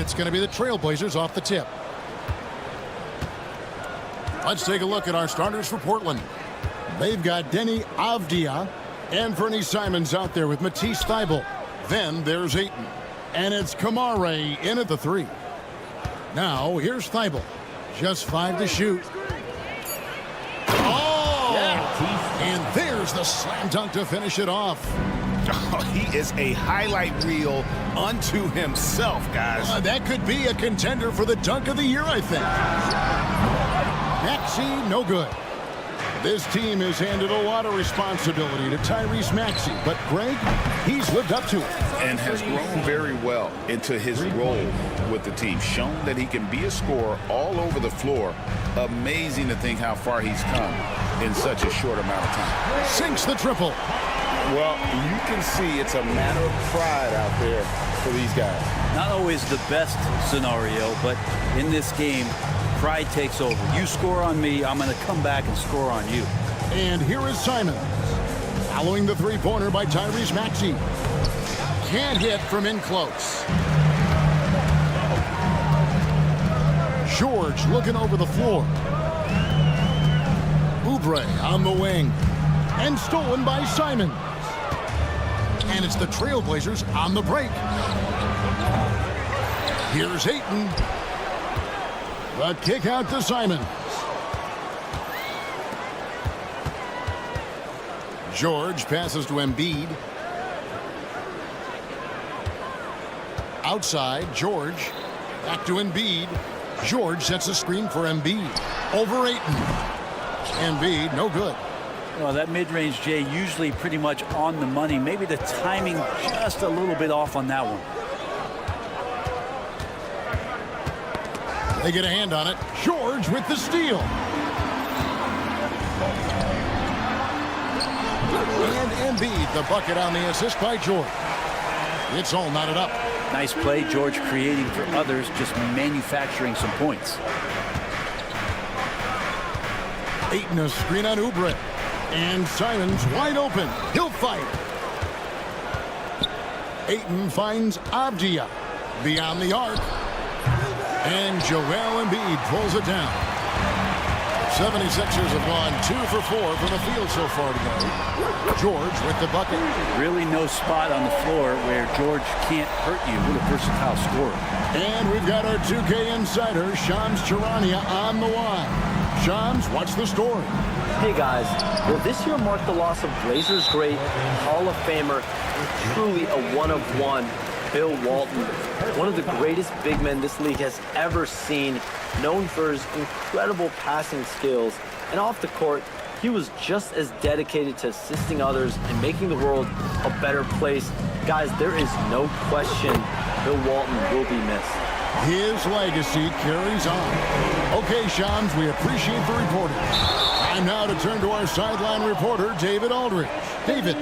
it's going to be the Trailblazers off the tip. Let's take a look at our starters for Portland. They've got Denny Avdia and Fernie Simons out there with Matisse Thybulle. Then there's Ayton. And it's Kamare in at the 3. Now here's Thybulle. Just 5 to shoot. Oh! Yeah. And there's the slam dunk to finish it off. Oh, he is a highlight reel unto himself, guys. That could be a contender for the dunk of the year, I think. Maxey, no good. This team has handed a lot of responsibility to Tyrese Maxey, but Greg, he's lived up to it. And has grown very well into his role with the team. Shown that he can be a scorer all over the floor. Amazing to think how far he's come in such a short amount of time. Sinks the triple. Well, you can see it's a matter of pride out there for these guys. Not always the best scenario, but in this game, pride takes over. You score on me, I'm going to come back and score on you. And here is Simons. Following the three-pointer by Tyrese Maxey. Can't hit from in close. George looking over the floor. Oubre on the wing. And stolen by Simons. And it's the Trailblazers on the break. Here's Ayton. The kick out to Simons. George passes to Embiid. Outside, George. Back to Embiid. George sets a screen for Embiid. Over Ayton. Embiid, no good. Well, that mid-range, Jay, usually pretty much on the money. Maybe the timing just a little bit off on that one. They get a hand on it. George with the steal. And Embiid, the bucket on the assist by George. It's all knotted up. Nice play, George creating for others, just manufacturing some points. Ayton a screen on Oubre. And Simons wide open. He'll fight. Ayton finds Avdia beyond the arc. And Joel Embiid pulls it down. 76ers have gone 2 for 4 from the field so far today. George with the bucket. Really no spot on the floor where George can't hurt you. What a versatile scorer. And we've got our 2K insider, Shams Charania, on the line. Shams, what's the story? Hey guys, well this year marked the loss of Blazers great, Hall of Famer, and truly a one-of-one, Bill Walton. One of the greatest big men this league has ever seen, known for his incredible passing skills. And off the court, he was just as dedicated to assisting others and making the world a better place. Guys, there is no question Bill Walton will be missed. His legacy carries on. Okay, Shams, we appreciate the reporting. Time now to turn to our sideline reporter, David Aldridge. David.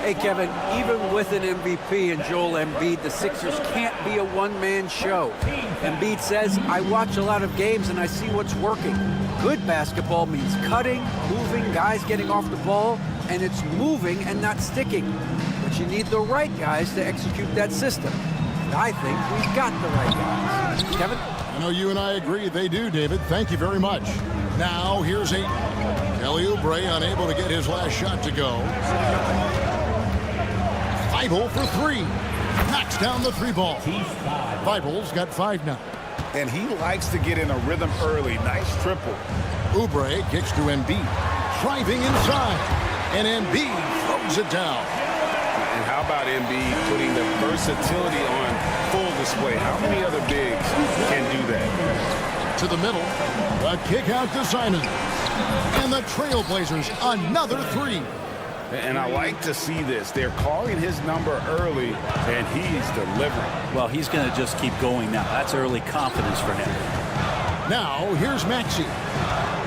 Hey, Kevin, even with an MVP and Joel Embiid, the Sixers can't be a one-man show. Embiid says, I watch a lot of games and I see what's working. Good basketball means cutting, moving, guys getting off the ball, and it's moving and not sticking. But you need the right guys to execute that system. And I think we've got the right guys. Kevin? I know you and I agree they do, David. Thank you very much. Now, here's Ayton. Kelly Oubre unable to get his last shot to go. Thybulle for 3. Knocks down the 3 ball. Thybulle's got 5 now. And he likes to get in a rhythm early. Nice triple. Oubre kicks to Embiid. Driving inside. And Embiid throws it down. And how about Embiid putting the versatility on full display? How many other bigs can do that? To the middle. A kick out to Simons. And the Trailblazers another 3. And I like to see this. They're calling his number early, and he's delivering. Well, he's going to just keep going now. That's early confidence for him. Now, here's Maxey.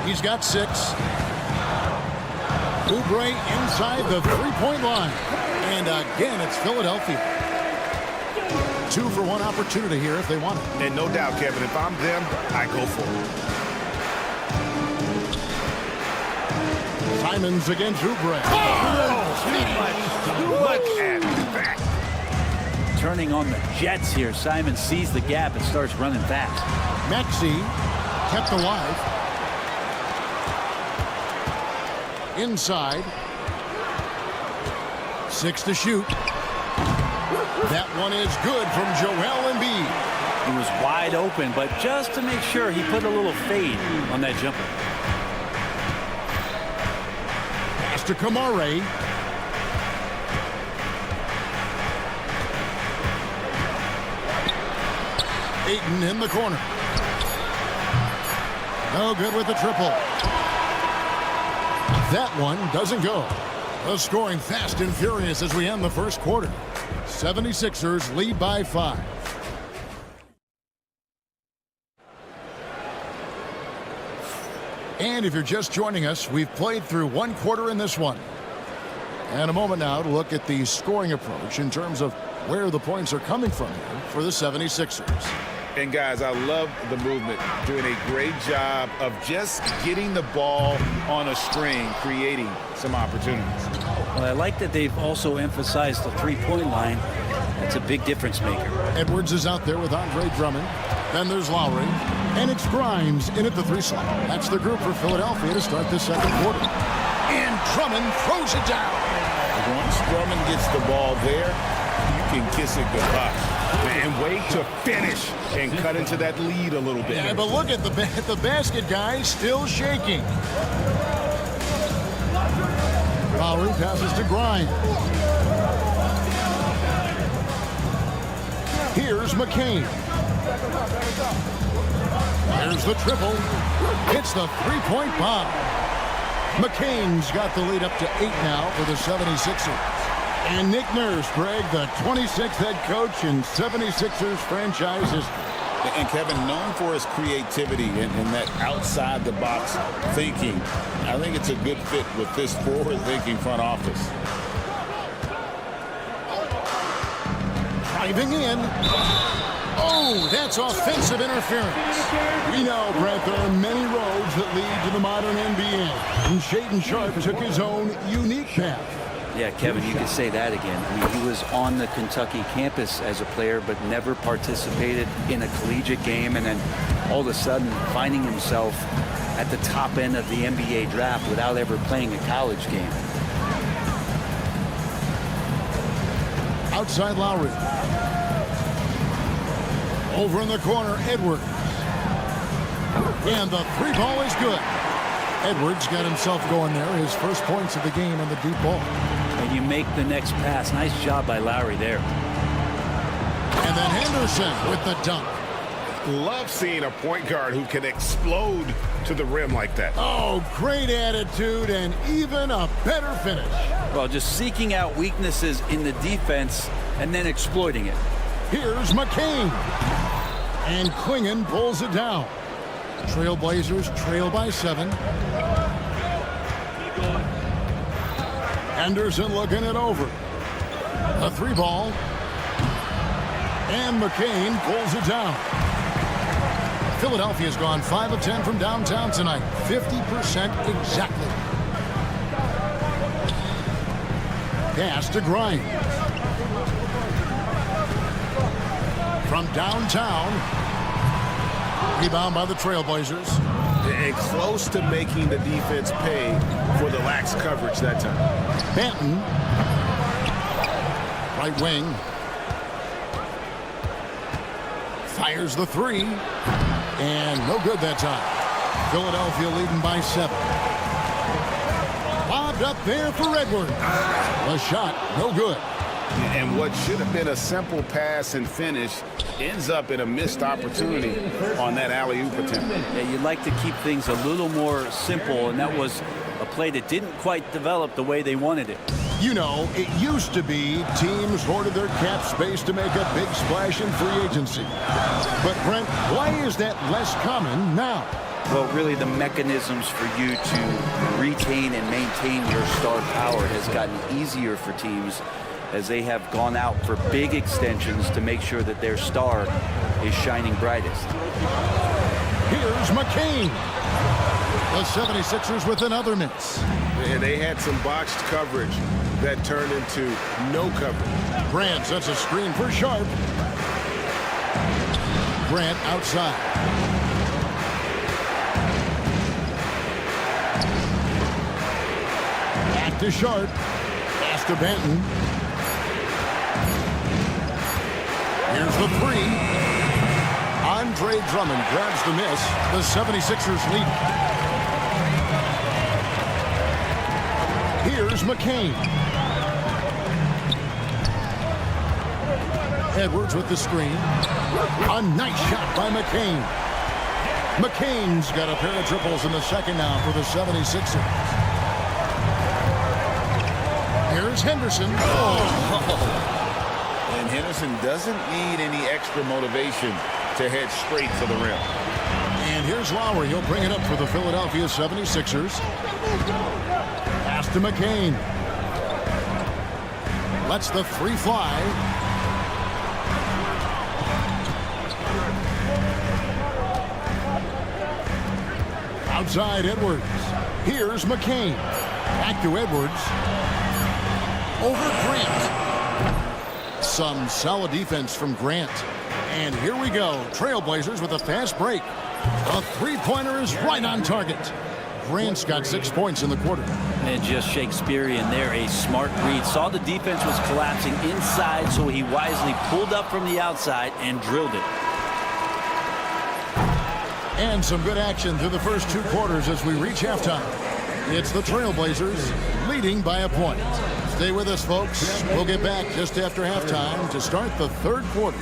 He's got 6. Oubre inside the 3-point line. And again, it's Philadelphia. 2 for 1 opportunity here if they want it. And no doubt, Kevin, if I'm them, I go for it. Simons against Oubre. Oh, look at that. turning on the jets here. Simon sees the gap and starts running fast. Maxey kept alive. Inside. 6 to shoot. That one is good from Joel Embiid. He was wide open, but just to make sure, he put a little fade on that jumper. Pass to Kamare. Ayton in the corner. No good with the triple. That one doesn't go. The scoring fast and furious as we end the first quarter. 76ers lead by 5. And if you're just joining us, we've played through one quarter in this one. And a moment now to look at the scoring approach in terms of where the points are coming from here for the 76ers. And guys, I love the movement, doing a great job of just getting the ball on a string, creating some opportunities. Well, I like that they've also emphasized the three-point line. That's a big difference maker. Edwards is out there with Andre Drummond. Then there's Lowry. And it's Grimes in at the 3 slot. That's the group for Philadelphia to start this second quarter. And Drummond throws it down. Once Drummond gets the ball there, you can kiss it goodbye. And wait to finish and cut into that lead a little bit. Yeah, but look at the basket, guys, still shaking. Lowry passes to Grimes. Here's McCain. There's the triple. Hits the three-point bomb. McCain's got the lead up to 8 now for the 76ers. And Nick Nurse, Greg, the 26th head coach in 76ers franchise history. And Kevin, known for his creativity and that outside-the-box thinking, I think it's a good fit with this forward-thinking front office. Driving in. Oh, that's offensive interference. We know, Brett, there are many roads that lead to the modern NBA. And Shaedon Sharpe took his own unique path. Yeah, Kevin, you could say that again. I mean, he was on the Kentucky campus as a player, but never participated in a collegiate game, and then all of a sudden finding himself at the top end of the NBA draft without ever playing a college game. Outside Lowry. Over in the corner, Edwards. And the 3 ball is good. Edwards got himself going there. His first points of the game on the deep ball. And you make the next pass. Nice job by Lowry there. And then Henderson with the dunk. Love seeing a point guard who can explode to the rim like that. Oh, great attitude and even a better finish. Well, just seeking out weaknesses in the defense and then exploiting it. Here's McCain. And Klingon pulls it down. Trailblazers trail by 7. Henderson looking it over. A 3 ball. And McCain pulls it down. Philadelphia's gone 5 of 10 from downtown tonight. 50% exactly. Pass to Grimes. From downtown. Rebound by the Trailblazers. And close to making the defense pay for the lax coverage that time. Benton. Right wing. Fires the 3. And no good that time. Philadelphia leading by 7. Lobbed up there for Edwards. The shot, no good. And what should have been a simple pass and finish ends up in a missed opportunity on that alley-oop attempt. Yeah, you'd like to keep things a little more simple, and that was a play that didn't quite develop the way they wanted it. You know, it used to be teams hoarded their cap space to make a big splash in free agency. But, Brent, why is that less common now? Well, really, the mechanisms for you to retain and maintain your star power has gotten easier for teams as they have gone out for big extensions to make sure that their star is shining brightest. Here's McCain. The 76ers with another miss. And they had some botched coverage that turned into no coverage. Grant sets a screen for Sharp. Grant outside. Back to Sharp. Pass to Benton. Here's the three. Andre Drummond grabs the miss. The 76ers lead. Here's McCain. Edwards with the screen. A nice shot by McCain. McCain's got a pair of triples in the second now for the 76ers. Here's Henderson. And Henderson doesn't need any extra motivation to head straight for the rim. And here's Lowry. He'll bring it up for the Philadelphia 76ers. Pass to McCain. Lets the three fly. Outside Edwards. Here's McCain. Back to Edwards. Over Grant. Some solid defense from Grant. And here we go. Trailblazers with a fast break. A three-pointer is right on target. Grant's got 6 points in the quarter. And just Shakespearean there, a smart read. Saw the defense was collapsing inside, so he wisely pulled up from the outside and drilled it. And some good action through the first 2 quarters as we reach halftime. It's the Trailblazers leading by a point. Stay with us, folks. We'll get back just after halftime to start the third quarter.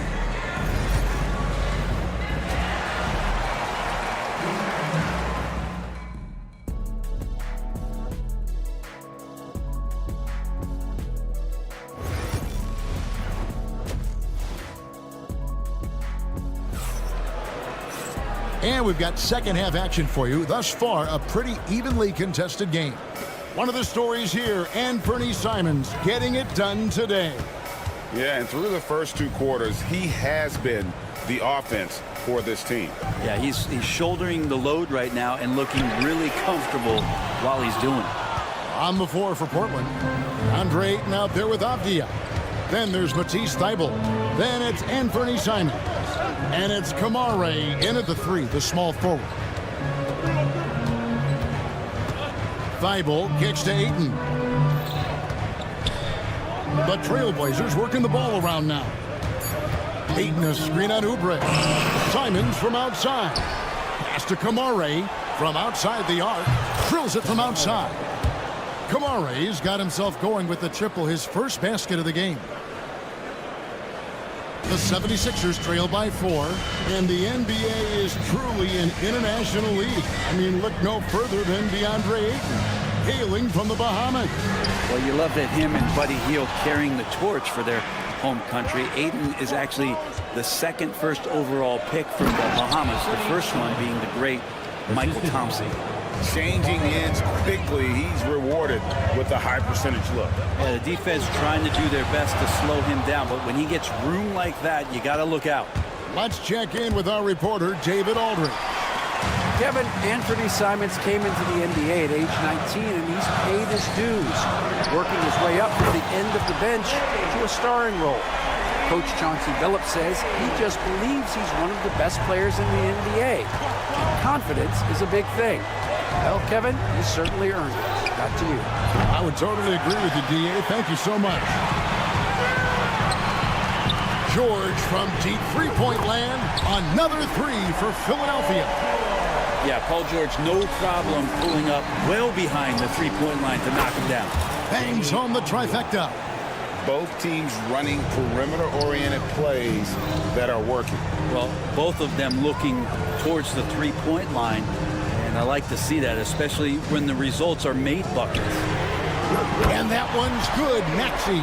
And we've got second half action for you. Thus far, a pretty evenly contested game. One of the stories here, and Bernie Simons getting it done today. Yeah, and through the first 2 quarters, he has been the offense for this team. Yeah, he's shouldering the load right now and looking really comfortable while he's doing it. On the floor for Portland. Andre Ayton out there with Avdia. Then there's Matisse Thybulle. Then it's Anthony Simons. And it's Kamare in at the 3, the small forward. Thybulle kicks to Ayton. The Trailblazers working the ball around now. Ayton a screen on Oubre. Simons from outside. Pass to Kamare from outside the arc. Drills it from outside. Kamare's got himself going with the triple, his first basket of the game. The 76ers trail by 4, and the NBA is truly an international league. I mean, look no further than DeAndre Ayton, hailing from the Bahamas. Well, you love that him and Buddy Hield carrying the torch for their home country. Ayton is actually the second first overall pick from the Bahamas, the first one being the great Michael Thompson. Changing ends quickly, he's rewarded with a high percentage look. Yeah, the defense trying to do their best to slow him down, but when he gets room like that, you got to look out. Let's check in with our reporter, David Aldridge. Kevin, Anthony Simons came into the NBA at age 19, and he's paid his dues, working his way up from the end of the bench to a starring role. Coach Chauncey Billups says he just believes he's one of the best players in the NBA. Confidence is a big thing. Well, Kevin, you certainly earned it. Back to you. I would totally agree with you, D.A. Thank you so much. George from deep three-point land. Another 3 for Philadelphia. Yeah, Paul George, no problem pulling up well behind the three-point line to knock him down. Bangs home the trifecta. Both teams running perimeter-oriented plays that are working. Well, both of them looking towards the three-point line. And I like to see that, especially when the results are made buckets. And that one's good, Maxey.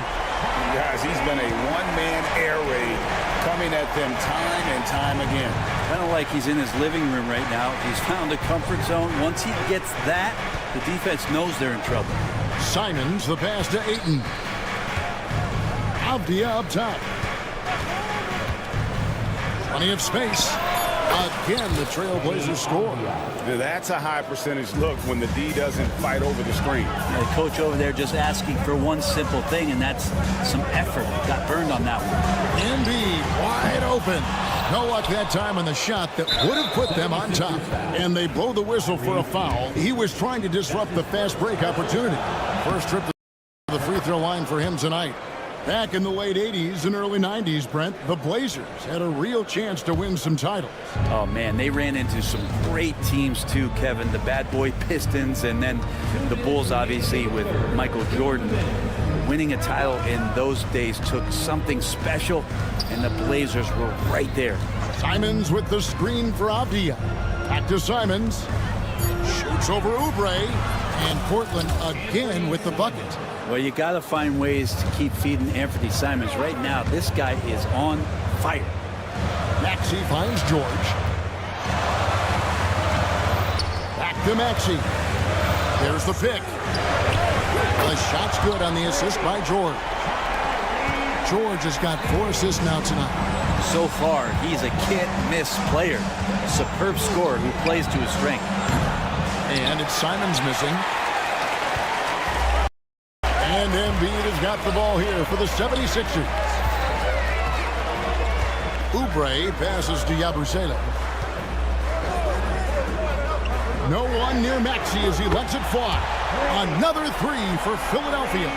Guys, he's been a one-man air raid coming at them time and time again. Kind of like he's in his living room right now. He's found a comfort zone. Once he gets that, the defense knows they're in trouble. Simons, the pass to Ayton. Avdia up top. Plenty of space. Again, the Trailblazers score. That's a high percentage look when the D doesn't fight over the screen. The coach over there just asking for one simple thing, and that's some effort. Got burned on that one. Embiid wide open. No luck that time on the shot that would have put them on top. And they blow the whistle for a foul. He was trying to disrupt the fast break opportunity. First trip to the free throw line for him tonight. Back in the late 80s and early 90s, Brent, the Blazers had a real chance to win some titles. Oh, man, they ran into some great teams, too, Kevin. The bad boy Pistons, and then the Bulls, obviously, with Michael Jordan. Winning a title in those days took something special, and the Blazers were right there. Simons with the screen for Avdia. Back to Simons. Shoots over Oubre. And Portland again with the bucket. Well, you got to find ways to keep feeding Anthony Simons. Right now, this guy is on fire. Maxey finds George. Back to Maxey. There's the pick. The shot's good on the assist by George. George has got 4 assists now tonight. So far, he's a can't-miss player. A superb scorer who plays to his strength. And it's Simons missing. And Embiid has got the ball here for the 76ers. Oubre passes to Yabusele. No one near Maxey as he lets it fly. Another 3 for Philadelphia.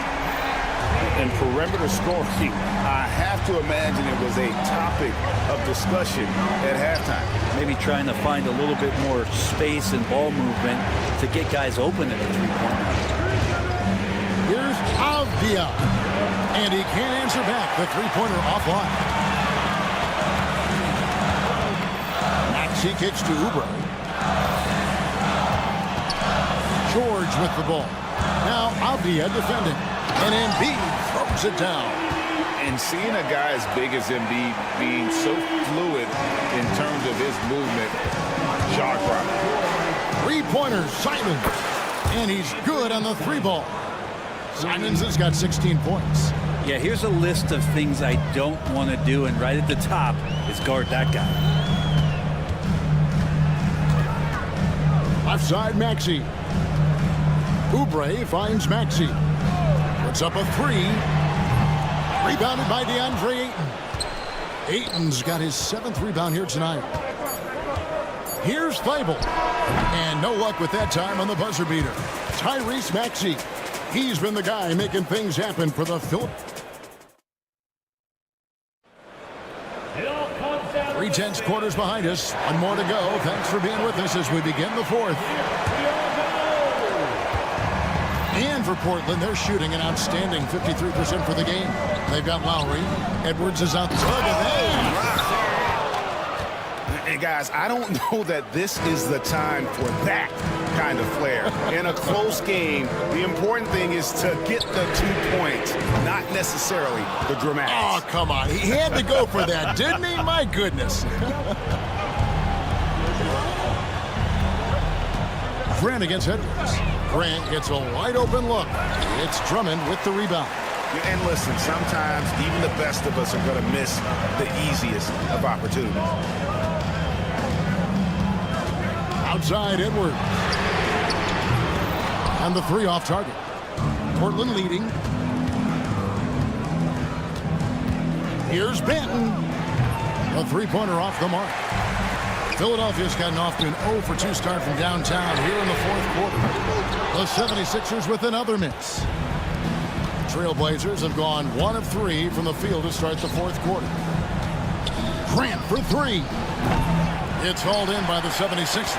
And perimeter scoring, I have to imagine it was a topic of discussion at halftime. Maybe trying to find a little bit more space and ball movement to get guys open at the three-point line. Here's Avdia. And he can't answer back. The three-pointer offline. Maxey kicks to Oubre. George with the ball. Now Avdia defending. And Embiid throws it down. And seeing a guy as big as Embiid being so fluid in terms of his movement, jaw-dropping. Three-pointer, Simons. And he's good on the 3-ball. Simons has got 16 points. Yeah, here's a list of things I don't want to do, and right at the top is guard that guy. Left side, Maxey. Oubre finds Maxey. Puts up a 3. Rebounded by DeAndre Ayton. Ayton's got his 7th rebound here tonight. Here's Thibault. And no luck with that time on the buzzer beater. Tyrese Maxey. He's been the guy making things happen for the Philippines. 3/10 quarters behind us. One more to go. Thanks for being with us as we begin the 4th. And for Portland, they're shooting an outstanding 53% for the game. They've got Lowry. Edwards is out. Hey, guys, I don't know that this is the time for that kind of flair. In a close game, the important thing is to get the 2 points, not necessarily the dramatics. Oh, come on. He had to go for that, didn't he? My goodness. Grant against Edwards. Grant gets a wide open look. It's Drummond with the rebound. And listen, sometimes even the best of us are going to miss the easiest of opportunities. Outside Edwards. And the 3 off target. Portland leading. Here's Benton. A 3-pointer off the mark. Philadelphia's gotten off to an 0-for-2 start from downtown here in the 4th quarter. The 76ers with another miss. Trailblazers have gone 1 of 3 from the field to start the 4th quarter. Grant for 3. It's hauled in by the 76ers.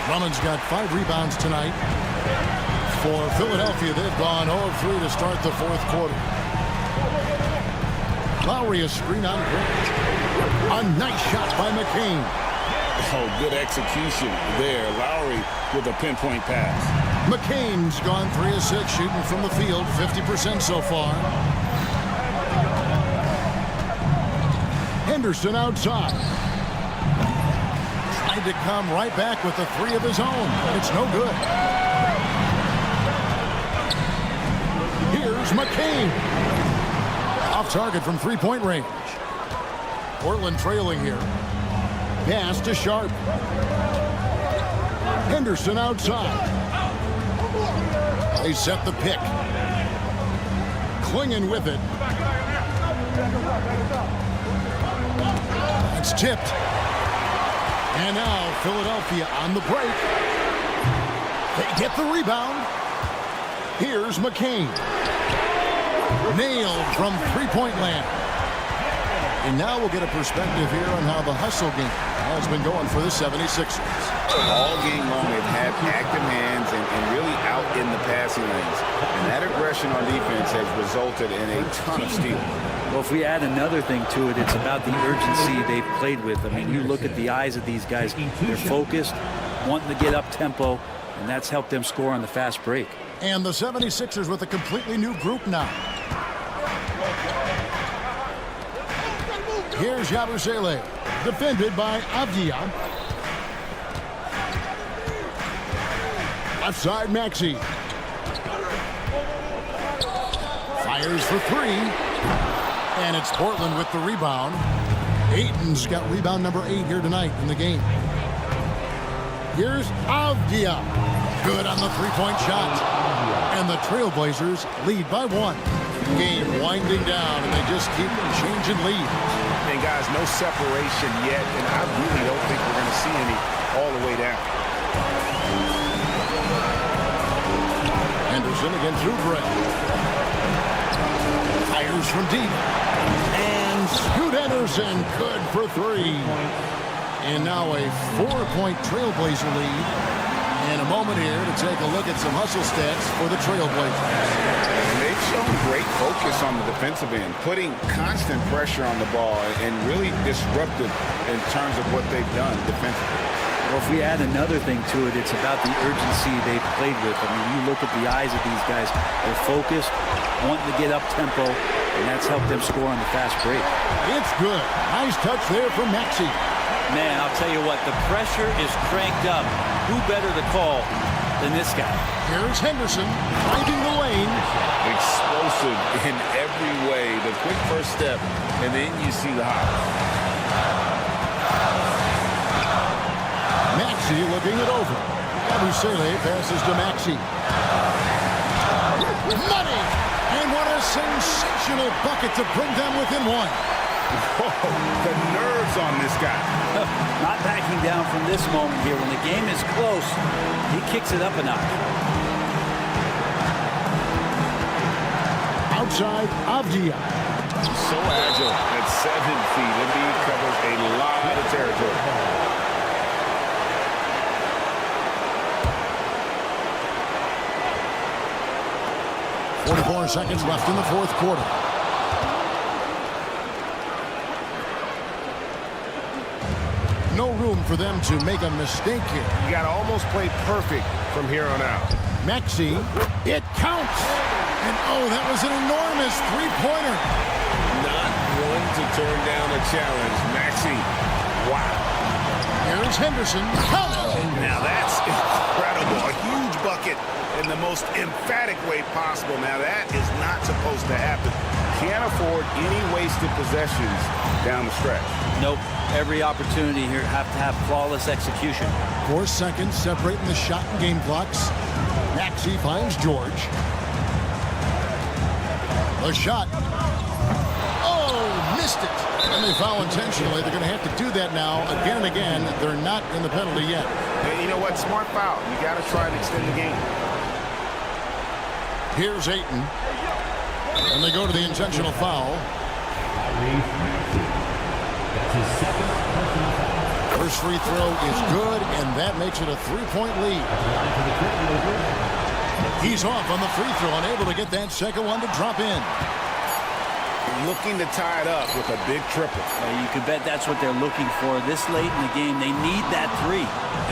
Drummond's got 5 rebounds tonight. For Philadelphia, they've gone 0 of 3 to start the 4th quarter. Lowry a screen on Grant. A nice shot by McCain. Oh, good execution there. Lowry with a pinpoint pass. McCain's gone 3 of 6 shooting from the field, 50% so far. Henderson outside. Tried to come right back with a 3 of his own. It's no good. Here's McCain. Off target from 3-point range. Portland trailing here. Pass to Sharp. Henderson outside. They set the pick. Clinging with it. It's tipped. And now Philadelphia on the break. They get the rebound. Here's McCain. Nailed from three-point land. And now we'll get a perspective here on how the hustle game has been going for the 76ers. All game long, they've had active hands and really out in the passing lanes. And that aggression on defense has resulted in a ton of steals. Well, if we add another thing to it, it's about the urgency they've played with. I mean, you look at the eyes of these guys. They're focused, wanting to get up tempo, and that's helped them score on the fast break. And the 76ers with a completely new group now. Here's Yabusele, defended by Avdia. Outside Maxey. Fires for three. And it's Portland with the rebound. Ayton's got rebound number 8 here tonight in the game. Here's Avdia. Good on the three-point shot. And the Trailblazers lead by 1. Game winding down, and they just keep changing lead. And guys, no separation yet, and I really don't think we're going to see any all the way down. Henderson against Oubre. Fires from deep. And Scoot Henderson, good for 3. And now a 4-point Trailblazer lead. And a moment here to take a look at some hustle stats for the Trailblazers. And they've shown great focus on the defensive end, putting constant pressure on the ball and really disruptive in terms of what they've done defensively. Well, if we add another thing to it, it's about the urgency they've played with. I mean, you look at the eyes of these guys. They're focused, wanting to get up tempo, and that's helped them score on the fast break. It's good. Nice touch there from Maxey. Man, I'll tell you what, the pressure is cranked up. Who better to call than this guy? Here's Henderson finding the lane. Explosive in every way. The quick first step, and then you see the hop. Maxey looking it over. Yabusele passes to Maxey. Money! And what a sensational bucket to bring them within 1. Whoa, the nerves on this guy. Not backing down from this moment here. When the game is close, he kicks it up a notch. Outside, Avdia. So agile at 7 feet. Embiid covers a lot of territory. .44 seconds left in the 4th quarter. No room for them to make a mistake here. You got to almost play perfect from here on out. Maxey, it counts. And oh, that was an enormous three-pointer. Not one to turn down a challenge. Maxey, wow. Here's Henderson. Now that's incredible. A huge bucket in the most emphatic way possible. Now that is not supposed to happen. Can't afford any wasted possessions down the stretch. Nope. Every opportunity here have to have flawless execution. 4 seconds separating the shot and game clocks. Maxey finds George. The shot. Oh, missed it. And they foul intentionally. They're going to have to do that now again and again. They're not in the penalty yet. And you know what? Smart foul. You got to try to extend the game. Here's Ayton. And they go to the intentional foul. First free throw is good, and that makes it a 3-point lead. He's off on the free throw, unable to get that second one to drop in. Looking to tie it up with a big triple. You can bet that's what they're looking for this late in the game. They need that 3.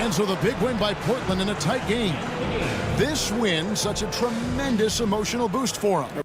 And so the big win by Portland in a tight game. This win, such a tremendous emotional boost for them.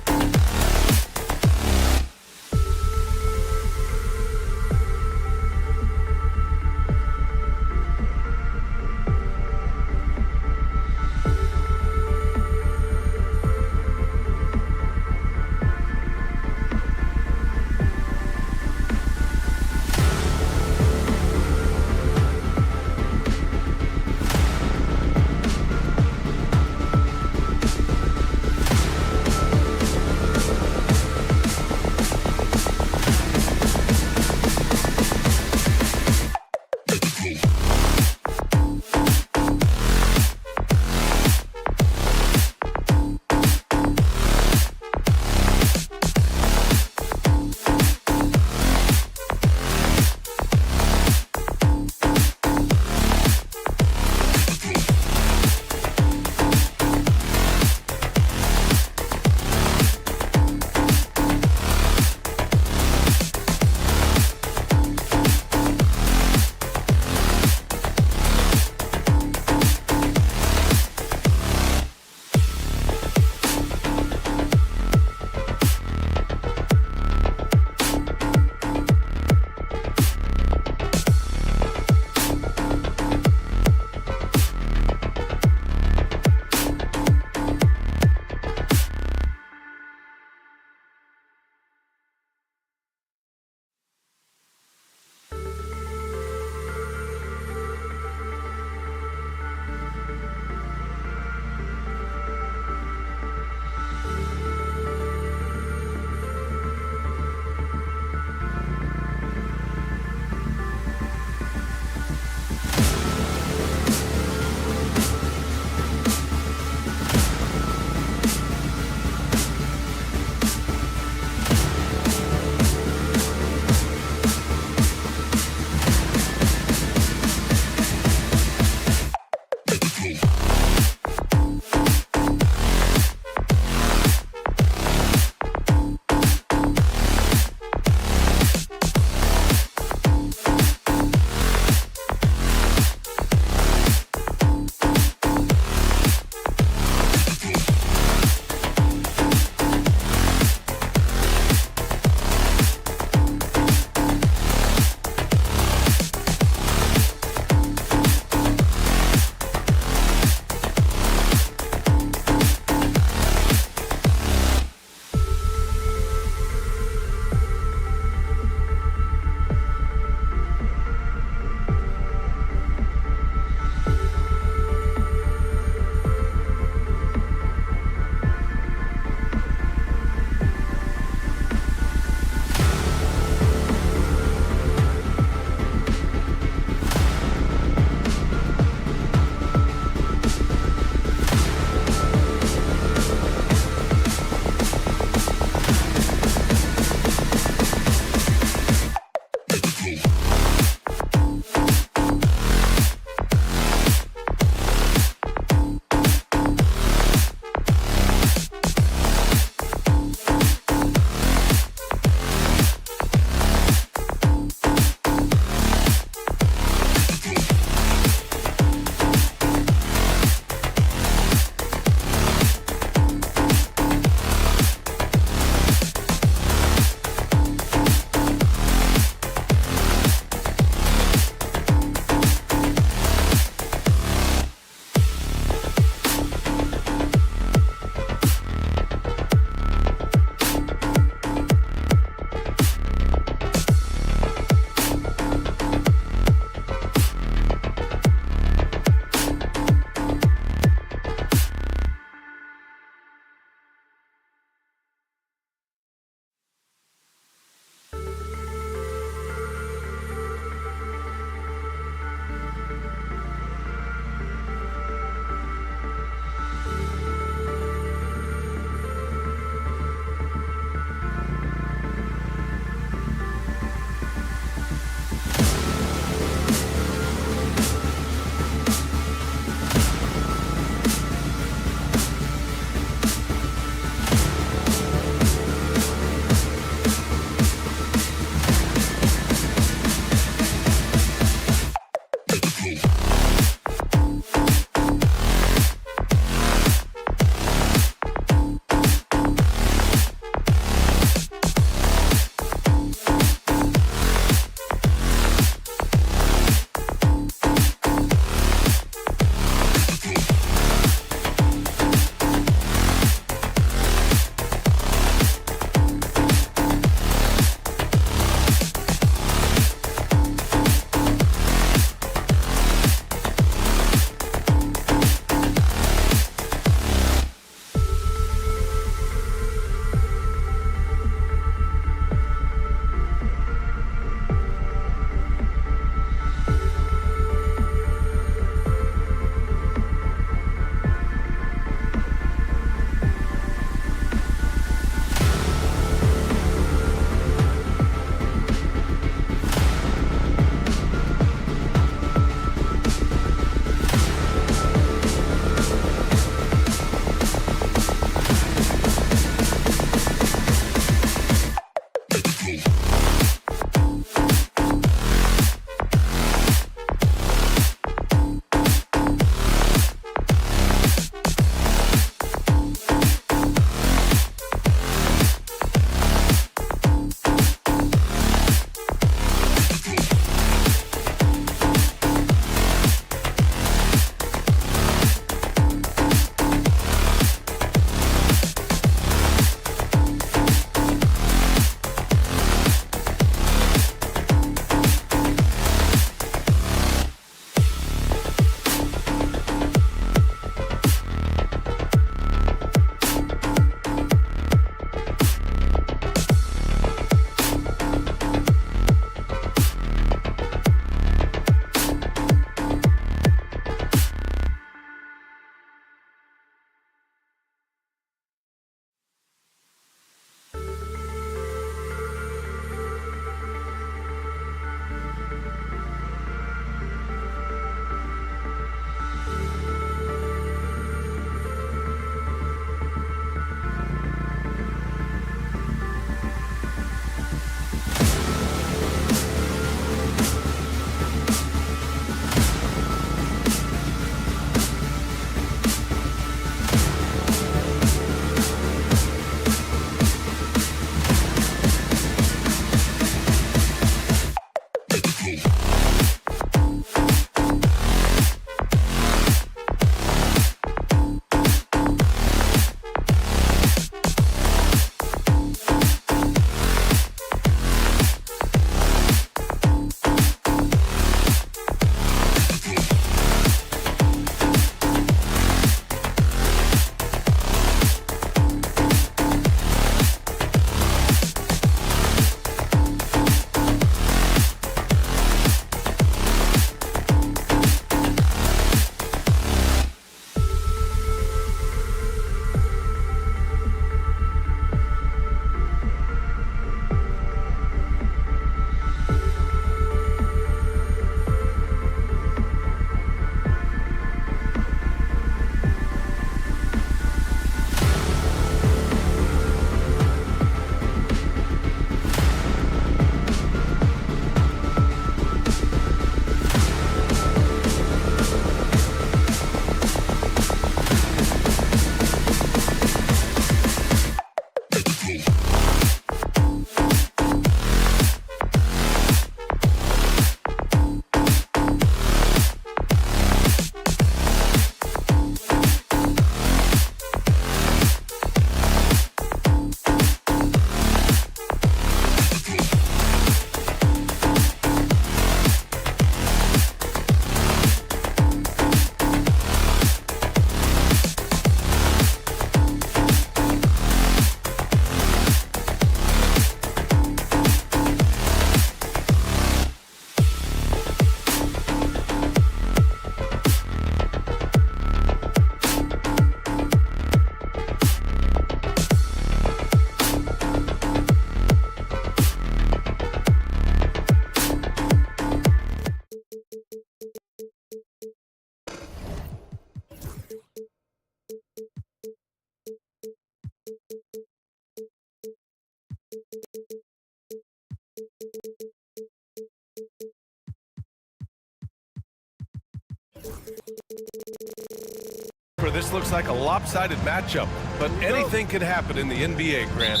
This looks like a lopsided matchup, but anything can happen in the NBA, Grant.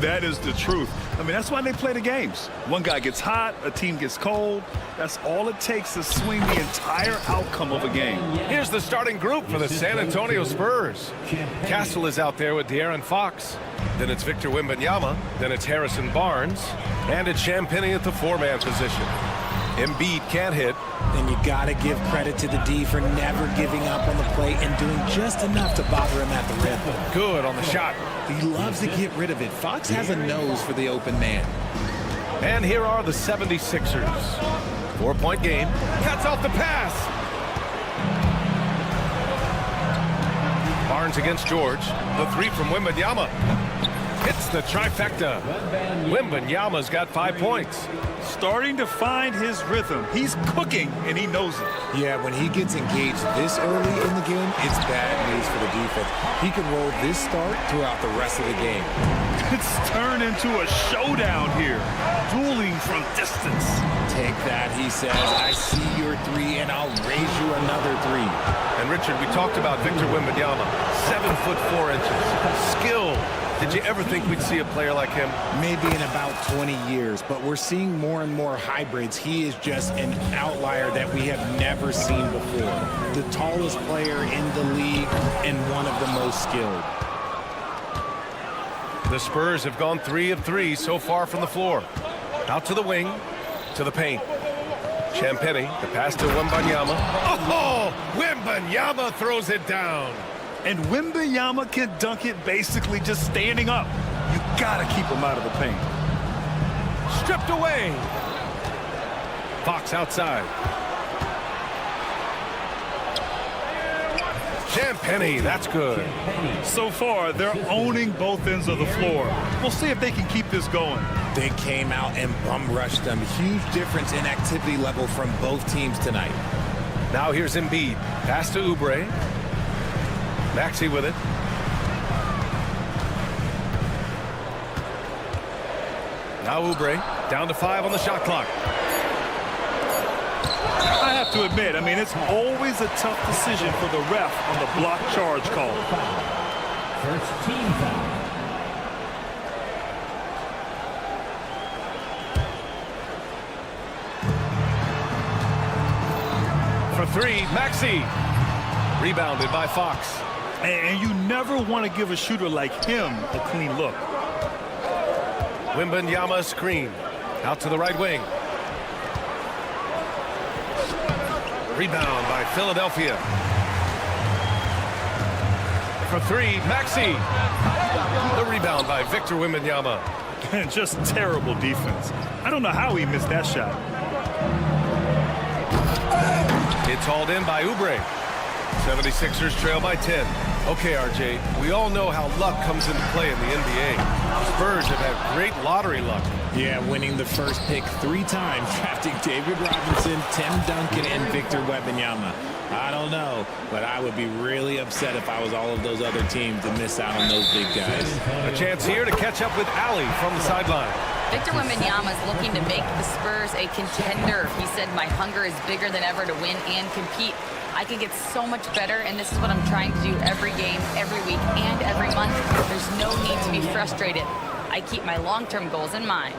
That is the truth. I mean, that's why they play the games. One guy gets hot, a team gets cold. That's all it takes to swing the entire outcome of a game. Here's the starting group for the San Antonio Spurs. Castle is out there with De'Aaron Fox. Then it's Victor Wembanyama. Then it's Harrison Barnes. And it's Champagnie at the 4-man position. Embiid can't hit. And you got to give credit to the D for never giving up on the play and doing just enough to bother him at the rim. Good on the shot. He loves to get rid of it. Fox has a nose for the open man. And here are the 76ers. 4-point game. Cuts off the pass. Barnes against George. The 3 from Wembanyama. Hits the trifecta. Wembanyama's got 5 points. Starting to find his rhythm. He's cooking, and he knows it. Yeah, when he gets engaged this early in the game, it's bad news for the defense. He can roll this start throughout the rest of the game. It's turned into a showdown here. Dueling from distance. Take that, he says. I see your 3, and I'll raise you another 3. And Richard, we talked about Victor Wembanyama. 7 foot 4 inches. Skill. Did you ever think we'd see a player like him? Maybe in about 20 years, but we're seeing more and more hybrids. He is just an outlier that we have never seen before. The tallest player in the league and one of the most skilled. The Spurs have gone 3 of 3 so far from the floor. Out to the wing, to the paint. Champagnie, the pass to Wembanyama. Oh, Wembanyama throws it down. And Wembanyama can dunk it basically just standing up. You got to keep him out of the paint. Stripped away. Fox outside. Champagnie, that's good. So far, they're owning both ends of the floor. We'll see if they can keep this going. They came out and bum rushed them. Huge difference in activity level from both teams tonight. Now here's Embiid. Pass to Oubre. Maxey with it. Now Oubre down to 5 on the shot clock. I have to admit, it's always a tough decision for the ref on the block charge call. First team foul. For 3, Maxey. Rebounded by Fox. And you never want to give a shooter like him a clean look. Wembanyama screen. Out to the right wing. Rebound by Philadelphia. For 3, Maxey. The rebound by Victor Wembanyama. And just terrible defense. I don't know how he missed that shot. It's hauled in by Oubre. 76ers trail by 10. Okay, RJ, we all know how luck comes into play in the NBA. Spurs have had great lottery luck. Yeah, winning the first pick 3 times, drafting David Robinson, Tim Duncan, and Victor Wembanyama. I don't know, but I would be really upset if I was all of those other teams to miss out on those big guys. A chance here to catch up with Ali from the sideline. Victor Wembanyama is looking to make the Spurs a contender. He said, my hunger is bigger than ever to win and compete. I can get so much better, and this is what I'm trying to do every game, every week, and every month. There's no need to be frustrated. I keep my long-term goals in mind.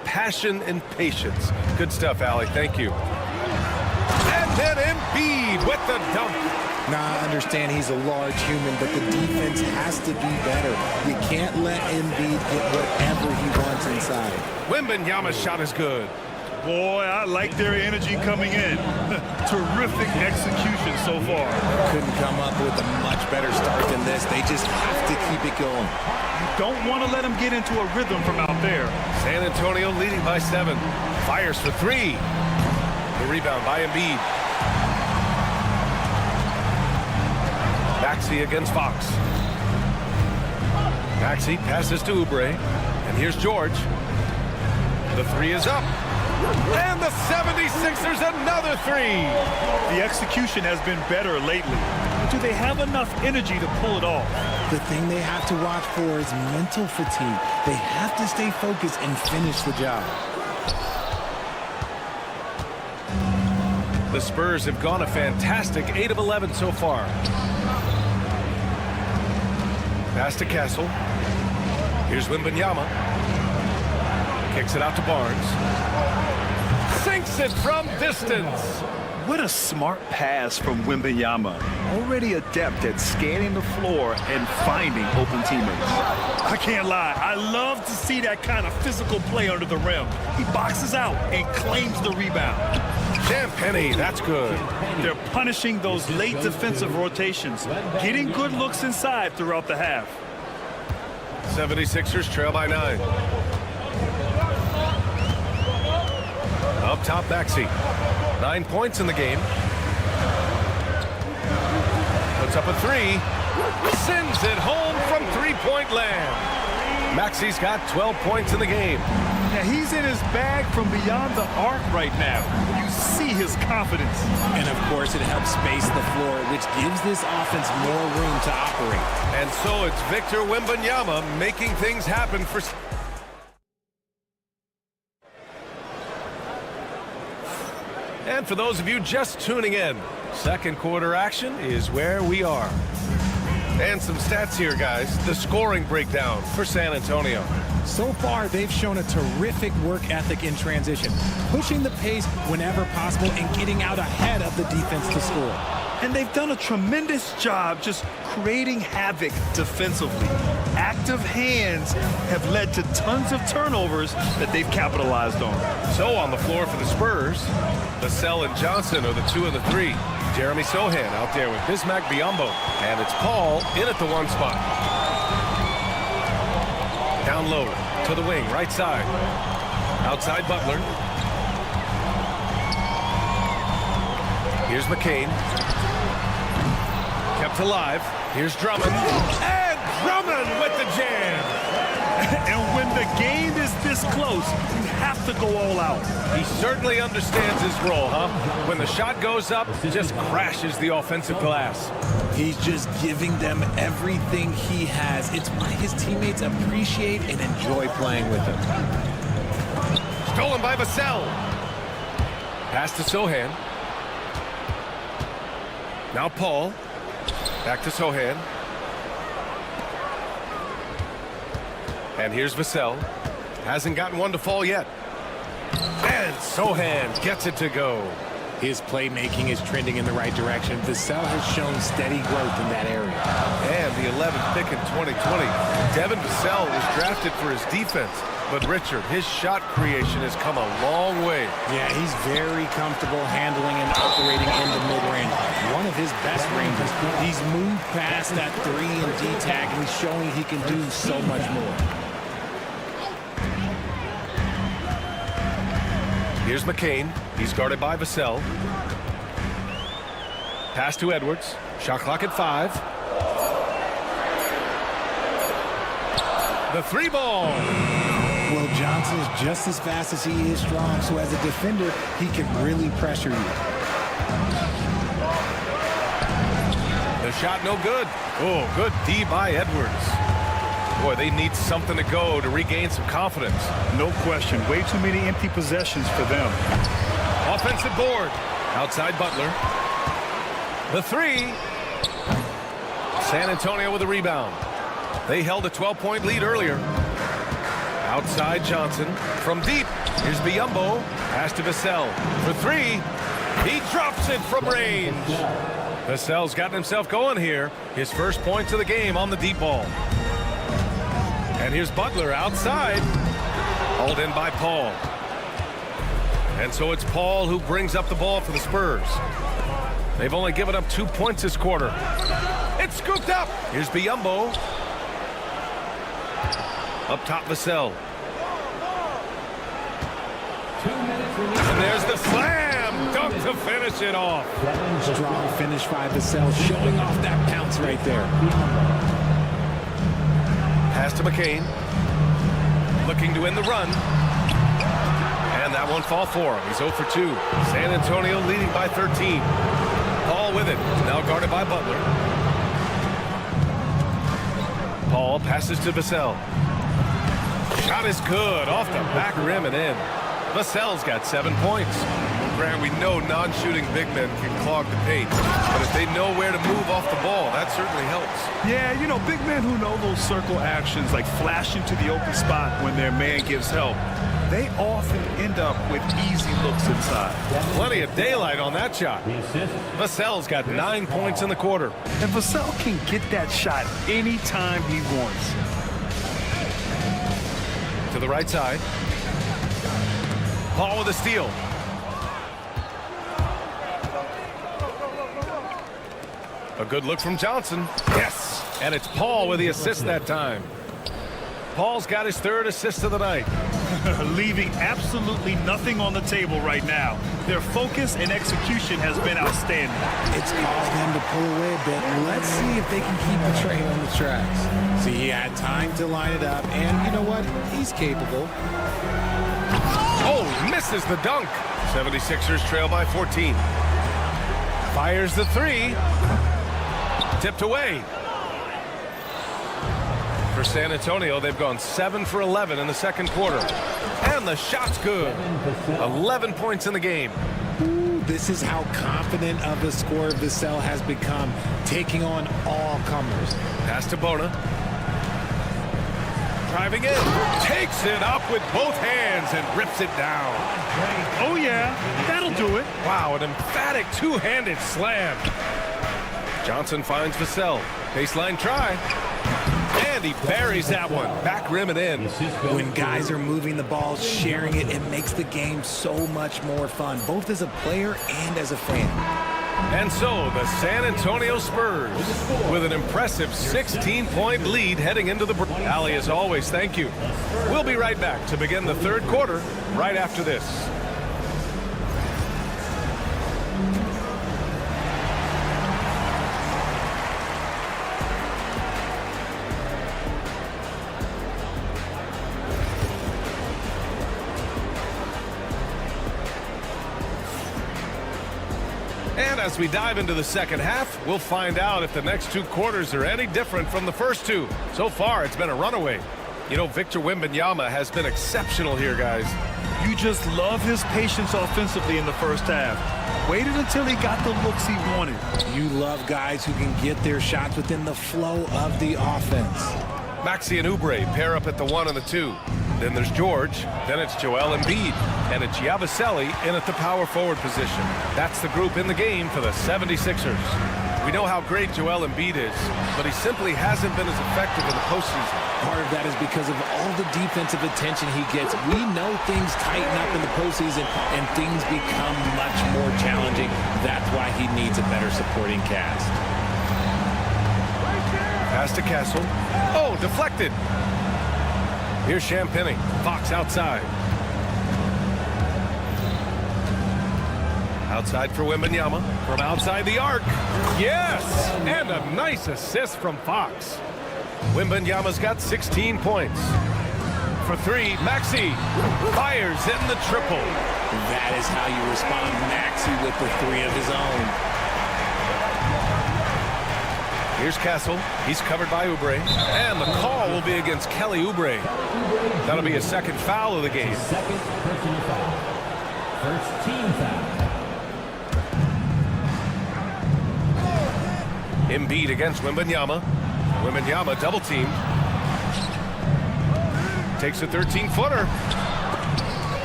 Passion and patience. Good stuff, Ali. Thank you. And then Embiid with the dunk. Now, I understand he's a large human, but the defense has to be better. You can't let Embiid get whatever he wants inside. Wembanyama's shot is good. Boy, I like their energy coming in. Terrific execution so far. Couldn't come up with a much better start than this. They just have to keep it going. You don't want to let them get into a rhythm from out there. San Antonio leading by 7. Fires for 3. The rebound by Embiid. Maxey against Fox. Maxey passes to Oubre. And here's George. The 3 is up. And the 76ers another 3. The execution has been better lately. But do they have enough energy to pull it off? The thing they have to watch for is mental fatigue. They have to stay focused and finish the job. The Spurs have gone a fantastic 8 of 11 so far. Pass to Castle. Here's Wembanyama. Kicks it out to Barnes. Sinks it from distance. What a smart pass from Wembanyama. Already adept at scanning the floor and finding open teammates. I can't lie. I love to see that kind of physical play under the rim. He boxes out and claims the rebound. Champagnie, that's good. They're punishing those late defensive rotations, getting good looks inside throughout the half. 76ers trail by 9. Up top, Maxey. 9 points in the game. Puts up a 3. Sends it home from three-point land. Maxey's got 12 points in the game. Now he's in his bag from beyond the arc right now. You see his confidence. And of course it helps space the floor, which gives this offense more room to operate. And so it's Victor Wembanyama making things happen for... And for those of you just tuning in, second quarter action is where we are. And some stats here, guys. The scoring breakdown for San Antonio. So far, they've shown a terrific work ethic in transition, pushing the pace whenever possible and getting out ahead of the defense to score. And they've done a tremendous job just creating havoc defensively. Active hands have led to tons of turnovers that they've capitalized on. So on the floor for the Spurs, Vassell and Johnson are the 2 and the 3. Jeremy Sohan out there with Bismack Biyombo. And it's Paul in at the 1 spot. Down low to the wing, right side. Outside Butler. Here's McCain. Kept alive. Here's Drummond. And Drummond with the jam. And when the game is this close, you have to go all out. He certainly understands his role, huh? When the shot goes up, it just crashes the offensive glass. He's just giving them everything he has. It's why his teammates appreciate and enjoy playing with him. Stolen by Vassell. Pass to Sohan. Now Paul. Back to Sohan. And here's Vassell. Hasn't gotten one to fall yet. And Sohan gets it to go. His playmaking is trending in the right direction. Vassell has shown steady growth in that area. And the 11th pick in 2020. Devin Vassell was drafted for his defense. But Richard, his shot creation has come a long way. Yeah, he's very comfortable handling and operating in the mid-range. One of his best ranges. He's moved past that 3 and D-tag, and he's showing he can do so much more. Here's McCain. He's guarded by Vassell. Pass to Edwards. Shot clock at 5. The 3 ball. Well, Johnson is just as fast as he is strong, so as a defender, he can really pressure you. The shot no good. Oh, good D by Edwards. Boy, they need something to go to regain some confidence. No question. Way too many empty possessions for them. Offensive board. Outside Butler. The 3. San Antonio with a rebound. They held a 12-point lead earlier. Outside Johnson. From deep. Here's Biyombo. Pass to Vassell. For 3. He drops it from range. Vassell's gotten himself going here. His first points of the game on the deep ball. And here's Butler outside. Hauled in by Paul. And so it's Paul who brings up the ball for the Spurs. They've only given up 2 points this quarter. It's scooped up. Here's Biyombo. Up top, Vassell. And there's the slam dunk to finish it off. Strong finish by Vassell, showing off that bounce right there. Pass to McCain. Looking to end the run. And that won't fall for him. He's 0 for 2. San Antonio leading by 13. Paul with it. Now guarded by Butler. Paul passes to Vassell. Shot is good. Off the back rim and in. Vassell's got 7 points. Grant, we know non-shooting big men can clog the paint, but if they know where to move off the ball, that certainly helps. Yeah, you know, big men who know those circle actions, like flashing to the open spot when their man gives help, they often end up with easy looks inside. Plenty of daylight on that shot. Vassell's got 9 points in the quarter. And Vassell can get that shot anytime he wants. To the right side. Paul with a steal. A good look from Johnson. Yes! And it's Paul with the assist that time. Paul's got his 3rd assist of the night. Leaving absolutely nothing on the table right now. Their focus and execution has been outstanding. It's caused them to pull away a bit. Let's see if they can keep the train on the tracks. See, he had time to line it up, and you know what? He's capable. Oh, misses the dunk. 76ers trail by 14. Fires the 3. Tipped away. For San Antonio, they've gone 7 for 11 in the second quarter. And the shot's good. 11 points in the game. Ooh, this is how confident of a scorer Vassell has become, taking on all comers. Pass to Bona. Driving in. Takes it up with both hands and rips it down. Oh, yeah. That'll do it. Wow, an emphatic two-handed slam. Johnson finds Vassell. Baseline try. And he buries that one. Back rim and in. When guys are moving the ball, sharing it, it makes the game so much more fun, both as a player and as a fan. And so the San Antonio Spurs with an impressive 16-point lead heading into the break. Ali, as always, thank you. We'll be right back to begin the third quarter right after this. And as we dive into the second half, we'll find out if the next 2 quarters are any different from the first 2. So far, it's been a runaway. You know, Victor Wembanyama has been exceptional here, guys. You just love his patience offensively in the first half. Waited until he got the looks he wanted. You love guys who can get their shots within the flow of the offense. Maxey and Oubre pair up at the 1 and the 2. Then there's George. Then it's Joel Embiid. And it's Yabusele in at the power forward position. That's the group in the game for the 76ers. We know how great Joel Embiid is, but he simply hasn't been as effective in the postseason. Part of that is because of all the defensive attention he gets. We know things tighten up in the postseason and things become much more challenging. That's why he needs a better supporting cast. Pass to Castle. Oh, deflected. Here's Champagnie. Fox outside. Outside for Wembanyama. From outside the arc. Yes! And a nice assist from Fox. Wembanyama's got 16 points. For 3, Maxey fires in the triple. That is how you respond. Maxey with the 3 of his own. Here's Castle. He's covered by Oubre. And the call will be against Kelly Oubre. That'll be a second foul of the game. Second personal foul. First team foul. Embiid against Wembanyama. Wembanyama double teamed. Takes a 13-footer.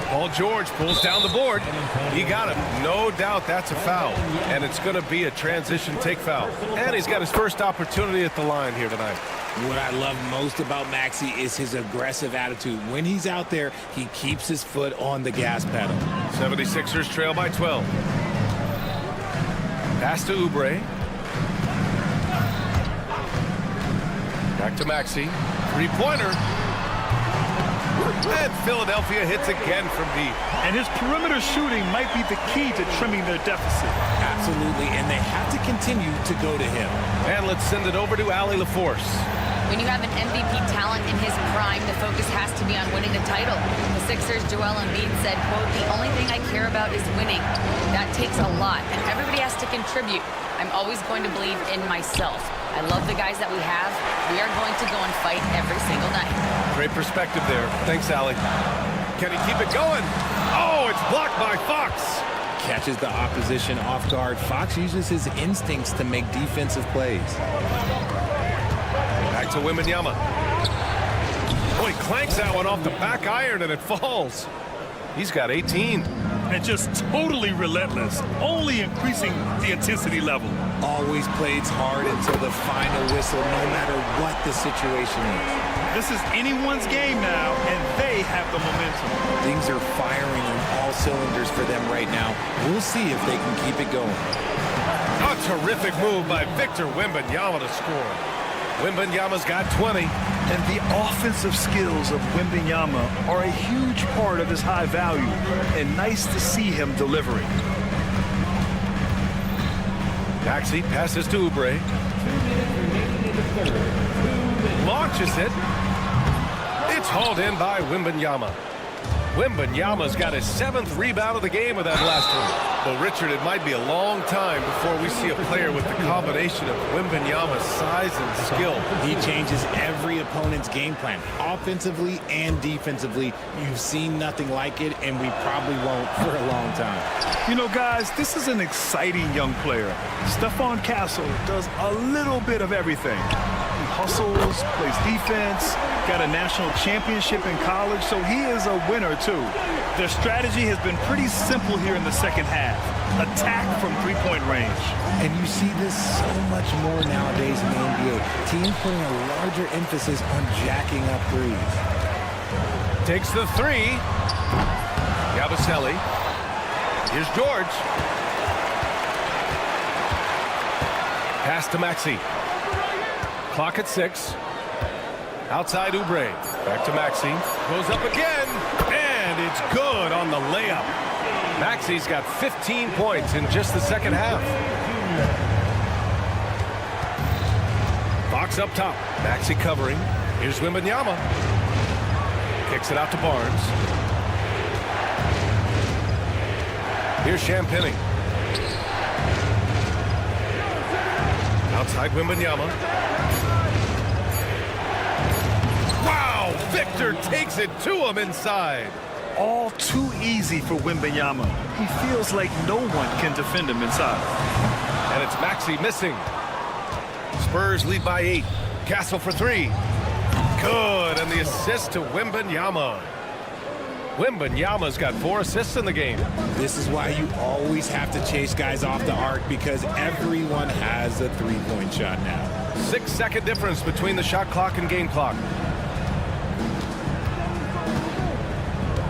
Paul George pulls down the board. He got him. No doubt that's a foul. And it's going to be a transition take foul. And he's got his first opportunity at the line here tonight. What I love most about Maxey is his aggressive attitude. When he's out there, he keeps his foot on the gas pedal. 76ers trail by 12. Pass to Oubre. Back to Maxey. Three-pointer. And Philadelphia hits again from deep. And his perimeter shooting might be the key to trimming their deficit. Absolutely, and they have to continue to go to him. And let's send it over to Ali LaForce. When you have an MVP talent in his prime, the focus has to be on winning the title. The Sixers' Joel Embiid said, quote, "The only thing I care about is winning." That takes a lot, and everybody has to contribute. I'm always going to believe in myself. I love the guys that we have. We are going to go and fight every single night. Great perspective there. Thanks, Ali. Can he keep it going? Oh, it's blocked by Fox. catches the opposition off guard. Fox uses his instincts to make defensive plays. Back to Wembanyama. Oh, he clanks that one off the back iron and it falls. He's got 18. And just totally relentless, only increasing the intensity level. Always plays hard until the final whistle, no matter what the situation is. This is anyone's game now, and they have the momentum. Things are firing on all cylinders for them right now. We'll see if they can keep it going. A terrific move by Victor Wembanyama to score. Wembanyama's got 20. And the offensive skills of Wembanyama are a huge part of his high value, and nice to see him delivering. Maxey passes to Oubre. Launches it. It's hauled in by Wembanyama. Wembanyama's got his 7th rebound of the game with that last one. Well, Richard, it might be a long time before we see a player with the combination of Wembanyama's size and skill. He changes every opponent's game plan, offensively and defensively. You've seen nothing like it, and we probably won't for a long time. You know, guys, this is an exciting young player. Stephon Castle does a little bit of everything. He hustles, plays defense, got a national championship in college, so he is a winner too. Their strategy has been pretty simple here in the second half. Attack from three-point range. And you see this so much more nowadays in the NBA. Teams putting a larger emphasis on jacking up threes. Takes the three. Yabusele. Here's George. Pass to Maxey. Clock at 6. Outside Oubre. Back to Maxey. Goes up again. And it's good on the layup. Maxey's got 15 points in just the second half. Fox up top. Maxey covering. Here's Wembanyama. Kicks it out to Barnes. Here's Champagny. Outside Wembanyama. Wow! Victor takes it to him inside. All too easy for Wembanyama. He feels like no one can defend him inside. And it's Maxey missing. Spurs lead by 8. Castle for 3. Good, and the assist to Wembanyama. Wembanyama's got 4 assists in the game. This is why you always have to chase guys off the arc, because everyone has a three-point shot now. 6-second difference between the shot clock and game clock.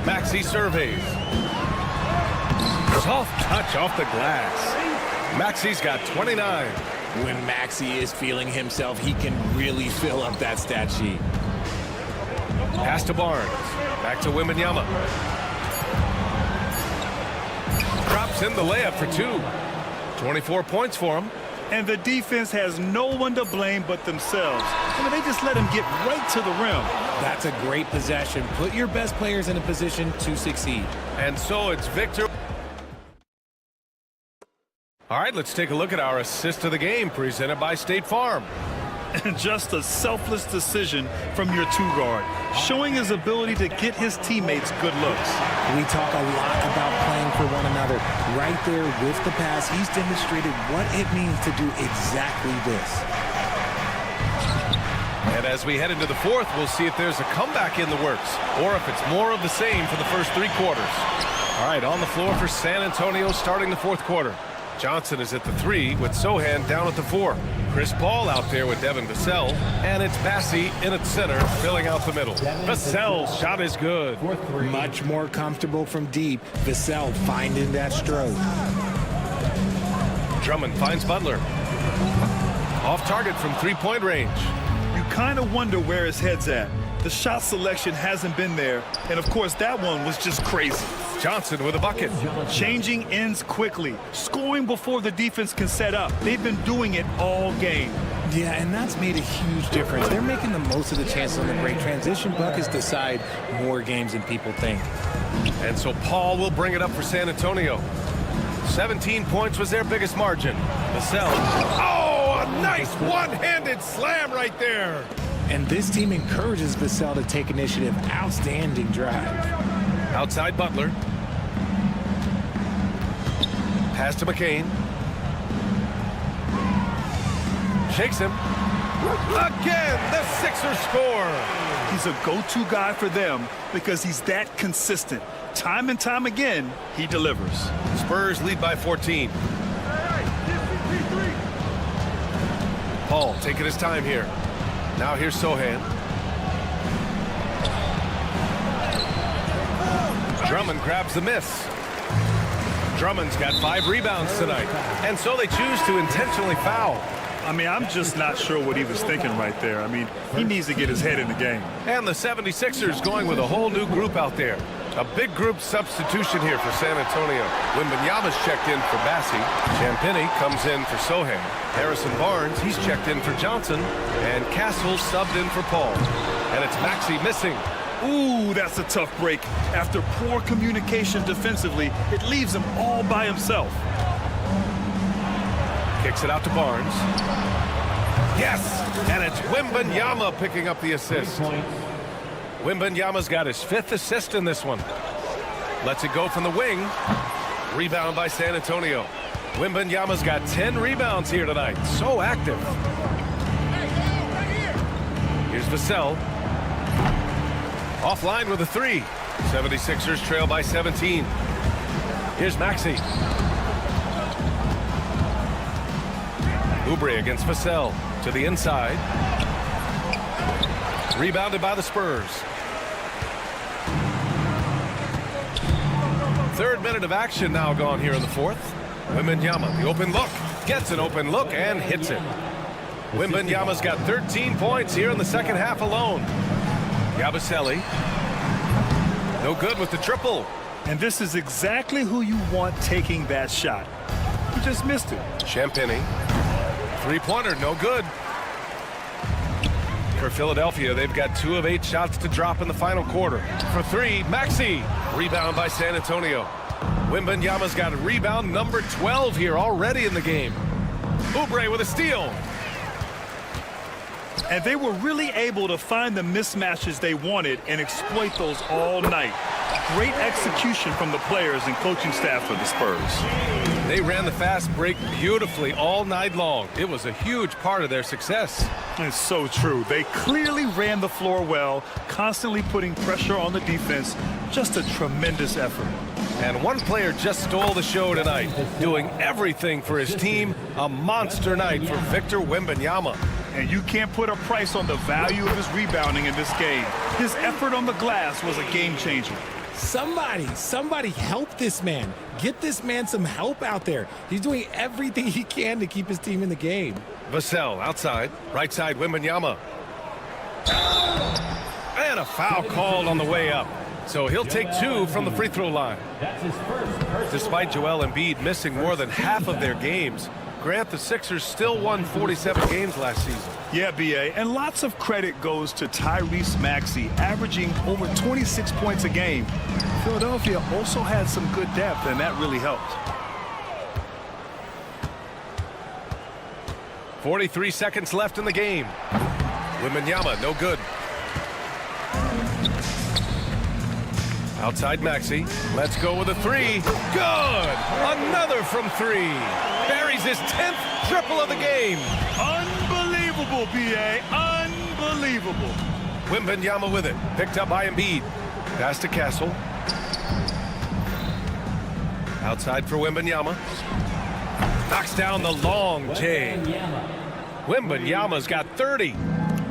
Maxey surveys. Soft touch off the glass. Maxey's got 29. When Maxey is feeling himself, he can really fill up that stat sheet. Pass to Barnes. Back to Wembanyama. Drops in the layup for 2. 24 points for him. And the defense has no one to blame but themselves. I mean, they just let him get right to the rim. That's a great possession. Put your best players in a position to succeed. And so it's Victor. All right, let's take a look at our assist of the game presented by State Farm. Just a selfless decision from your two-guard, showing his ability to get his teammates good looks. We talk a lot about playing for one another. Right there with the pass, he's demonstrated what it means to do exactly this. And as we head into the 4th, we'll see if there's a comeback in the works or if it's more of the same for the first 3 quarters. All right, on the floor for San Antonio starting the 4th quarter. Johnson is at the 3 with Sohan down at the 4. Chris Paul out there with Devin Vassell. And it's Bassey in at center, filling out the middle. Vassell's shot is good. Much more comfortable from deep. Vassell finding that stroke. Drummond finds Butler. Off target from 3-point range. You kind of wonder where his head's at. The shot selection hasn't been there. And, of course, that one was just crazy. Johnson with a bucket. Changing ends quickly. Scoring before the defense can set up. They've been doing it all game. Yeah, and that's made a huge difference. They're making the most of the chances on the break. Transition buckets decide more games than people think. And so Paul will bring it up for San Antonio. 17 points was their biggest margin. Vassell. Oh, a nice one-handed slam right there. And this team encourages Vassell to take initiative. Outstanding drive. Outside Butler. Pass to McCain. Shakes him. Again, the Sixers score. He's a go-to guy for them because he's that consistent. Time and time again, he delivers. Spurs lead by 14. Paul taking his time here. Now here's Sohan. Drummond grabs the miss. Drummond's got 5 rebounds tonight, and so they choose to intentionally foul. I mean, I'm just not sure what he was thinking right there. I mean, he needs to get his head in the game. And the 76ers going with a whole new group out there. A big group substitution here for San Antonio. Wembanyama's checked in for Bassi. Champagnie comes in for Sohan. Harrison Barnes, he's checked in for Johnson. And Castle subbed in for Paul. And it's Maxey missing. Ooh, that's a tough break. After poor communication defensively, it leaves him all by himself. Kicks it out to Barnes. Yes! And it's Wembanyama picking up the assist. Wembanyama's got his 5th assist in this one. Lets it go from the wing. Rebound by San Antonio. Wembanyama's got 10 rebounds here tonight. So active. Here's Vassell. Offline with a 3. 76ers trail by 17. Here's Maxey. Oubre against Vassell to the inside. Rebounded by the Spurs. 3rd minute of action now gone here in the 4th. Wembanyama, the open look. Gets an open look and hits it. Wembanyama's got 13 points here in the 2nd half alone. Yabusele. No good with the triple. And this is exactly who you want taking that shot. He just missed it. Champagnie. 3-pointer, no good. For Philadelphia, they've got 2 of 8 shots to drop in the final quarter. For 3, Maxey. Rebound by San Antonio. Wembanyama's got a rebound number 12 here already in the game. Oubre with a steal. And they were really able to find the mismatches they wanted and exploit those all night. Great execution from the players and coaching staff of the Spurs. They ran the fast break beautifully all night long. It was a huge part of their success. It's so true. They clearly ran the floor well, constantly putting pressure on the defense. Just a tremendous effort. And one player just stole the show tonight, doing everything for his team. A monster night for Victor Wembanyama. And you can't put a price on the value of his rebounding in this game. His effort on the glass was a game changer. Somebody help this man. Get this man some help out there. He's doing everything he can to keep his team in the game. Vassell outside, right side Wembanyama. And a foul called on the way up. So he'll take 2 from the free throw line. Despite Joel Embiid missing more than half of their games, Grant, the Sixers still won 47 games last season. Yeah, B.A., and lots of credit goes to Tyrese Maxey, averaging over 26 points a game. Philadelphia also had some good depth, and that really helped. 43 seconds left in the game. Wembanyama, no good. Outside Maxey. Let's go with a 3. Good! Another from 3. Buries his 10th triple of the game. Unbelievable, B.A. Unbelievable. Wembanyama with it. Picked up by Embiid. Pass to Castle. Outside for Wembanyama. Knocks down the long J. Wembanyama's got 30.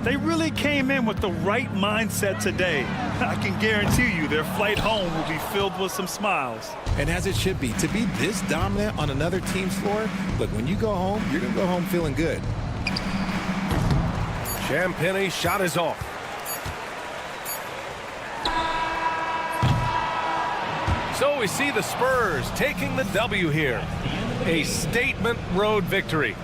They really came in with the right mindset today. I can guarantee you their flight home will be filled with some smiles. And as it should be. To be this dominant on another team's floor, look, when you go home, you're going to go home feeling good. Champagnie shot is off. So we see the Spurs taking the W here. A statement road victory.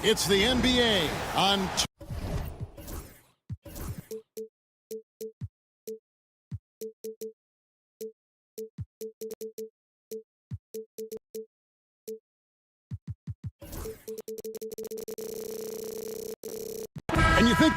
It's the NBA on... And you think...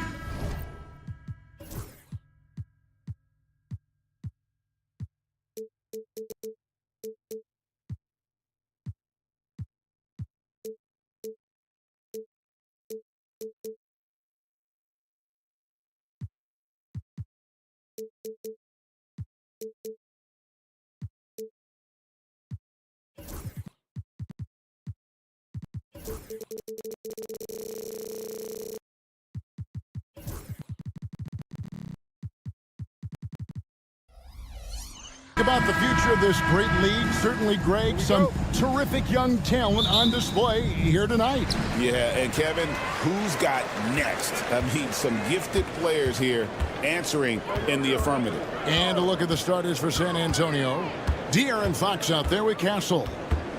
about the future of this great league? Certainly, Greg, some terrific young talent on display here tonight. Yeah, and Kevin, who's got next? I mean, some gifted players here answering in the affirmative. And a look at the starters for San Antonio. De'Aaron Fox out there with Castle.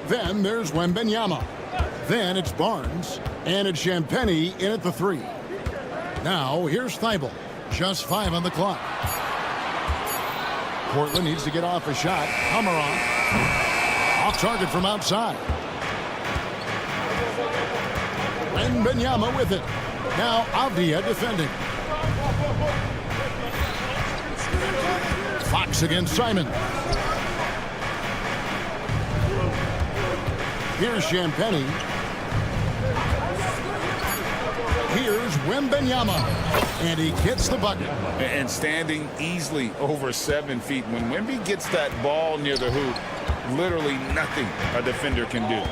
Then there's Wembanyama. Then it's Barnes. And it's Champagnie in at the 3. Now, here's Thibault. Just 5 on the clock. Portland needs to get off a shot. Hammeron. Off target from outside. Wembanyama with it. Now Avdia defending. Fox against Simon. Here's Champagnie. Here's Wembanyama. And he gets the bucket. And standing easily over 7 feet. When Wemby gets that ball near the hoop, literally nothing a defender can do.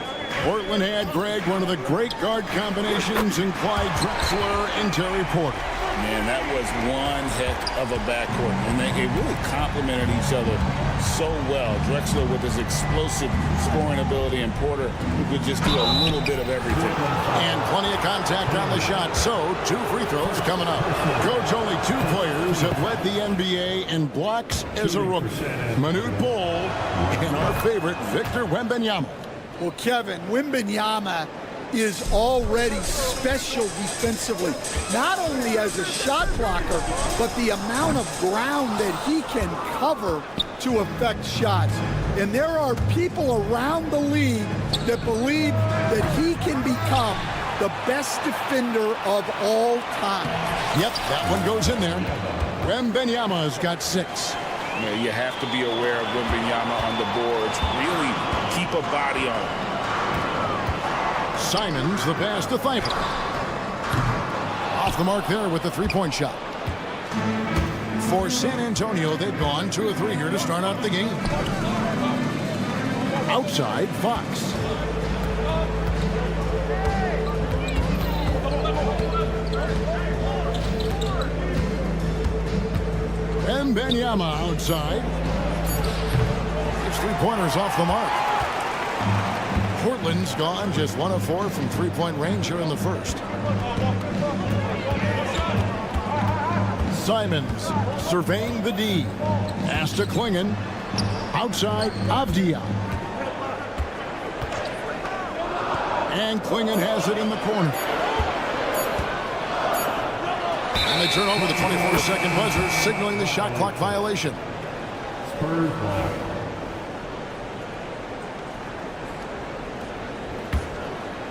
Portland had, Greg, one of the great guard combinations in Clyde Drexler and Terry Porter. Man, that was one heck of a backcourt. And they really complemented each other so well. Drexler with his explosive scoring ability and Porter who could just do a little bit of everything. And plenty of contact on the shot. So 2 free throws coming up. Coach, only 2 players have led the NBA in blocks as a rookie. Manute Bol and our favorite Victor Wembanyama. Well, Kevin, Wembanyama is already special defensively, not only as a shot blocker, but the amount of ground that he can cover to affect shots. And there are people around the league that believe that he can become the best defender of all time. Yep, that one goes in there. Wembanyama's got 6. Yeah, you have to be aware of Wembanyama on the boards. Really keep a body on him. Simons the pass to Thibault. Off the mark there with the 3-point shot. For San Antonio, they've gone 2 of 3 here to start out the game. Outside, Fox. Wembanyama outside. It's 3-pointers off the mark. Portland's gone just 1 of 4 from 3-point range here in the first. Simons surveying the D. Pass to Klingon. Outside, Avdia. And Klingon has it in the corner. And they turn over the 24-second buzzer, signaling the shot clock violation. Spurs ball.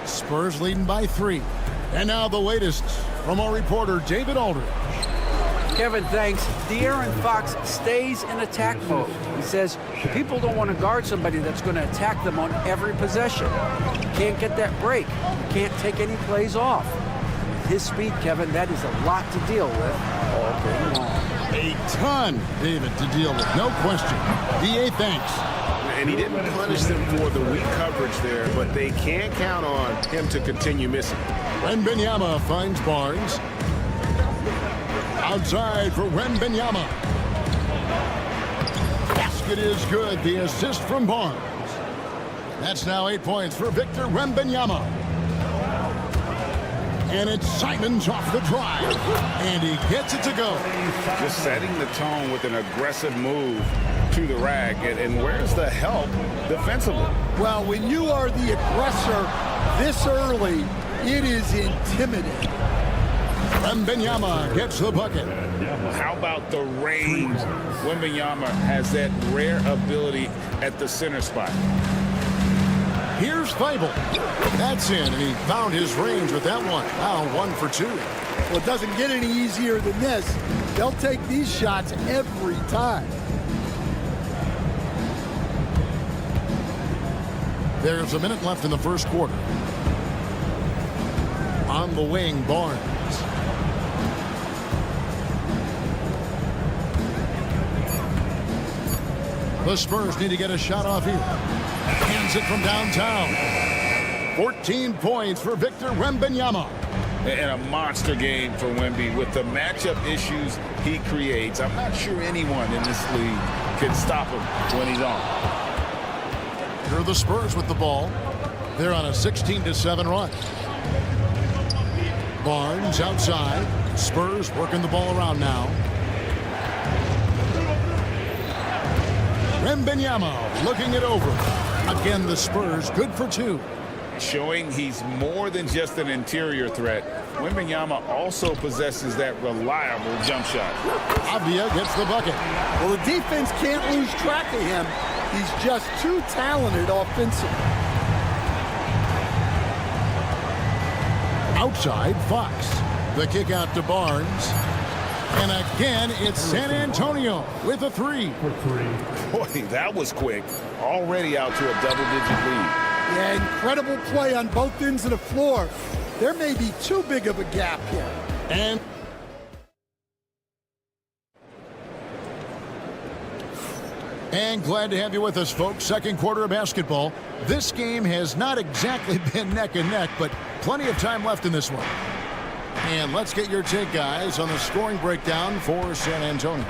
Spurs leading by 3. And now the latest from our reporter, David Aldridge. Kevin, thanks. De'Aaron Fox stays in attack mode. He says people don't want to guard somebody that's going to attack them on every possession. Can't get that break. Can't take any plays off. His speed, Kevin, that is a lot to deal with all game long. A ton, David, to deal with. No question. DA, thanks. And he didn't punish them for the weak coverage there, but they can't count on him to continue missing. Wembanyama finds Barnes. Outside for Wembanyama. Basket is good. The assist from Barnes. That's now 8 points for Victor Wembanyama. And it's Simons off the drive. And he gets it to go. Just setting the tone with an aggressive move to the rack. And where's the help defensively? Well, when you are the aggressor this early, It is intimidating. Wembanyama gets the bucket. How about the range? Wembanyama has that rare ability at the center spot. Here's Thibault. That's in, and he found his range with that one. Now 1 for 2. Well, it doesn't get any easier than this. They'll take these shots every time. There's a minute left in the first quarter. On the wing, Barnes. The Spurs need to get a shot off here. Hands it from downtown. 14 points for Victor Wembanyama. And a monster game for Wemby with the matchup issues he creates. I'm not sure anyone in this league can stop him when he's on. Here are the Spurs with the ball. They're on a 16-7 run. Barnes outside. Spurs working the ball around now. Wembanyama looking it over. Again, the Spurs good for 2. Showing he's more than just an interior threat. Wembanyama also possesses that reliable jump shot. Avdia gets the bucket. Well, the defense can't lose track of him. He's just too talented offensively. Outside, Fox. The kick out to Barnes. And again, it's San Antonio with a 3. Boy, that was quick. Already out to a double-digit lead. Yeah, incredible play on both ends of the floor. There may be too big of a gap here. And glad to have you with us, folks. Second quarter of basketball. This game has not exactly been neck and neck, but plenty of time left in this one. And let's get your take, guys, on the scoring breakdown for San Antonio.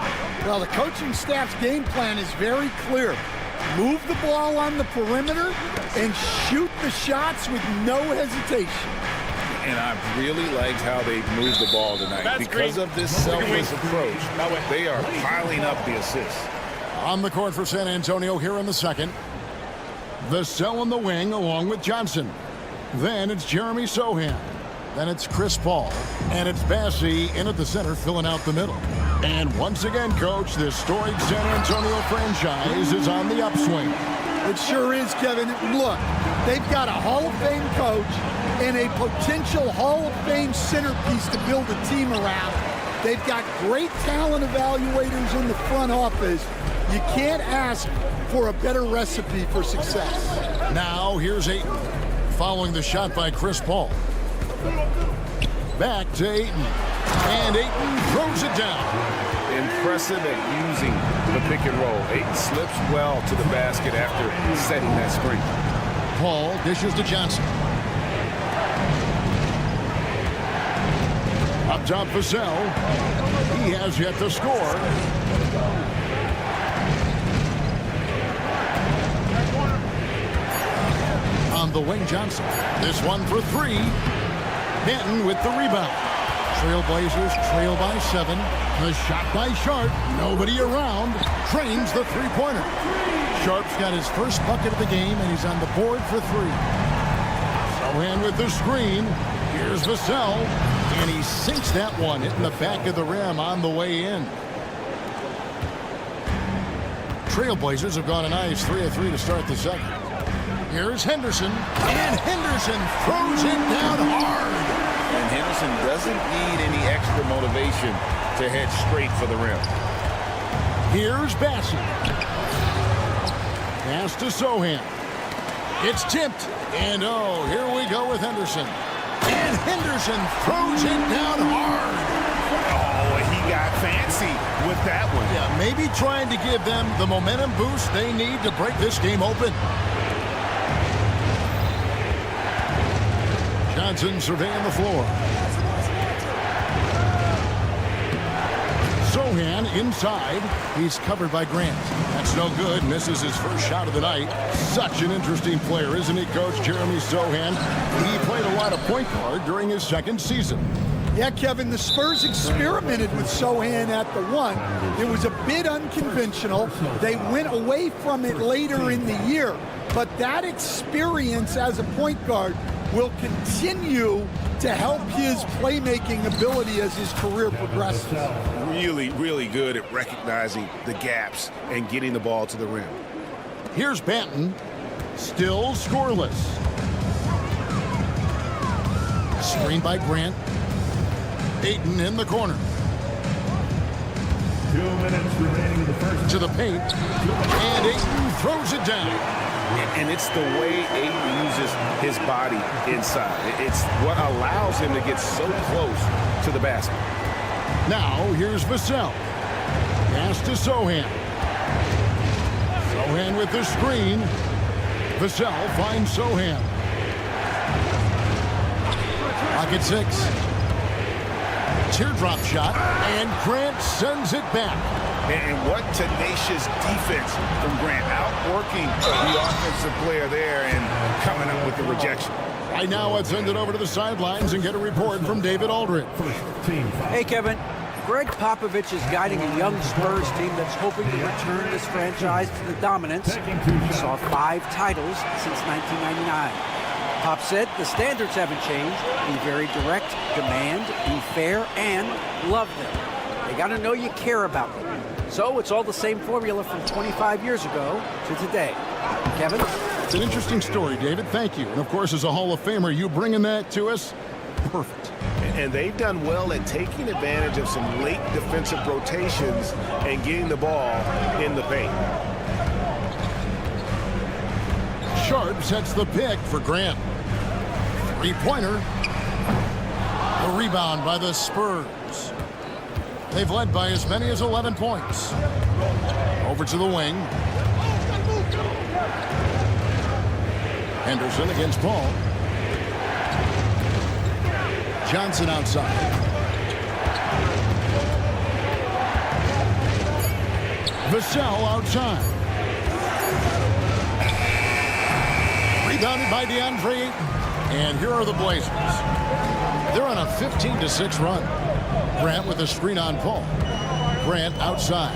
Well, the coaching staff's game plan is very clear. Move the ball on the perimeter and shoot the shots with no hesitation. And I've really liked how they've moved the ball tonight. Because of this selfless approach, they are piling up the assists. On the court for San Antonio here in the second. Vassell in the wing along with Johnson. Then it's Jeremy Sohan. Then it's Chris Paul. And it's Bassey in at the center filling out the middle. And once again, Coach, this storied San Antonio franchise is on the upswing. It sure is, Kevin. Look, they've got a Hall of Fame coach and a potential Hall of Fame centerpiece to build a team around. They've got great talent evaluators in the front office. You can't ask for a better recipe for success. Now here's Ayton, following the shot by Chris Paul. Back to Ayton, and Ayton throws it down. Impressive at using the pick and roll. Ayton slips well to the basket after setting that screen. Paul dishes to Johnson. Up top, Vassell. He has yet to score. On the wing, Johnson. This one for 3. Benton with the rebound. Trailblazers trail by 7. The shot by Sharp. Nobody around. Trains the three-pointer. Sharp's got his first bucket of the game, and he's on the board for 3. Sohan with the screen. Here's Vassell. And he sinks that one, hitting the back of the rim on the way in. Trailblazers have gone a nice 3 of 3 to start the second. Here's Henderson, and Henderson throws it down hard. And Henderson doesn't need any extra motivation to head straight for the rim. Here's Bassey. Pass to Sohan. It's tipped, and oh, here we go with Henderson. And Henderson throws it down hard. Oh, he got fancy with that one. Yeah, maybe trying to give them the momentum boost they need to break this game open. Johnson surveying the floor. Sohan inside. He's covered by Grant. That's no good. Misses his first shot of the night. Such an interesting player, isn't he, Coach? Jeremy Sohan. He played a lot of point guard during his second season. Yeah, Kevin, the Spurs experimented with Sohan at the 1. It was a bit unconventional. They went away from it later in the year. But that experience as a point guard will continue to help his playmaking ability as his career progresses. Really, really good at recognizing the gaps and getting the ball to the rim. Here's Banton, still scoreless. Screen by Grant. Ayton in the corner. 2 minutes remaining in the first. To the paint, and Ayton throws it down. And it's the way Ayton uses his body inside. It's what allows him to get so close to the basket. Now, here's Vassell. Pass to Sohan. Sohan with the screen. Vassell finds Sohan. Pocket 6. Teardrop shot, and Grant sends it back. And what tenacious defense from Grant, outworking the offensive player there and coming up with the rejection. Right now, let's send it over to the sidelines and get a report from David Aldridge. Hey, Kevin. Greg Popovich is guiding a young Spurs team that's hoping to return this franchise to the dominance. He saw 5 titles since 1999. Pop said the standards haven't changed. Be very direct, demand, be fair, and love them. They got to know you care about them. So it's all the same formula from 25 years ago to today. Kevin? It's an interesting story, David. Thank you. And, of course, as a Hall of Famer, you bringing that to us, perfect. And they've done well at taking advantage of some late defensive rotations and getting the ball in the paint. Sharp sets the pick for Grant. Three-pointer. The rebound by the Spurs. They've led by as many as 11 points. Over to the wing. Henderson against Paul. Johnson outside. Vassell outside. Rebounded by DeAndre Ayton. And here are the Blazers. They're on a 15-6 run. Grant with a screen on Paul. Grant outside.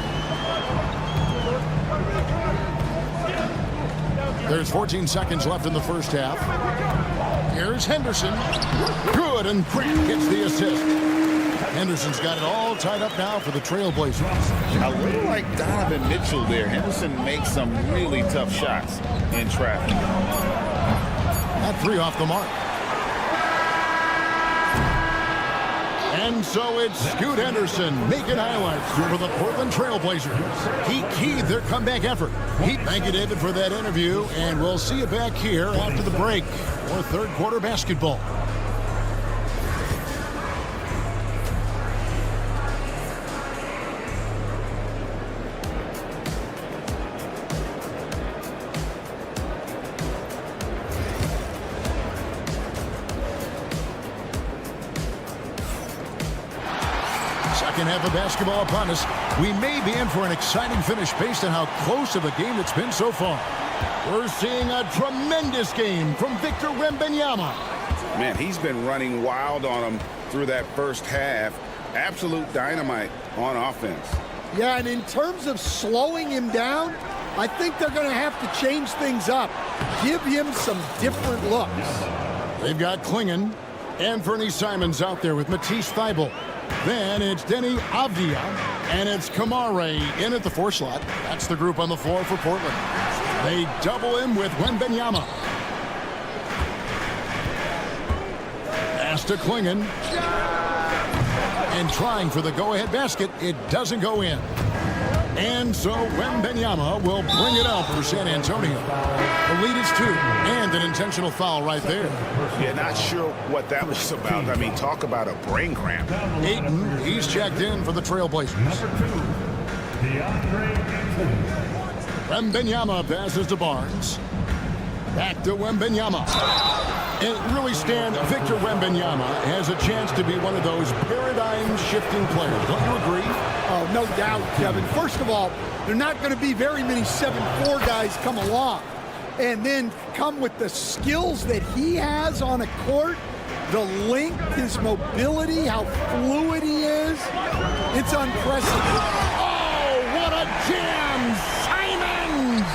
There's 14 seconds left in the first half. Here's Henderson. Good, and Grant gets the assist. Henderson's got it all tied up now for the Trailblazers. A little like Donovan Mitchell there. Henderson makes some really tough shots in traffic. That 3 off the mark. And so it's Scoot Henderson making highlights for the Portland Trailblazers. He keyed their comeback effort. Thank you, David, for that interview, and we'll see you back here after the break for third quarter basketball. Second half of basketball upon us. We may be in for an exciting finish based on how close of a game it's been so far. We're seeing a tremendous game from Victor Wembanyama. Man, he's been running wild on him through that first half. Absolute dynamite on offense. Yeah, and in terms of slowing him down, I think they're going to have to change things up. Give him some different looks. They've got Klingon and Fernie Simons out there with Matisse Thybulle. Then it's Denny Avdia, and it's Kamare in at the 4 slot. That's the group on the floor for Portland. They double him with Wembanyama. Pass to Klingon. And trying for the go-ahead basket, it doesn't go in. And so Wembanyama will bring it up for San Antonio. The lead is 2, and an intentional foul right there. Yeah, not sure what that was about. I mean, talk about a brain cramp. Ayton, he's checked in for the Trailblazers. Wembanyama passes to Barnes. Back to Wembanyama. And really, Stan, Victor Wembanyama has a chance to be one of those paradigm-shifting players. Don't you agree? Oh, no doubt, Kevin. First of all, there are not going to be very many 7'4" guys come along and then come with the skills that he has on a court, the length, his mobility, how fluid he is. It's unprecedented. Oh, what a jam! Simons!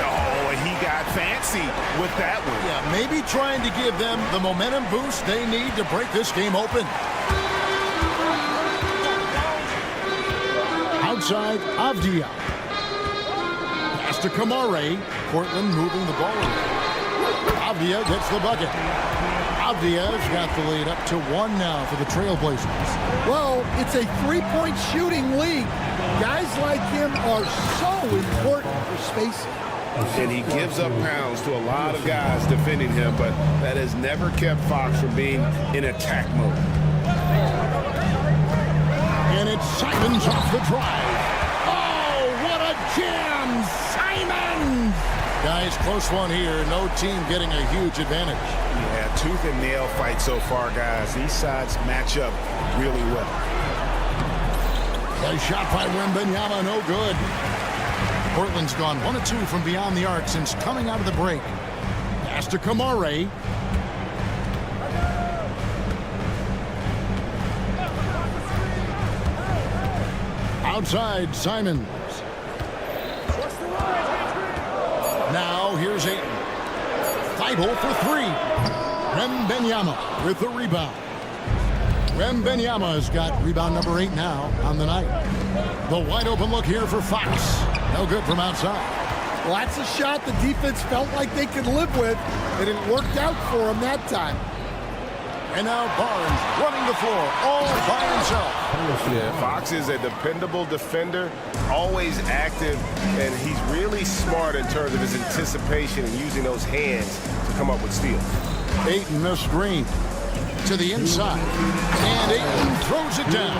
Oh, and he got fancy antsy with that one. Yeah, maybe trying to give them the momentum boost they need to break this game open. Outside, Avdia. Pass to Kamare. Portland moving the ball. Avdia gets the bucket. Avdia's got the lead up to 1 now for the Trailblazers. Well, it's a three-point shooting league. Guys like him are so important for spacing. And he gives up pounds to a lot of guys defending him, but that has never kept Fox from being in attack mode. And it's Simons off the drive. Oh, what a jam! Simons! Guys, close one here. No team getting a huge advantage. Yeah, tooth and nail fight so far, guys. These sides match up really well. A shot by Wembanyama, no good. Portland's gone 1 of 2 from beyond the arc since coming out of the break. Pass to Kamare. Outside, Simons. Now here's Ayton. Thibault for 3. Wembanyama with the rebound. Wembanyama's got rebound number 8 now on the night. The wide open look here for Fox. No good from outside. Well, that's a shot the defense felt like they could live with, and it worked out for him that time. And now Barnes running the floor all by himself. Yeah, Fox is a dependable defender, always active, and he's really smart in terms of his anticipation and using those hands to come up with steals. Ayton the screen to the inside, and Ayton throws it down.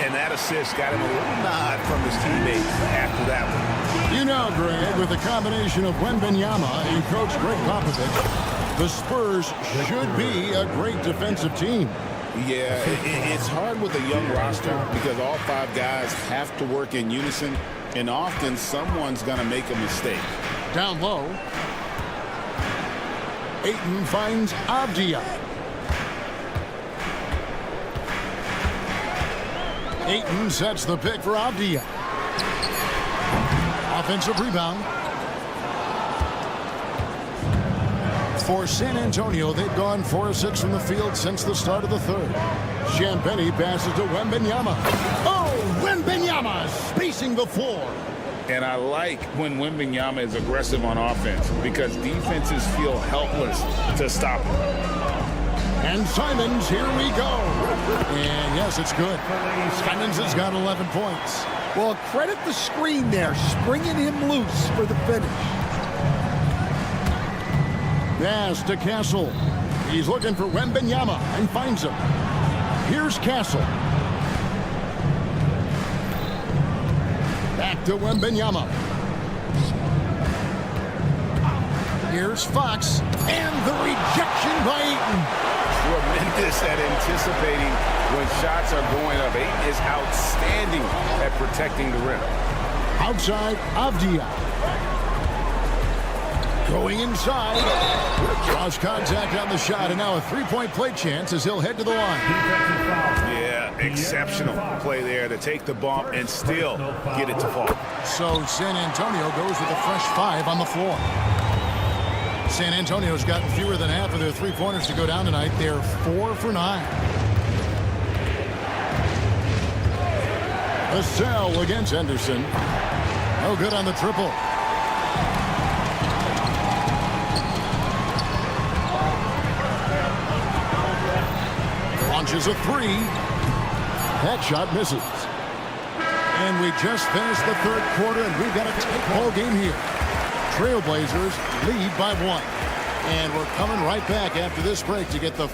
And that assist got him a little nod from his teammates after that one. You know, Greg, with a combination of Wembanyama and Coach Greg Popovich, the Spurs should be a great defensive team. Yeah, it's hard with a young roster because all 5 guys have to work in unison, and often someone's going to make a mistake. Down low. Ayton finds Avdia. Ayton sets the pick for Avdia. Offensive rebound. For San Antonio, they've gone 4 of 6 from the field since the start of the third. Champagnie passes to Wembanyama. Oh, Wembanyama spacing the floor. And I like when Wembanyama is aggressive on offense because defenses feel helpless to stop him. And Simons, here we go. And yes, it's good. Simons has got 11 points. Well, credit the screen there, springing him loose for the finish. Pass to Castle. He's looking for Wembanyama and finds him. Here's Castle. Back to Wembanyama. Here's Fox. And the rejection by Ayton. Tremendous at anticipating when shots are going up. Ayton is outstanding at protecting the rim. Outside, Avdia. Going inside. Cross contact on the shot, and now a three-point play chance as he'll head to the line. Yeah, exceptional play there to take the bump and still get it to fall. So San Antonio goes with a fresh 5 on the floor. San Antonio's gotten fewer than half of their three-pointers to go down tonight. They're 4 for 9. A cell against Henderson. No good on the triple. Launches a 3. That shot misses. And we just finished the third quarter, and we've got a tight ball game here. Trailblazers lead by 1. And we're coming right back after this break to get the...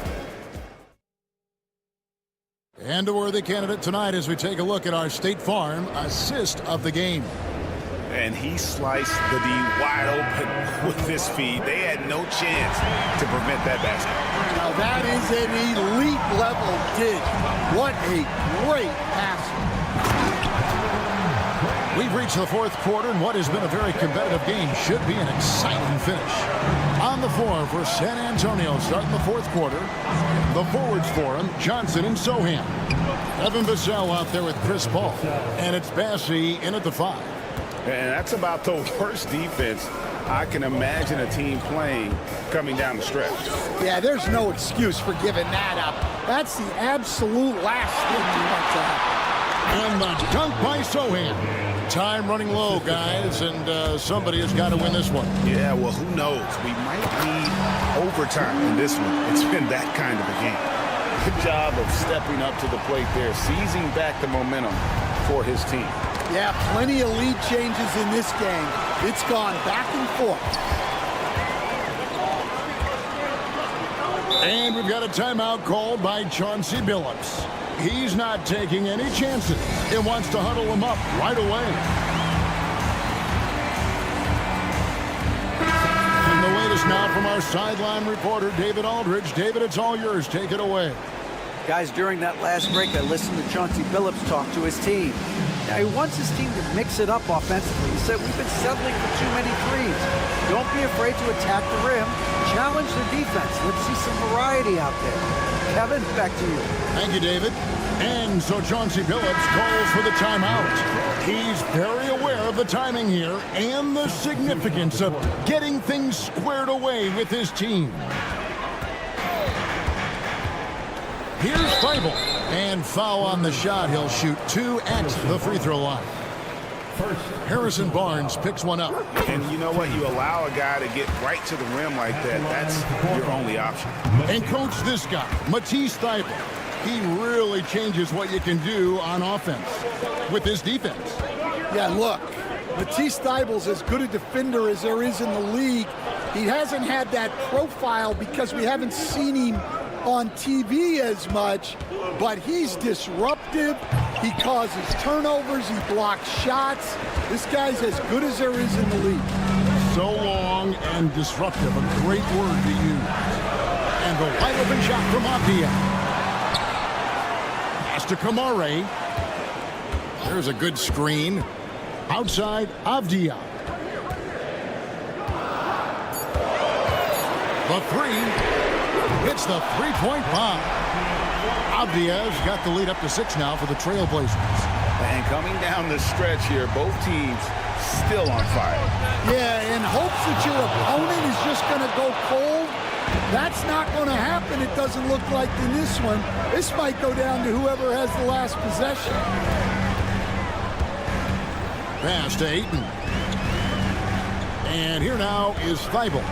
And a worthy candidate tonight as we take a look at our State Farm assist of the game. And he sliced the D wide open with this feed. They had no chance to prevent that basket. Now that is an elite level dig. What a great passer. We've reached the fourth quarter, and what has been a very competitive game should be an exciting finish. On the floor for San Antonio, starting the fourth quarter, the forwards for him, Johnson and Sohan. Evan Vassell out there with Chris Paul, and it's Bassey in at the 5. And that's about the worst defense I can imagine a team playing coming down the stretch. Yeah, there's no excuse for giving that up. That's the absolute last thing you want to happen. And the dunk by Sohan. Time running low, guys, and somebody has got to win this one. Yeah, well, who knows? We might need overtime in this one. It's been that kind of a game. Good job of stepping up to the plate there, seizing back the momentum for his team. Yeah, plenty of lead changes in this game. It's gone back and forth. And we've got a timeout called by Chauncey Billups. He's not taking any chances. He wants to huddle him up right away. And the latest now from our sideline reporter, David Aldridge. David, it's all yours. Take it away. Guys, during that last break, I listened to Chauncey Billups talk to his team. Now, he wants his team to mix it up offensively. He said, we've been settling for too many threes. Don't be afraid to attack the rim. Challenge the defense. Let's see some variety out there. Kevin, back to you. Thank you, David. And so Chauncey Billups calls for the timeout. He's very aware of the timing here and the significance of getting things squared away with his team. Here's Thibault, and foul on the shot. He'll shoot 2 at the free throw line. Harrison Barnes picks one up. And you know what? You allow a guy to get right to the rim like that. That's your only option. And coach, this guy, Matisse Thibault, he really changes what you can do on offense with his defense. Yeah, look, Matisse Thybulle's as good a defender as there is in the league. He hasn't had that profile because we haven't seen him on TV as much, but he's disruptive. He causes turnovers. He blocks shots. This guy's as good as there is in the league. So long and disruptive, a great word to use. And the wide open shot from Avdia. Pass to Kamare. There's a good screen. Outside, Avdia. The three. Hits the three-point bomb. Avdia's got the lead up to 6 now for the Trailblazers. And coming down the stretch here, both teams still on fire. Yeah, in hopes that your opponent is just going to go cold. That's not going to happen. It doesn't look like in this one. This might go down to whoever has the last possession. Pass to Ayton. And here now is Thibault.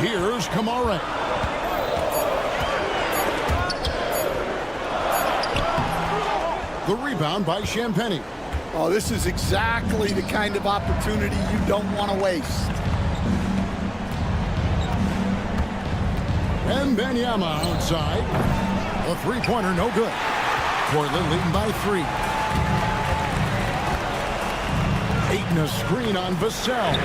Here's Kamare. The rebound by Champagny. Oh, this is exactly the kind of opportunity you don't want to waste. And Wembanyama outside. The three-pointer, no good. Portland leading by 3. Ayton a screen on Vassell.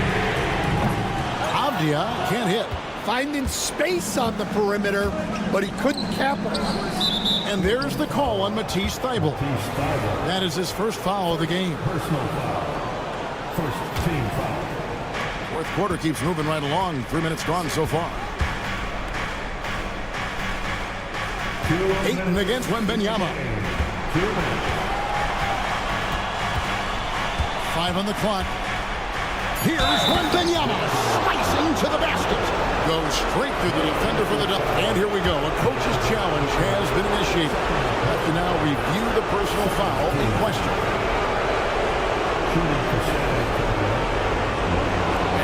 Avdia can't hit. Finding space on the perimeter, but he couldn't capitalize. And there's the call on Matisse Thibault. That is his first foul of the game. Personal foul. First team foul. Fourth quarter keeps moving right along. 3 minutes gone so far. Ayton against Wembanyama. 5 on the clock. Here's Wembanyama slicing to the basket. Goes straight through the defender for the dunk. And here we go. A coach's challenge has been initiated. Have to now review the personal foul in question.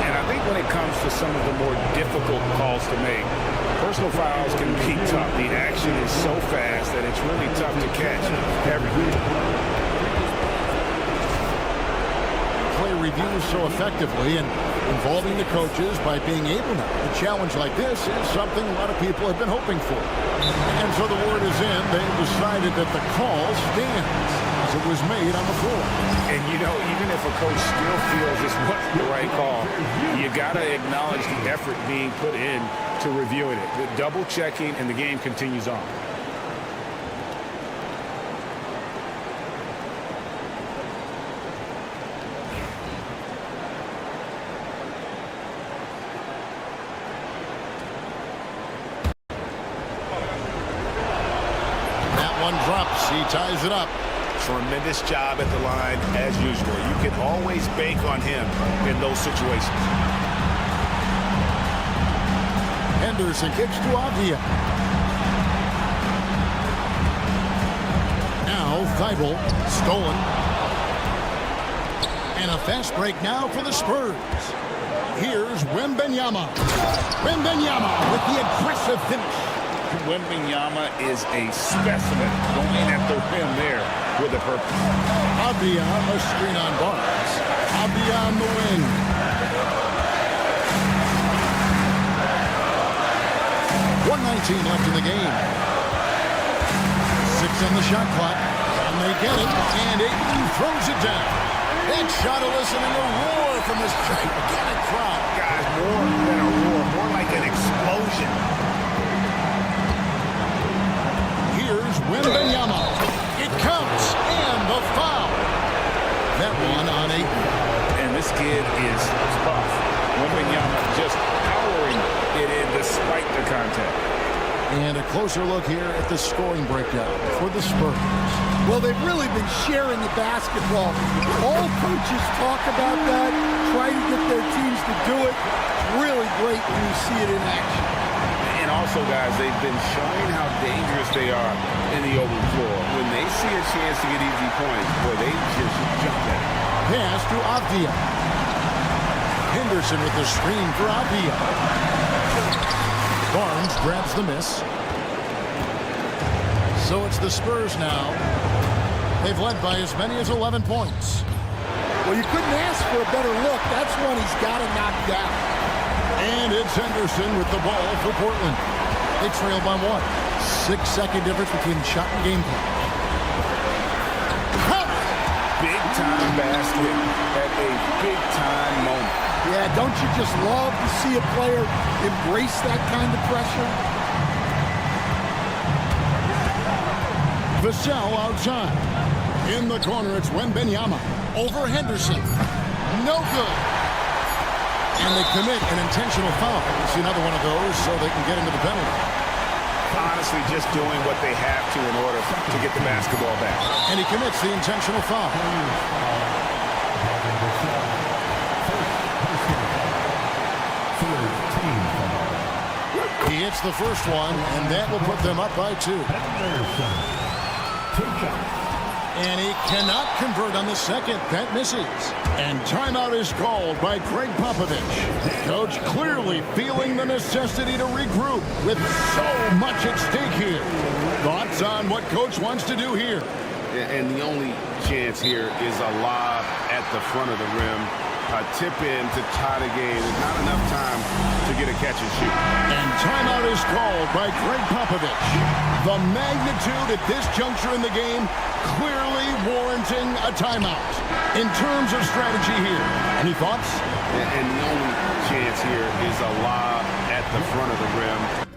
And I think when it comes to some of the more difficult calls to make, personal fouls can be tough. The action is so fast that it's really tough to catch everything. Play reviews so effectively and involving the coaches by being able now. A challenge like this is something a lot of people have been hoping for. And so the word is in. They've decided that the call stands as it was made on the floor. And you know, even if a coach still feels this wasn't the right call, you got to acknowledge the effort being put in to reviewing it. The double checking, and the game continues on. That one drops. He ties it up. Tremendous job at the line as usual. You can always bank on him in those situations. Henderson kicks to Avdia. Now Thibault, stolen. And a fast break now for the Spurs. Here's Wembanyama. Wembanyama with the aggressive finish. Wembanyama is a specimen going at the rim there with a purpose. Avdia, a screen on Barnes. Avdia on the wing. .119 left in the game. 6 on the shot clock. And they get it. And Ayton throws it down. That shot eliciting a roar from this gigantic crowd. Guys, more than a roar, more like an explosion. Here's Wembanyama. It counts. And the foul. That one on Ayton. And this kid is tough. Wembanyama just powering it in despite the contact. And a closer look here at the scoring breakdown for the Spurs. Well, they've really been sharing the basketball. All coaches talk about that, try to get their teams to do it. Really great when you see it in action. And also, guys, they've been showing how dangerous they are in the open floor. When they see a chance to get easy points, boy, they just jump at it. Pass to Avdia. Henderson with the screen for Avdia. Barnes grabs the miss. So it's the Spurs now. They've led by as many as 11 points. Well, you couldn't ask for a better look. That's one he's got to knock down. And it's Henderson with the ball for Portland. They trail by 1. 6-second difference between shot and game clock. Big-time basket at a big-time moment. Yeah, don't you just love to see a player embrace that kind of pressure? Vassell outside. In the corner, it's Wembanyama. Over Henderson. No good. And they commit an intentional foul. See another one of those so they can get into the penalty. Honestly, just doing what they have to in order to get the basketball back. And he commits the intentional foul. He hits the first one, and that will put them up by 2. And he cannot convert on the second. That misses. And timeout is called by Greg Popovich. Coach clearly feeling the necessity to regroup with so much at stake here. Thoughts on what Coach wants to do here? And the only chance here is a lob at the front of the rim. A tip in to tie the game. There's not enough time to get a catch and shoot. And timeout is called by Greg Popovich. The magnitude at this juncture in the game clearly warranting a timeout. In terms of strategy here, any thoughts? And the only chance here is a lob at the front of the rim.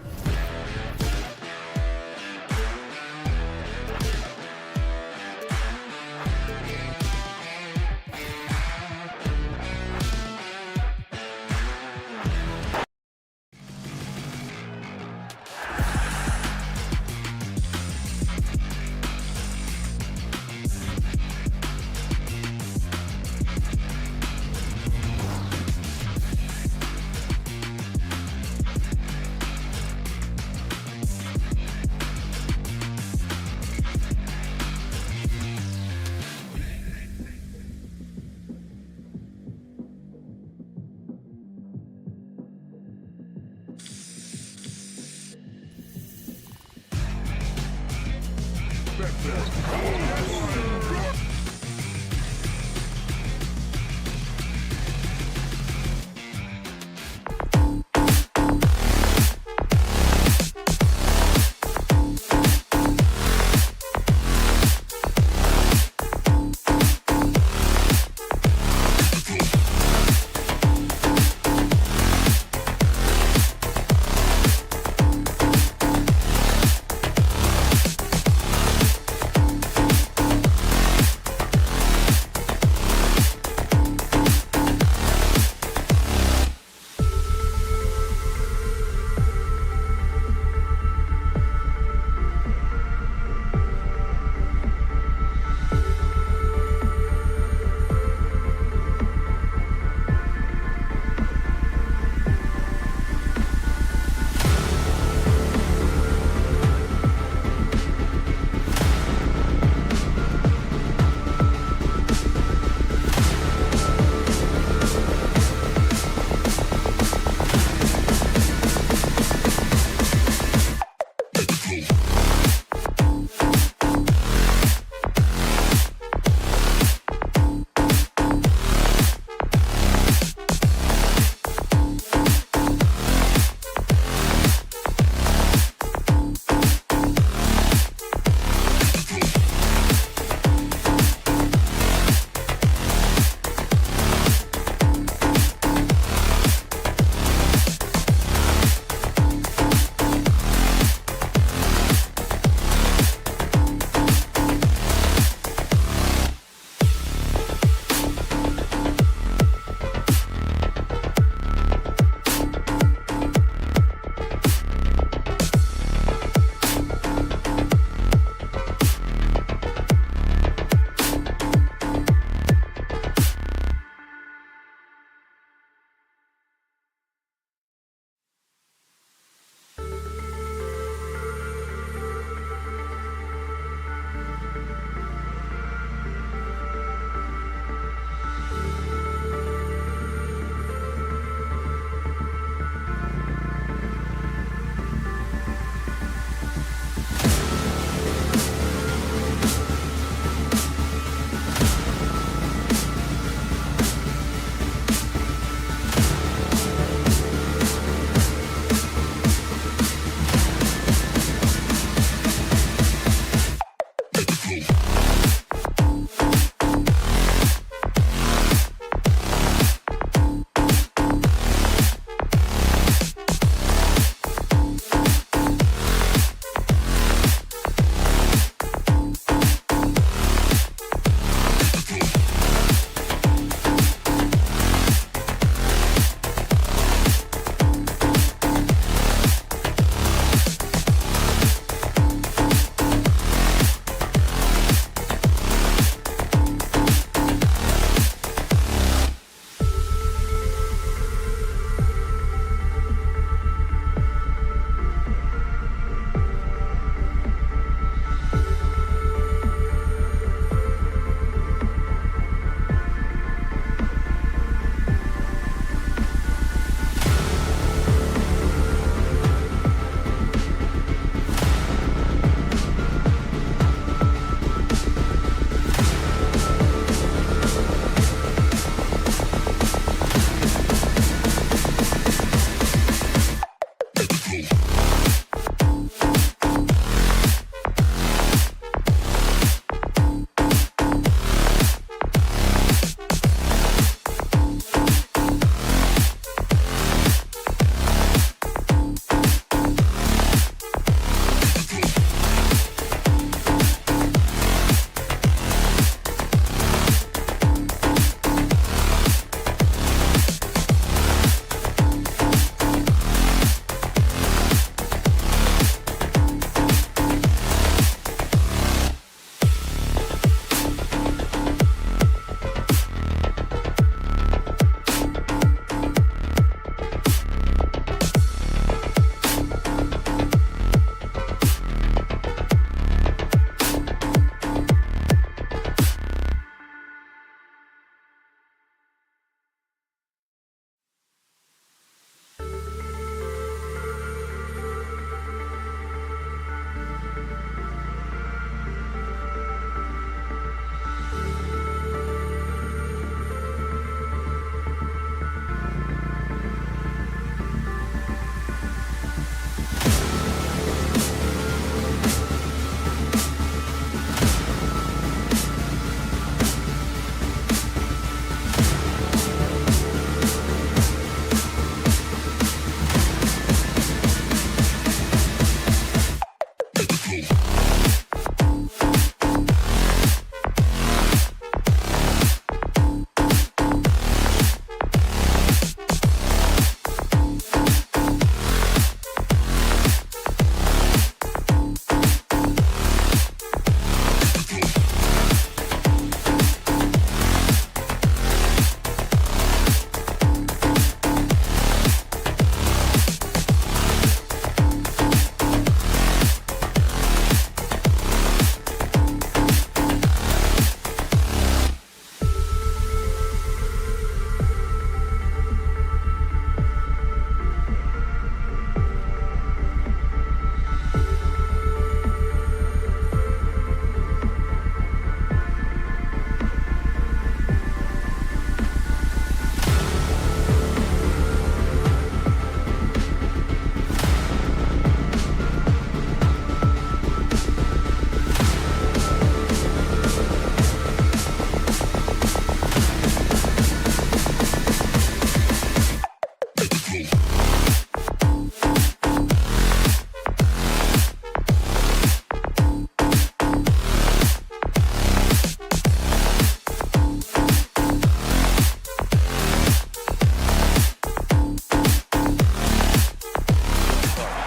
You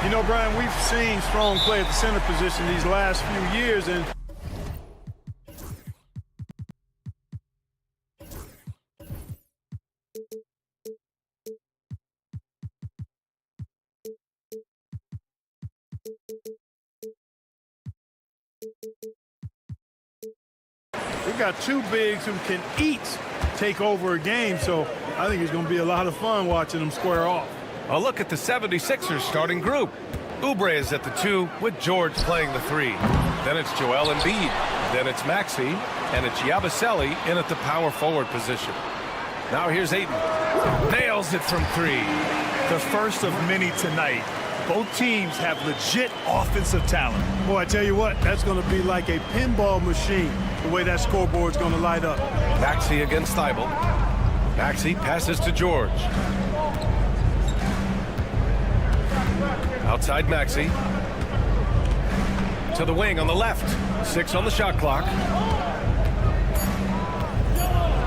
know, Brian, we've seen strong play at the center position these last few years, and we've got two bigs who can each take over a game, so I think it's going to be a lot of fun watching them square off. A look at the 76ers starting group. Oubre is at the 2 with George playing the 3. Then it's Joel Embiid. Then it's Maxey. And it's Yabusele in at the power forward position. Now here's Ayton. Nails it from 3. The first of many tonight. Both teams have legit offensive talent. Boy, I tell you what, that's going to be like a pinball machine, the way that scoreboard's going to light up. Maxey against Thibault. Maxey passes to George. Outside Maxey. To the wing on the left. 6 on the shot clock.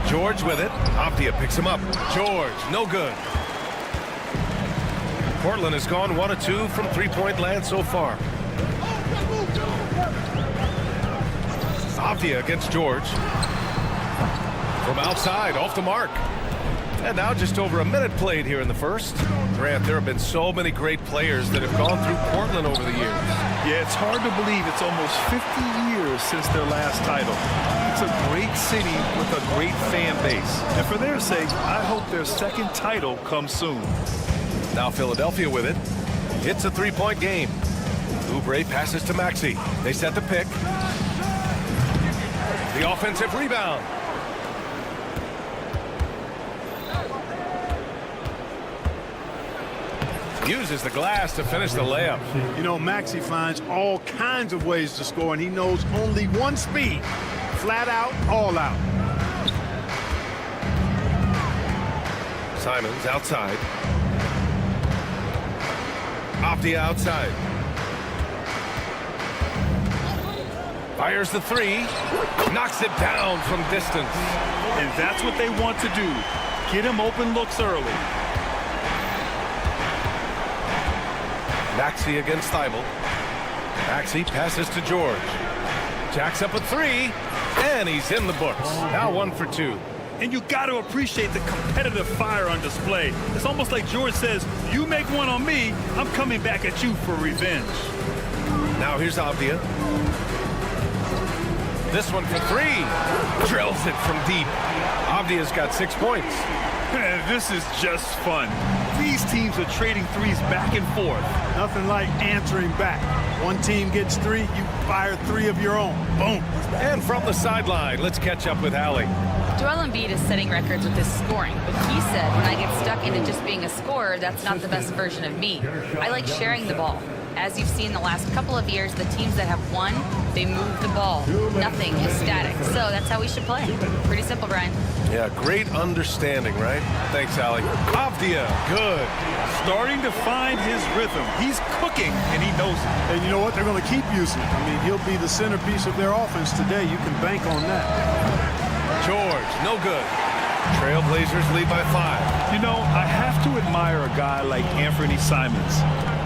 George with it. Avdia picks him up. George, no good. Portland has gone 1 of 2 from three-point land so far. Avdia against George. From outside, off the mark. And now just over a minute played here in the first. Grant, there have been so many great players that have gone through Portland over the years. Yeah, it's hard to believe it's almost 50 years since their last title. It's a great city with a great fan base. And for their sake, I hope their second title comes soon. Now Philadelphia with it. It's a three-point game. Oubre passes to Maxey. They set the pick. The offensive rebound. Uses the glass to finish the layup. You know, Maxey finds all kinds of ways to score, and he knows only one speed. Flat out, all out. Simons outside. Avdia outside. Fires the 3. Knocks it down from distance. And that's what they want to do. Get him open looks early. Maxey against Thibault. Maxey passes to George. Jacks up a 3. And he's in the books. Now 1 for 2. And you got to appreciate the competitive fire on display. It's almost like George says, you make one on me, I'm coming back at you for revenge. Now here's Avdia. This one for 3. Drills it from deep. Avdia's got 6 points. This is just fun. These teams are trading threes back and forth. Nothing like answering back. One team gets 3, you fire 3 of your own. Boom. And from the sideline, let's catch up with Allie. Joel Embiid is setting records with his scoring, but he said, when I get stuck into just being a scorer, that's not the best version of me. I like sharing the ball. As you've seen the last couple of years, the teams that have won, they move the ball. Nothing is static. So that's how we should play. Pretty simple, Brian. Yeah, great understanding, right? Thanks, Allie. Avdia, good. Starting to find his rhythm. He's cooking, and he knows it. And you know what? They're going to keep using it. I mean, he'll be the centerpiece of their offense today. You can bank on that. George, no good. Trailblazers lead by 5. You know, I have to admire a guy like Anthony Simons.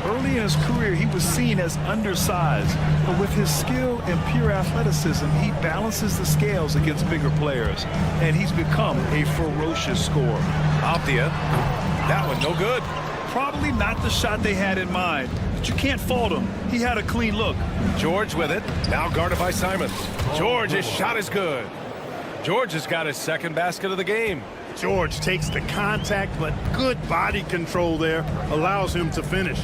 Early in his career, he was seen as undersized, but with his skill and pure athleticism, he balances the scales against bigger players, and he's become a ferocious scorer. Avdia, that one no good. Probably not the shot they had in mind, but you can't fault him. He had a clean look. George with it, now guarded by Simons. George's shot is good. George has got his second basket of the game. George takes the contact, but good body control there allows him to finish.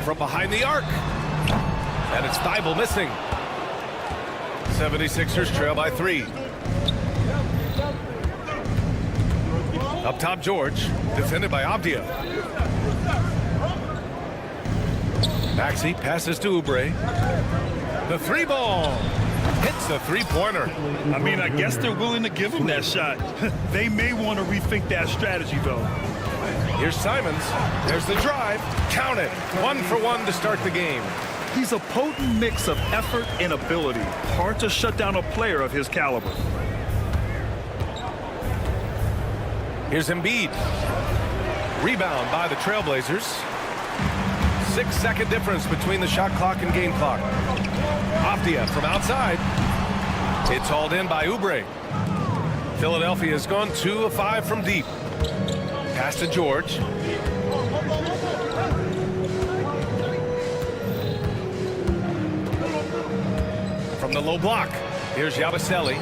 From behind the arc. And it's Thibault missing. 76ers trail by 3. Up top, George. Defended by Avdia. Maxey passes to Oubre. The 3 ball. Hits the 3-pointer. I mean, I guess they're willing to give him that shot. They may want to rethink that strategy, though. Here's Simons. There's the drive. Count it. 1 for 1 to start the game. He's a potent mix of effort and ability. Hard to shut down a player of his caliber. Here's Embiid. Rebound by the Trailblazers. 6-second difference between the shot clock and game clock. Avdia from outside. It's hauled in by Oubre. Philadelphia has gone 2 of 5 from deep. Pass to George. From the low block, here's Yabusele.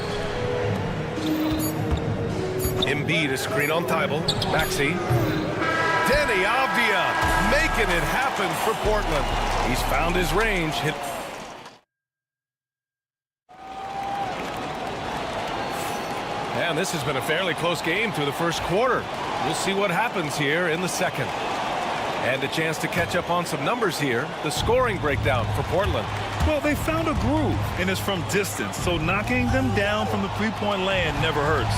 Embiid is screen on Thibault. Maxey. Denny Avdia making it happen for Portland. He's found his range. Hit. And this has been a fairly close game through the first quarter. We'll see what happens here in the second. And a chance to catch up on some numbers here. The scoring breakdown for Portland. Well, they found a groove, and it's from distance, so knocking them down from the three-point land never hurts.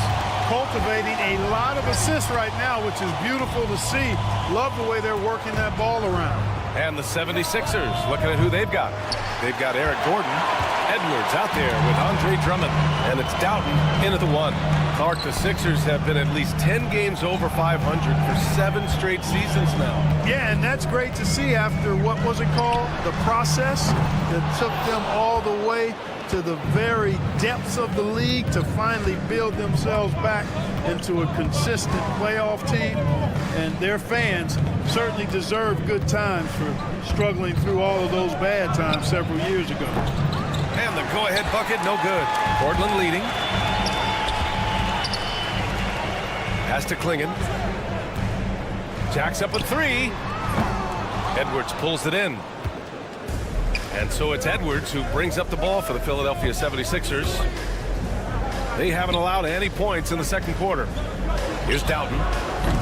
Cultivating a lot of assists right now, which is beautiful to see. Love the way they're working that ball around. And the 76ers, looking at who they've got. They've got Eric Gordon. Edwards out there with Andre Drummond. And it's Doughton in at the 1. Clark, the Sixers have been at least 10 games over 500 for 7 straight seasons now. Yeah, and that's great to see after, what was it called? The process that took them all the way to the very depths of the league to finally build themselves back into a consistent playoff team. And their fans certainly deserve good times for struggling through all of those bad times several years ago. And the go-ahead bucket, no good. Portland leading. Pass to Klingon. Jacks up a 3. Edwards pulls it in. And so it's Edwards who brings up the ball for the Philadelphia 76ers. They haven't allowed any points in the second quarter. Here's Doughton.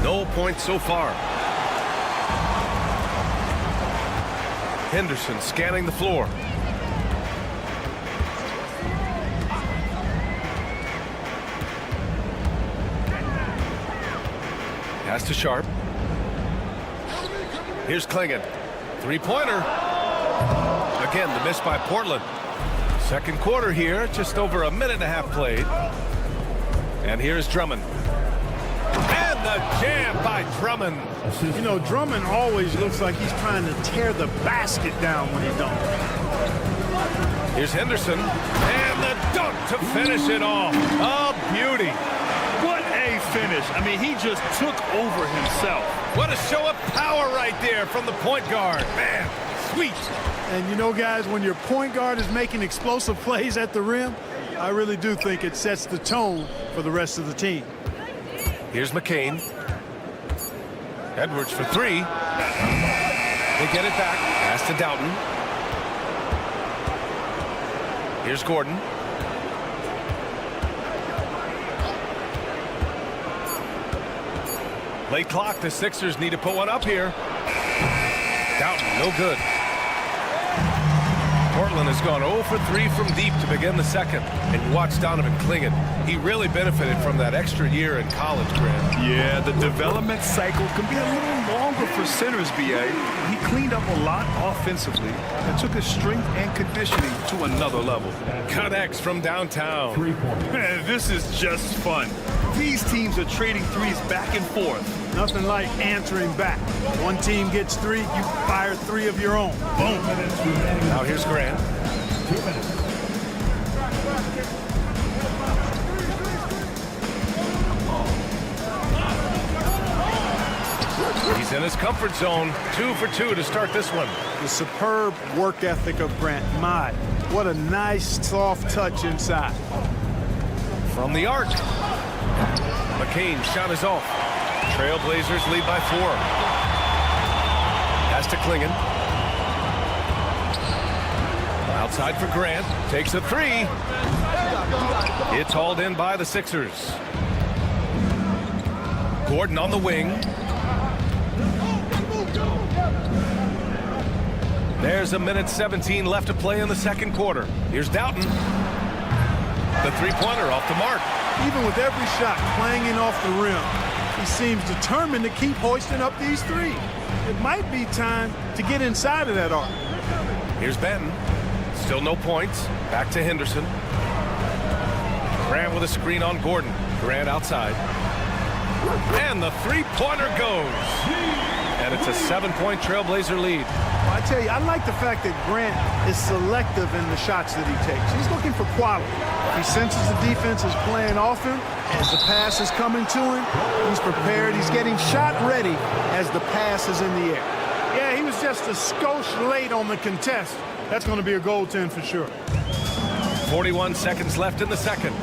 No points so far. Henderson scanning the floor. Pass to Sharp. Here's Klingon. Three-pointer. Again, the miss by Portland. Second quarter here, just over a minute and a half played. And here's Drummond. And the jam by Drummond. You know, Drummond always looks like he's trying to tear the basket down when he dunks. Here's Henderson. And the dunk to finish it off. A beauty. What a finish. I mean, he just took over himself. What a show of power right there from the point guard. Man, sweet. And you know, guys, when your point guard is making explosive plays at the rim, I really do think it sets the tone for the rest of the team. Here's McCain. Edwards for 3. They get it back. Pass to Doughton. Here's Gordon. Late clock. The Sixers need to put one up here. Doughton, no good. Portland has gone 0 for 3 from deep to begin the second. And you watch Donovan Klingon. He really benefited from that extra year in college, Grant. Yeah, the development cycle can be a little longer for centers, B.A. He cleaned up a lot offensively and took his strength and conditioning to another level. Cut X from downtown. Man, this is just fun. These teams are trading threes back and forth. Nothing like answering back. One team gets 3, you fire 3 of your own. Boom. Now here's Grant. 2 minutes. He's in his comfort zone. 2 for 2 to start this one. The superb work ethic of Grant. My, what a nice, soft touch inside. From the arc. McCain shot is off. Trailblazers lead by 4. Pass to Klingon. Outside for Grant. Takes a 3. It's hauled in by the Sixers. Gordon on the wing. There's a minute 17 left to play in the second quarter. Here's Doughton. The three-pointer off the mark. Even with every shot clanging off the rim, He seems determined to keep hoisting up these threes. It might be time to get inside of that arc. Here's Benton. Still no points. Back to Henderson. Grant with a screen on Gordon. Grant outside. And the three-pointer goes. And it's a 7-point Trailblazer lead. Well, I tell you, I like the fact that Grant is selective in the shots that he takes. He's looking for quality. He senses the defense is playing off him. As the pass is coming to him, he's prepared. He's getting shot ready as the pass is in the air. Yeah, he was just a skosh late on the contest. That's going to be a goaltend for sure. 41 seconds left in the second.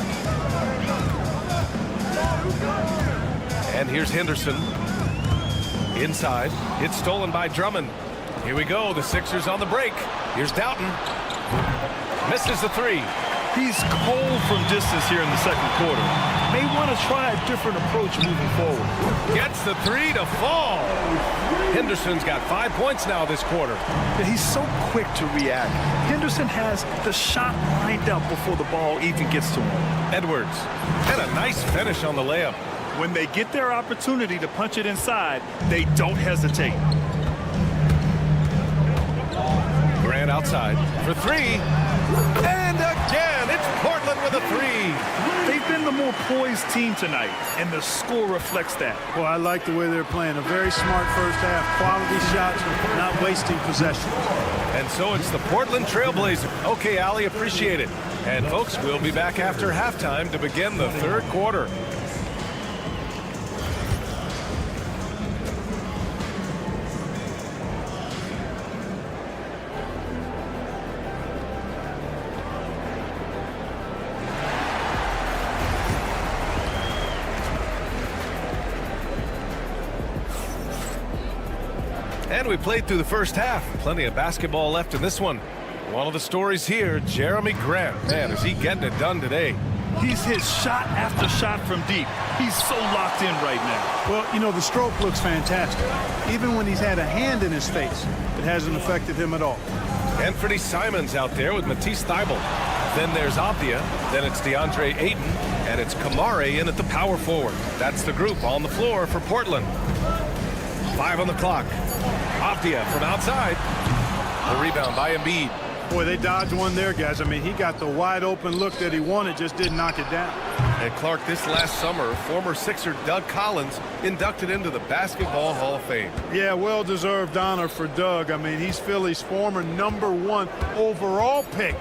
And here's Henderson. Inside. It's stolen by Drummond. Here we go. The Sixers on the break. Here's Doughton. Misses the three. He's cold from distance here in the second quarter. May want to try a different approach moving forward. Gets the three to fall. Henderson's got 5 points now this quarter. He's so quick to react. Henderson has the shot lined up before the ball even gets to him. Edwards. And a nice finish on the layup. When they get their opportunity to punch it inside, they don't hesitate. Grant outside for three. And again, it's Portland with a three. They've been the more poised team tonight, and the score reflects that. Well, I like the way they're playing. A very smart first half. Quality shots, not wasting possessions. And so it's the Portland Trailblazer. Okay, Allie, appreciate it. And folks, we'll be back after halftime to begin the third quarter. And we played through the first half. Plenty of basketball left in this one. One of the stories here, Jeremy Grant. Man, is he getting it done today. He's hit shot after shot from deep. He's so locked in right now. Well, you know, the stroke looks fantastic. Even when he's had a hand in his face, it hasn't affected him at all. Anthony Simons out there with Matisse Thybulle. Then there's Avdia. Then it's DeAndre Ayton. And it's Kamare in at the power forward. That's the group on the floor for Portland. 5 on the clock. Avdia from outside. The rebound by Embiid. Boy, they dodged one there, guys. I mean, he got the wide open look that he wanted, just didn't knock it down. And Clark, this last summer, former Sixer Doug Collins inducted into the Basketball Hall of Fame. Yeah, well-deserved honor for Doug. I mean, he's Philly's former #1 overall pick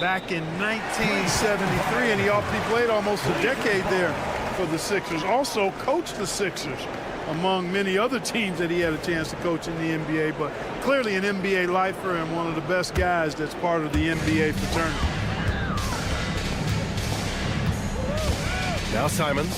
back in 1973, and he played almost a decade there for the Sixers. Also coached the Sixers, among many other teams that he had a chance to coach in the NBA, but clearly an NBA lifer and one of the best guys that's part of the NBA fraternity. Now Simons.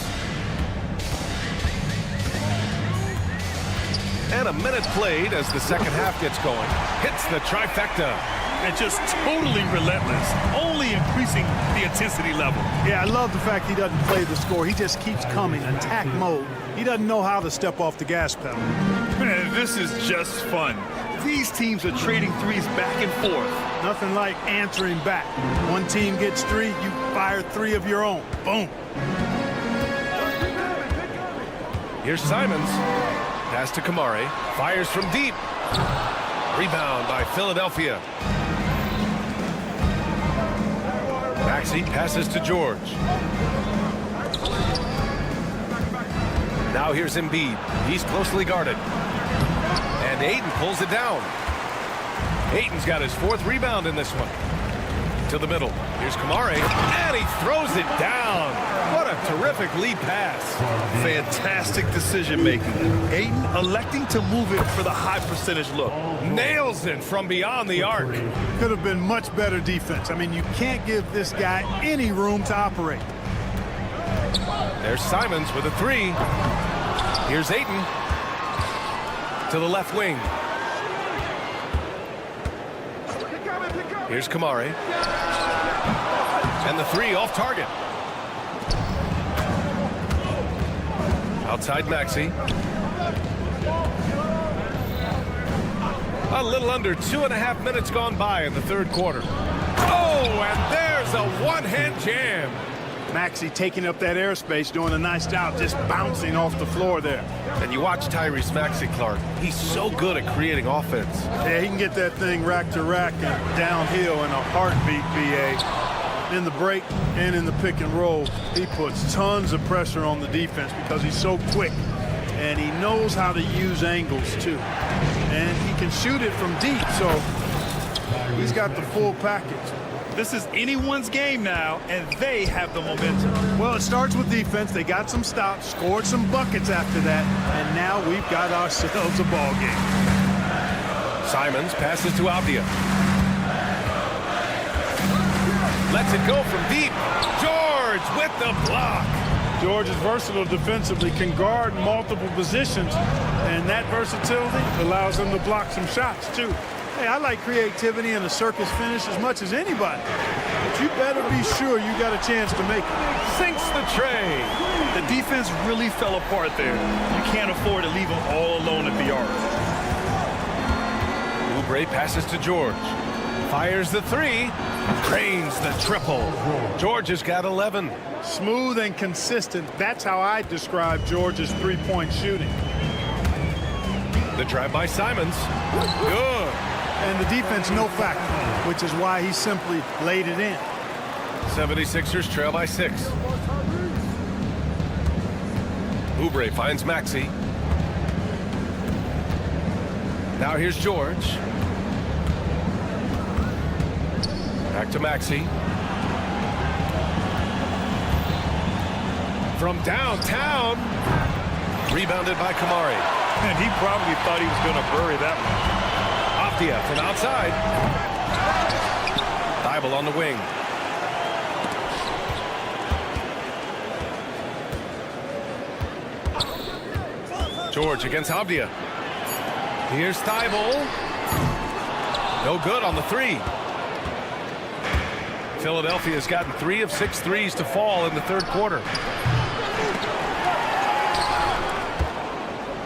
And a minute played as the second half gets going. Hits the trifecta. And just totally relentless, only increasing the intensity level. Yeah, I love the fact he doesn't play the score. He just keeps coming, attack mode. He doesn't know how to step off the gas pedal. Man, this is just fun. These teams are trading threes back and forth. Nothing like answering back. One team gets 3, you fire 3 of your own. Boom. Here's Simons. Pass to Kamare. Fires from deep. Rebound by Philadelphia. Maxey passes to George. Now here's Embiid. He's closely guarded. And Ayton pulls it down. Ayton's got his 4th rebound in this one. To the middle. Here's Kamare. And he throws it down. What a terrific lead pass. Fantastic decision making. Ayton electing to move it for the high percentage look. Nails it from beyond the arc. Could have been much better defense. I mean, you can't give this guy any room to operate. There's Simons with a 3. Here's Ayton to the left wing. Here's Kamare. And the 3 off target. Outside Maxey. A little under 2.5 minutes gone by in the third quarter. Oh, and there's a one-hand jam. Maxey taking up that airspace, doing a nice job just bouncing off the floor there. And you watch Tyrese Maxey, Clark. He's so good at creating offense. Yeah, he can get that thing rack to rack and downhill in a heartbeat, BA. In the break and in the pick and roll, he puts tons of pressure on the defense because he's so quick. And he knows how to use angles, too. And he can shoot it from deep, so he's got the full package. This is anyone's game now, and they have the momentum. Well, it starts with defense. They got some stops, scored some buckets after that, and now we've got ourselves a ball game. Simons passes to Avdia. Lets it go from deep. George with the block. George is versatile defensively, can guard multiple positions, and that versatility allows him to block some shots, too. Hey, I like creativity and a circus finish as much as anybody. But you better be sure you got a chance to make it. Sinks the tray. The defense really fell apart there. You can't afford to leave them all alone at the arc. Oubre passes to George. Fires the three. Drains the triple. George has got 11. Smooth and consistent. That's how I describe George's three-point shooting. The drive by Simons. Good. And the defense no factor, which is why he simply laid it in. 76ers trail by 6. Oubre finds Maxey. Now here's George. Back to Maxey. From downtown. Rebounded by Kamari. And he probably thought he was going to bury that one. Avdia from outside. Thibault on the wing. George against Avdia. Here's Thibault. No good on the three. Philadelphia's gotten 3 of 6 threes to fall in the third quarter.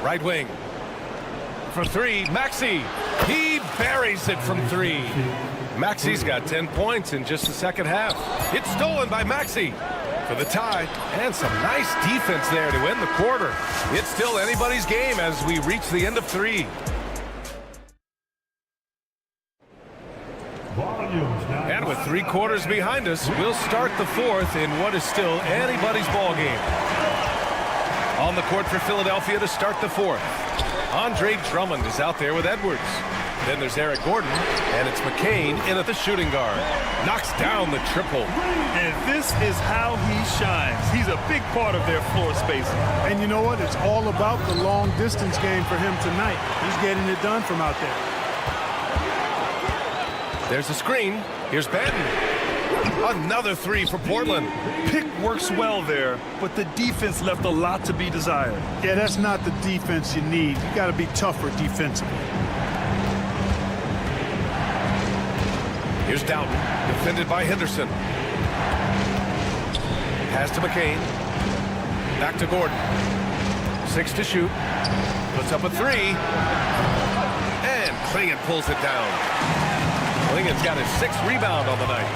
Right wing. For 3, Maxey. He buries it from 3. Maxey's got 10 points in just the second half. It's stolen by Maxey for the tie. And some nice defense there to end the quarter. It's still anybody's game as we reach the end of 3. And with 3 quarters behind us, we'll start the 4th in what is still anybody's ball game. On the court for Philadelphia to start the 4th. Andre Drummond is out there with Edwards. Then there's Eric Gordon, and it's McCain in at the shooting guard. Knocks down the triple. And this is how he shines. He's a big part of their floor spacing. And you know what? It's all about the long distance game for him tonight. He's getting it done from out there. There's a screen. Here's Banton. Another 3 for Portland. Pick works well there, but the defense left a lot to be desired. Yeah, that's not the defense you need. You got to be tougher defensively. Here's Doughton, defended by Henderson. Pass to McCain. Back to Gordon. 6 to shoot. Puts up a 3. And Klingon pulls it down. Klingon's got his 6th rebound on the night.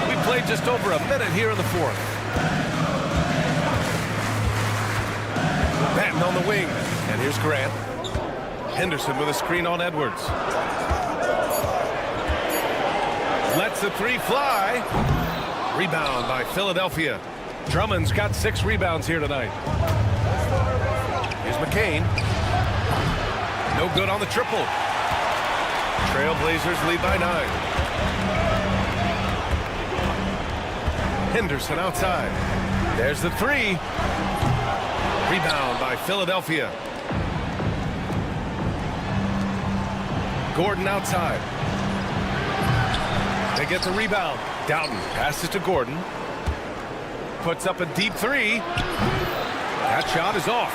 We played just over a minute here in the 4th. Banton on the wing. And here's Grant. Henderson with a screen on Edwards. Lets the 3 fly. Rebound by Philadelphia. Drummond's got 6 rebounds here tonight. Here's McCain. No good on the triple. Trailblazers lead by 9. Henderson outside. There's the 3. Rebound by Philadelphia. Gordon outside. They get the rebound. Doughton passes to Gordon. Puts up a deep 3. That shot is off.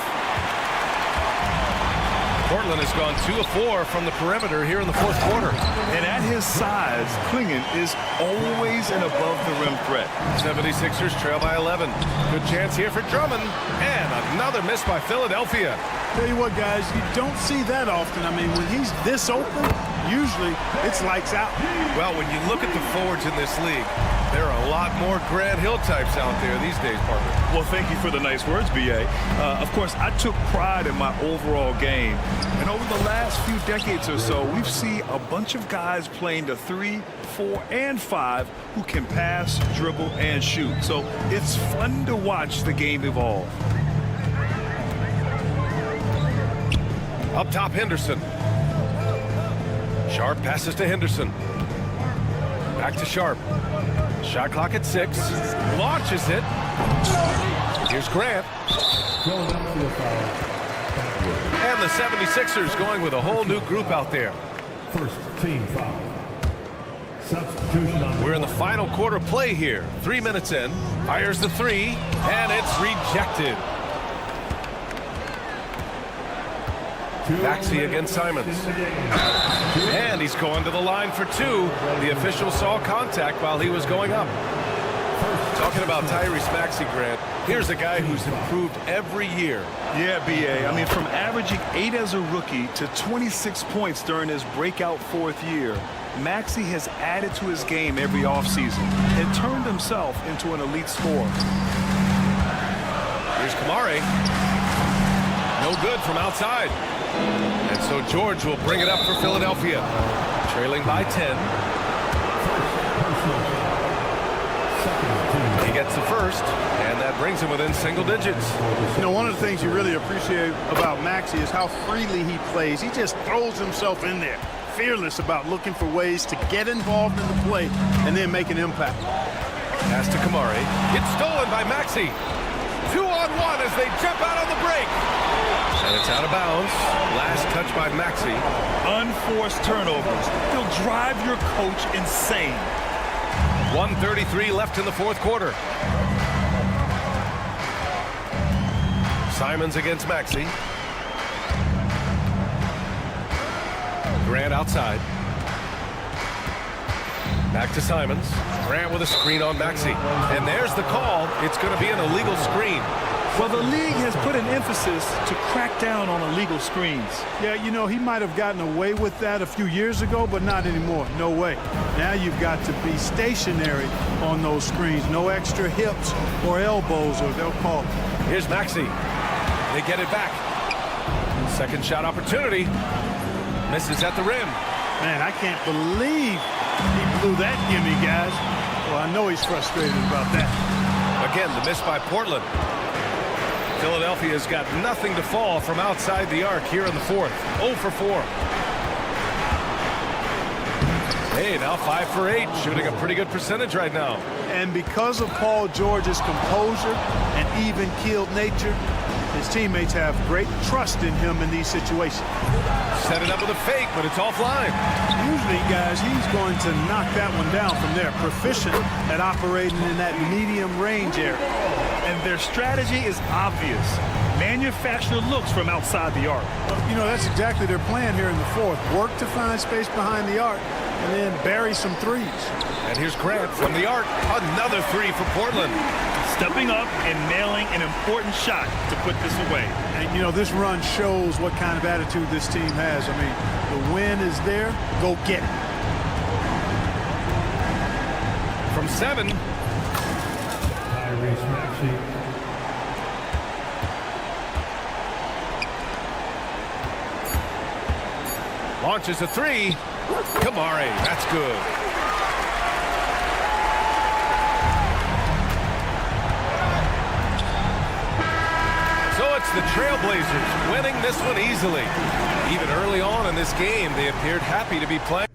Portland has gone 2 of 4 from the perimeter here in the 4th quarter. And at his size, Klingon is always an above-the-rim threat. 76ers trail by 11. Good chance here for Drummond. And another miss by Philadelphia. Tell you what, guys, you don't see that often. I mean, when he's this open, usually it's lights out. Well, when you look at the forwards in this league, there are a lot more Grant Hill types out there these days, partner. Well, thank you for the nice words, B.A. Of course, I took pride in my overall game. And over the last few decades or so, we've seen a bunch of guys playing the 3, 4, and 5 who can pass, dribble, and shoot. So it's fun to watch the game evolve. Up top, Henderson. Sharp passes to Henderson. Back to Sharp. Shot clock at 6. Launches it. Here's Grant. And the 76ers going with a whole new group out there. First team foul. Substitution on. We're in the final quarter play here. 3 minutes in. Fires the 3, and it's rejected. Maxey against Simons. And he's going to the line for 2. The official saw contact while he was going up. Talking about Tyrese Maxey, Grant, here's a guy who's improved every year. Yeah, B.A. I mean, from averaging 8 as a rookie to 26 points during his breakout 4th year, Maxey has added to his game every offseason and turned himself into an elite scorer. Here's Kamari. No good from outside. And so George will bring it up for Philadelphia. Trailing by 10. He gets the first, and that brings him within single digits. You know, one of the things you really appreciate about Maxey is how freely he plays. He just throws himself in there, fearless about looking for ways to get involved in the play and then make an impact. Pass to Kamari. It's stolen by Maxey. 2-on-1 as they jump out on the break. And it's out of bounds. Last touch by Maxey. Unforced turnovers. They'll drive your coach insane. 1:33 left in the 4th quarter. Simons against Maxey. Grant outside. Back to Simons. Grant with a screen on Maxey. And there's the call. It's going to be an illegal screen. Well, the league has put an emphasis to crack down on illegal screens. Yeah, you know, he might have gotten away with that a few years ago, but not anymore. No way. Now you've got to be stationary on those screens. No extra hips or elbows, or they'll call it. Here's Maxey. They get it back. Second shot opportunity. Misses at the rim. Man, I can't believe he blew that gimme, guys. Well, I know he's frustrated about that. Again, the miss by Portland. Philadelphia's got nothing to fall from outside the arc here in the 4th. 0 for 4. Hey, now 5 for 8, shooting a pretty good percentage right now. And because of Paul George's composure and even-keeled nature, his teammates have great trust in him in these situations. Set it up with a fake, but it's offline. Usually, guys, he's going to knock that one down from there. Proficient at operating in that medium range area. And their strategy is obvious. Manufacture looks from outside the arc. Well, you know, that's exactly their plan here in the 4th. Work to find space behind the arc and then bury some threes. And here's Grant from the arc. Another 3 for Portland. Stepping up and nailing an important shot to put this away. And, you know, this run shows what kind of attitude this team has. I mean, the win is there. Go get it. From 7. Tyrese Maxey. Launches a 3. Kamari. That's good. So it's the Trailblazers winning this one easily. Even early on in this game, they appeared happy to be playing.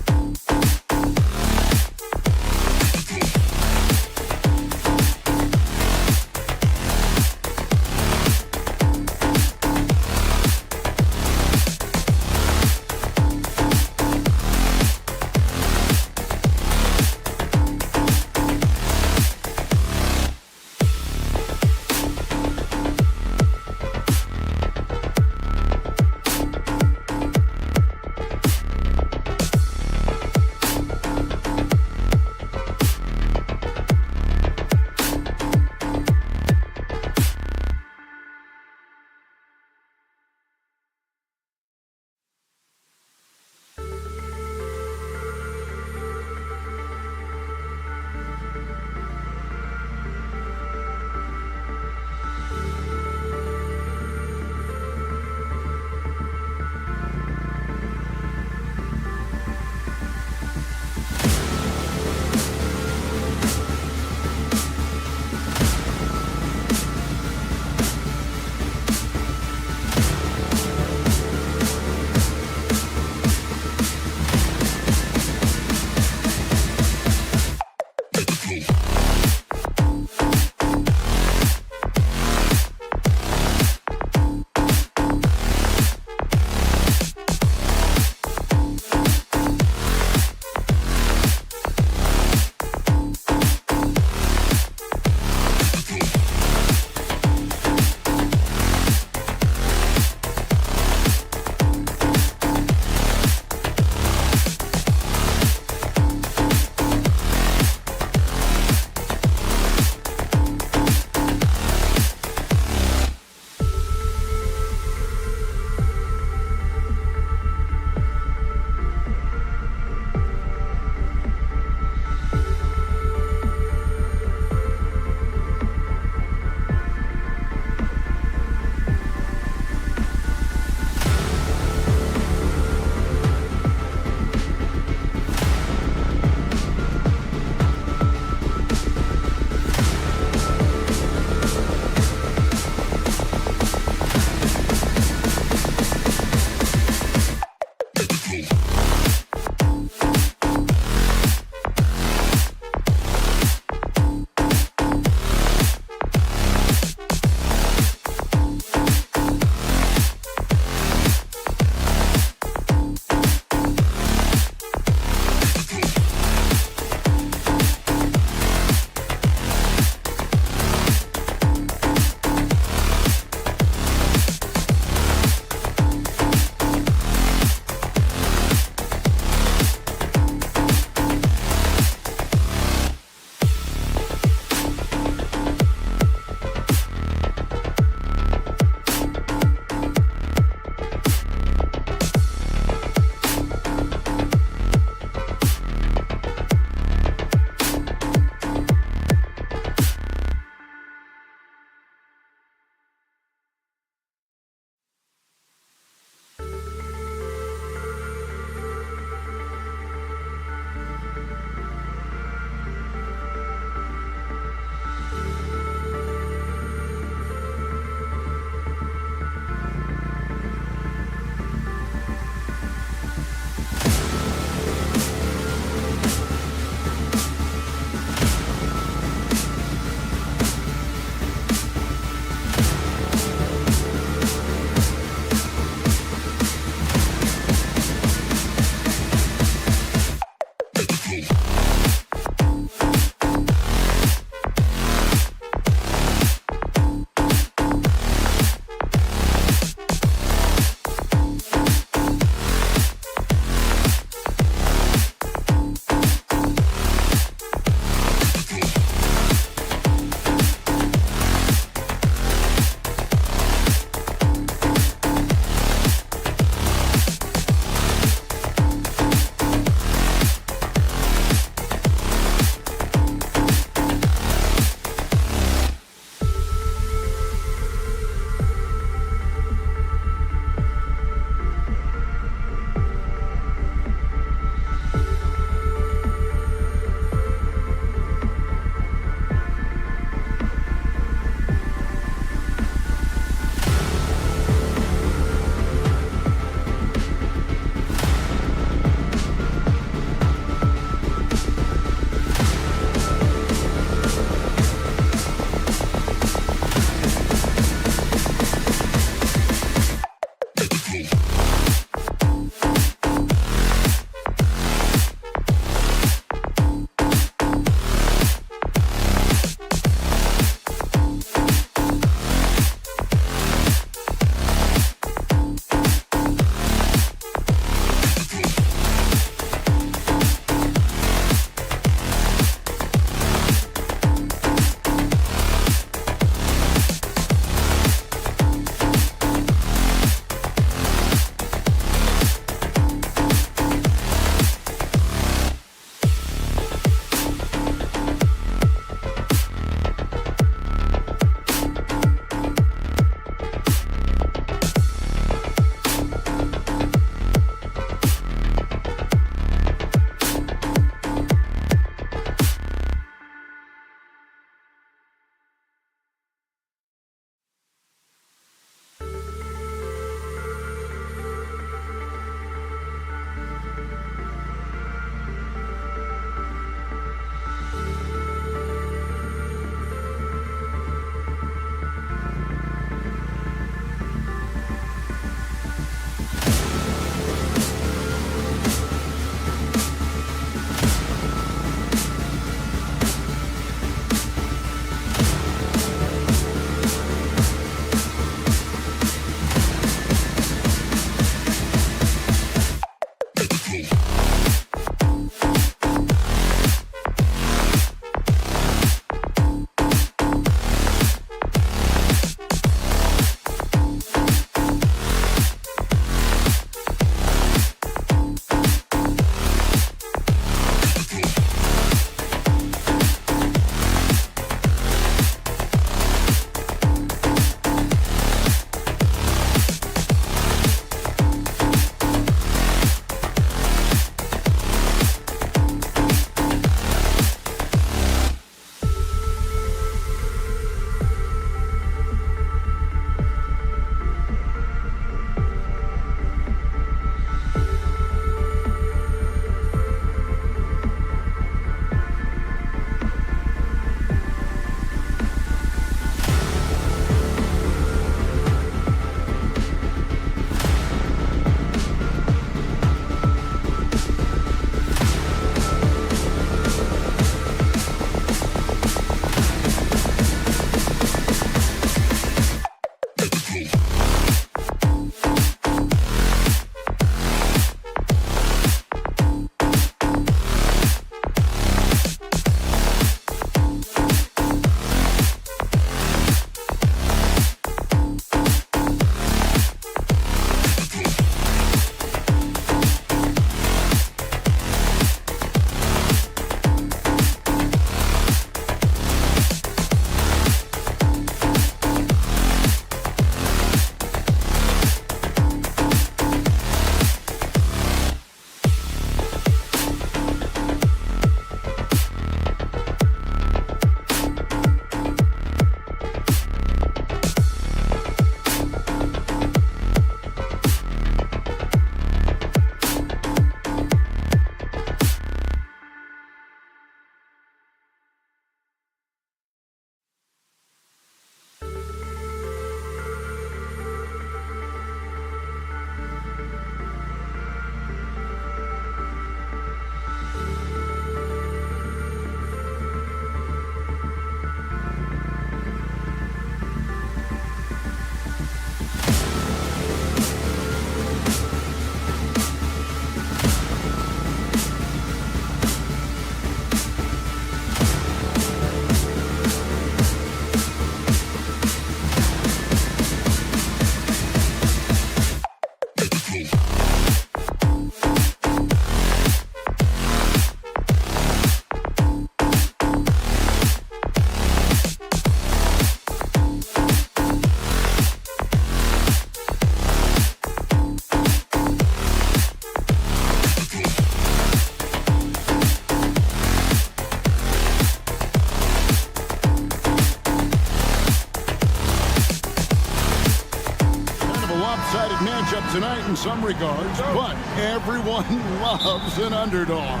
lopsided matchup tonight in some regards, but everyone loves an underdog.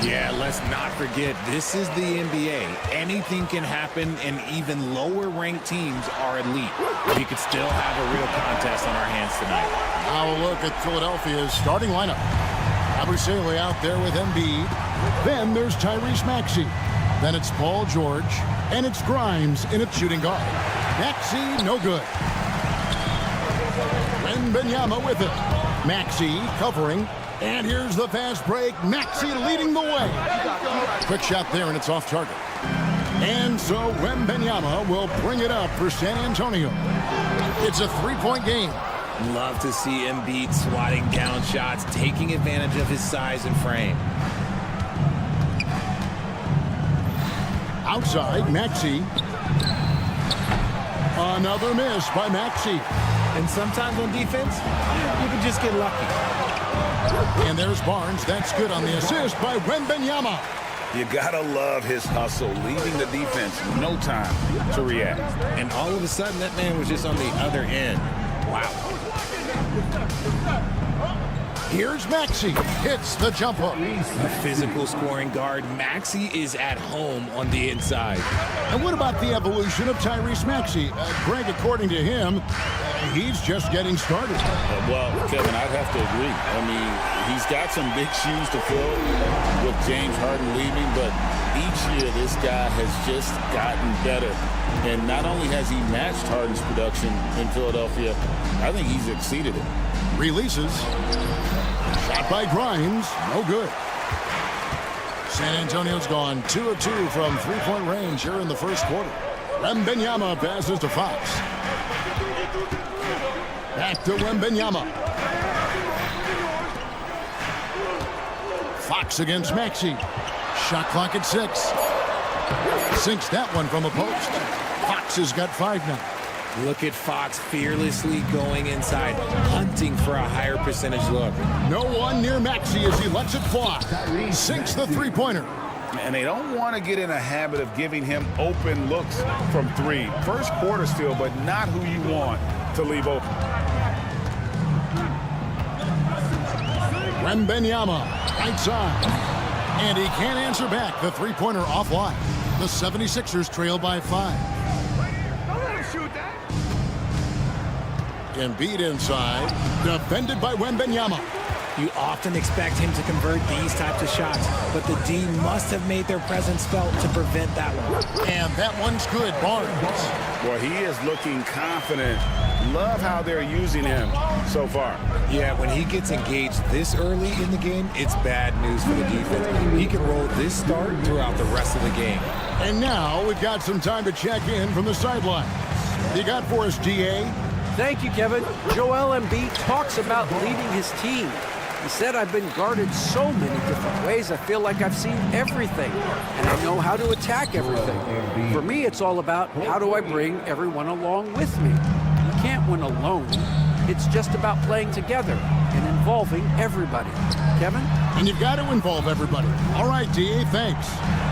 Yeah, let's not forget, this is the NBA. Anything can happen, and even lower-ranked teams are elite. We could still have a real contest on our hands tonight. Now a look at Philadelphia's starting lineup. Abusele out there with Embiid. Then there's Tyrese Maxey. Then it's Paul George. And it's Grimes in its shooting guard. Maxey, no good. Wembanyama with it. Maxey covering. And here's the fast break. Maxey leading the way. Quick shot there, and it's off target. And so Wembanyama will bring it up for San Antonio. It's a three-point game. Love to see Embiid swatting down shots, taking advantage of his size and frame. Outside, Maxey. Another miss by Maxey. And sometimes on defense, you can just get lucky. And there's Barnes. That's good on the assist by Wembanyama. You gotta love his hustle, leaving the defense no time to react. And all of a sudden, that man was just on the other end. Wow. Here's Maxey. Hits the jump hook. A physical scoring guard. Maxey is at home on the inside. And what about the evolution of Tyrese Maxey? Greg, according to him, he's just getting started. Well, Kevin, I'd have to agree. I mean, he's got some big shoes to fill with James Harden leaving, but each year this guy has just gotten better. And not only has he matched Harden's production in Philadelphia, I think he's exceeded it. Releases. Shot by Grimes. No good. San Antonio's gone 2 of 2 from three-point range here in the first quarter. Wembanyama passes to Fox. Back to Wembanyama. Fox against Maxey. Shot clock at 6. Sinks that one from a post. Fox has got 5 now. Look at Fox fearlessly going inside, hunting for a higher percentage look. No one near Maxey as he lets it fly. Sinks the three-pointer. And they don't want to get in a habit of giving him open looks from 3. First quarter still, but not who you want to leave open. Wembanyama, right side. And he can't answer back. The three-pointer offline. The 76ers trail by 5. Embiid inside, defended by Wembanyama. You often expect him to convert these types of shots, but the D must have made their presence felt to prevent that one. And that one's good, Barnes. Well, he is looking confident. Love how they're using him so far. Yeah, when he gets engaged this early in the game, it's bad news for the defense. He can roll this start throughout the rest of the game. And now we've got some time to check in from the sideline. You got for us, DA? Thank you, Kevin. Joel Embiid talks about leading his team. He said, I've been guarded so many different ways. I feel like I've seen everything, and I know how to attack everything. For me, it's all about how do I bring everyone along with me. You can't win alone. It's just about playing together and involving everybody. Kevin? And you've got to involve everybody. All right, DA, thanks.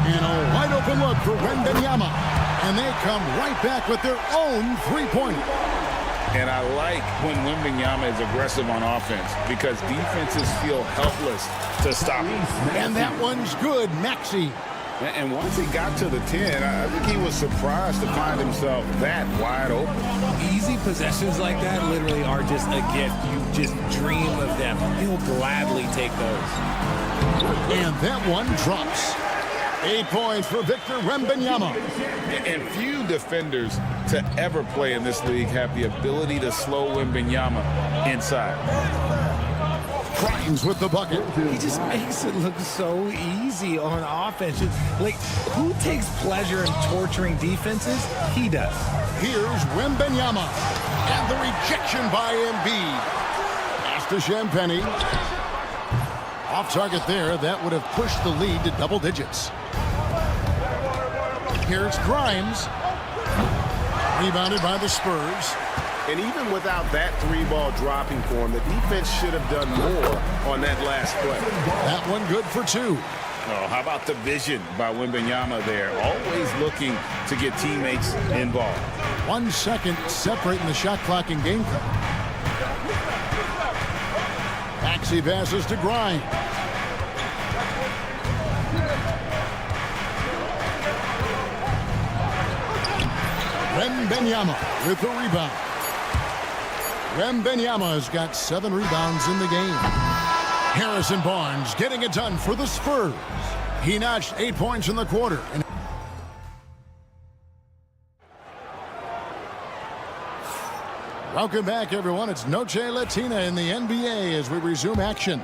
And a wide open look for Wembanyama. And they come right back with their own three-pointer. And I like when Wembanyama is aggressive on offense because defenses feel helpless to stop him. And that one's good, Maxey. And once he got to the 10, I think he was surprised to find himself that wide open. Easy possessions like that literally are just a gift. You just dream of them. He'll gladly take those. And that one drops. 8 points for Victor Wembanyama. And few defenders to ever play in this league have the ability to slow Wembanyama inside. Grimes with the bucket. He just makes it look so easy on offense. Like, who takes pleasure in torturing defenses? He does. Here's Wembanyama. And the rejection by Embiid. Pass to Champagnie. Off target there. That would have pushed the lead to double digits. Here's Grimes. Rebounded by the Spurs. And even without that 3-ball dropping for him, the defense should have done more on that last play. That one good for 2. Oh, how about the vision by Wembanyama there? Always looking to get teammates involved. 1 second separating the shot clock and game clock. Maxey passes to Grimes. Wembanyama with the rebound. Wembanyama has got 7 rebounds in the game. Harrison Barnes getting it done for the Spurs. He notched 8 points in the quarter. Welcome back, everyone. It's Noche Latina in the NBA as we resume action.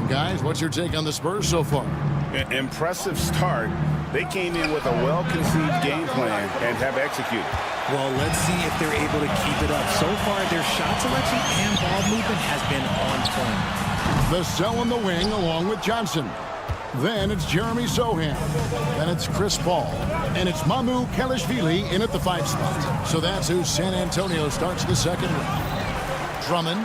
Guys, what's your take on the Spurs so far? Impressive start. They came in with a well-conceived game plan and have executed. Well, let's see if they're able to keep it up. So far, their shot selection and ball movement has been on point. Vassell in the wing along with Johnson. Then it's Jeremy Sohan. Then it's Chris Paul. And it's Mamu Kelishvili in at the 5 spot. So that's who San Antonio starts the second with. Drummond.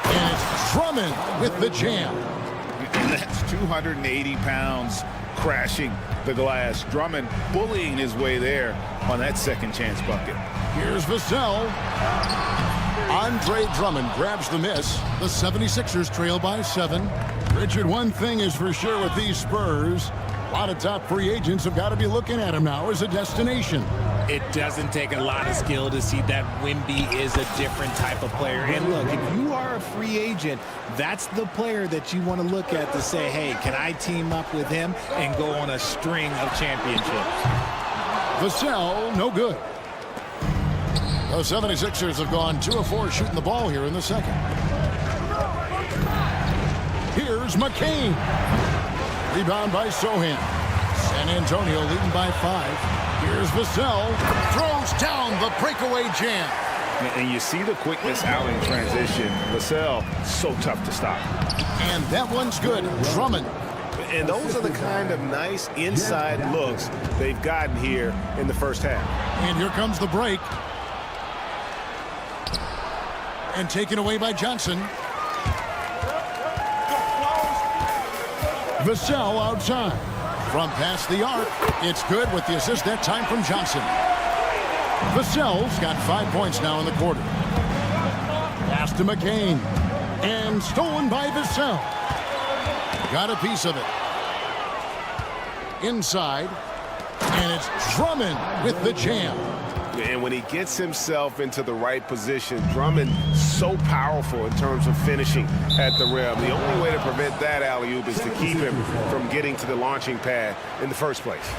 And it's Drummond with the jam. And that's 280 pounds crashing the glass. Drummond bullying his way there on that second chance bucket. Here's Vassell. Andre Drummond grabs the miss. The 76ers trail by 7. Richard, one thing is for sure with these Spurs, a lot of top free agents have got to be looking at him now as a destination. It doesn't take a lot of skill to see that Wemby is a different type of player. And look, if you are a free agent, that's the player that you want to look at to say, hey, can I team up with him and go on a string of championships? Vassell, no good. The 76ers have gone 2 of 4 shooting the ball here in the second. Here's McCain. Rebound by Sohan. San Antonio leading by 5. Here's Vassell. Throws down the breakaway jam. And you see the quickness out in transition. Vassell, so tough to stop. And that one's good. Drummond. And those are the kind of nice inside looks they've gotten here in the first half. And here comes the break. And taken away by Johnson. Vassell outside. From past the arc. It's good with the assist that time from Johnson. Vassell's got 5 points now in the quarter. Pass to McCain. And stolen by Vassell. Got a piece of it. Inside. And it's Drummond with the jam. And when he gets himself into the right position, Drummond so powerful in terms of finishing at the rim. The only way to prevent that alley-oop is to keep him from getting to the launching pad in the first place.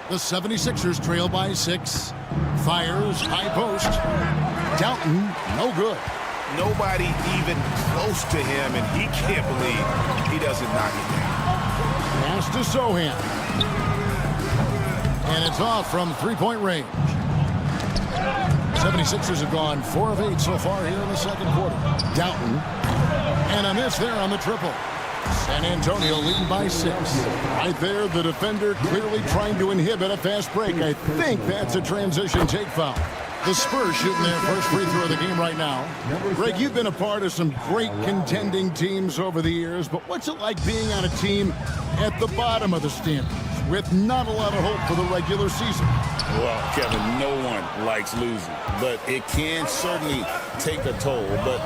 The 76ers trail by 6. Fires, high post. Doughton, no good. Nobody even close to him, and he can't believe he doesn't knock it down. Pass to Sohan. And it's off from 3-point range. 76ers have gone 4 of 8 so far here in the second quarter. Doughton. And a miss there on the triple. San Antonio leading by 6. Right there, the defender clearly trying to inhibit a fast break. I think that's a transition take foul. The Spurs shooting their first free throw of the game right now. Greg, you've been a part of some great contending teams over the years, but what's it like being on a team at the bottom of the standings with not a lot of hope for the regular season? Well, Kevin, no one likes losing, but it can certainly take a toll. But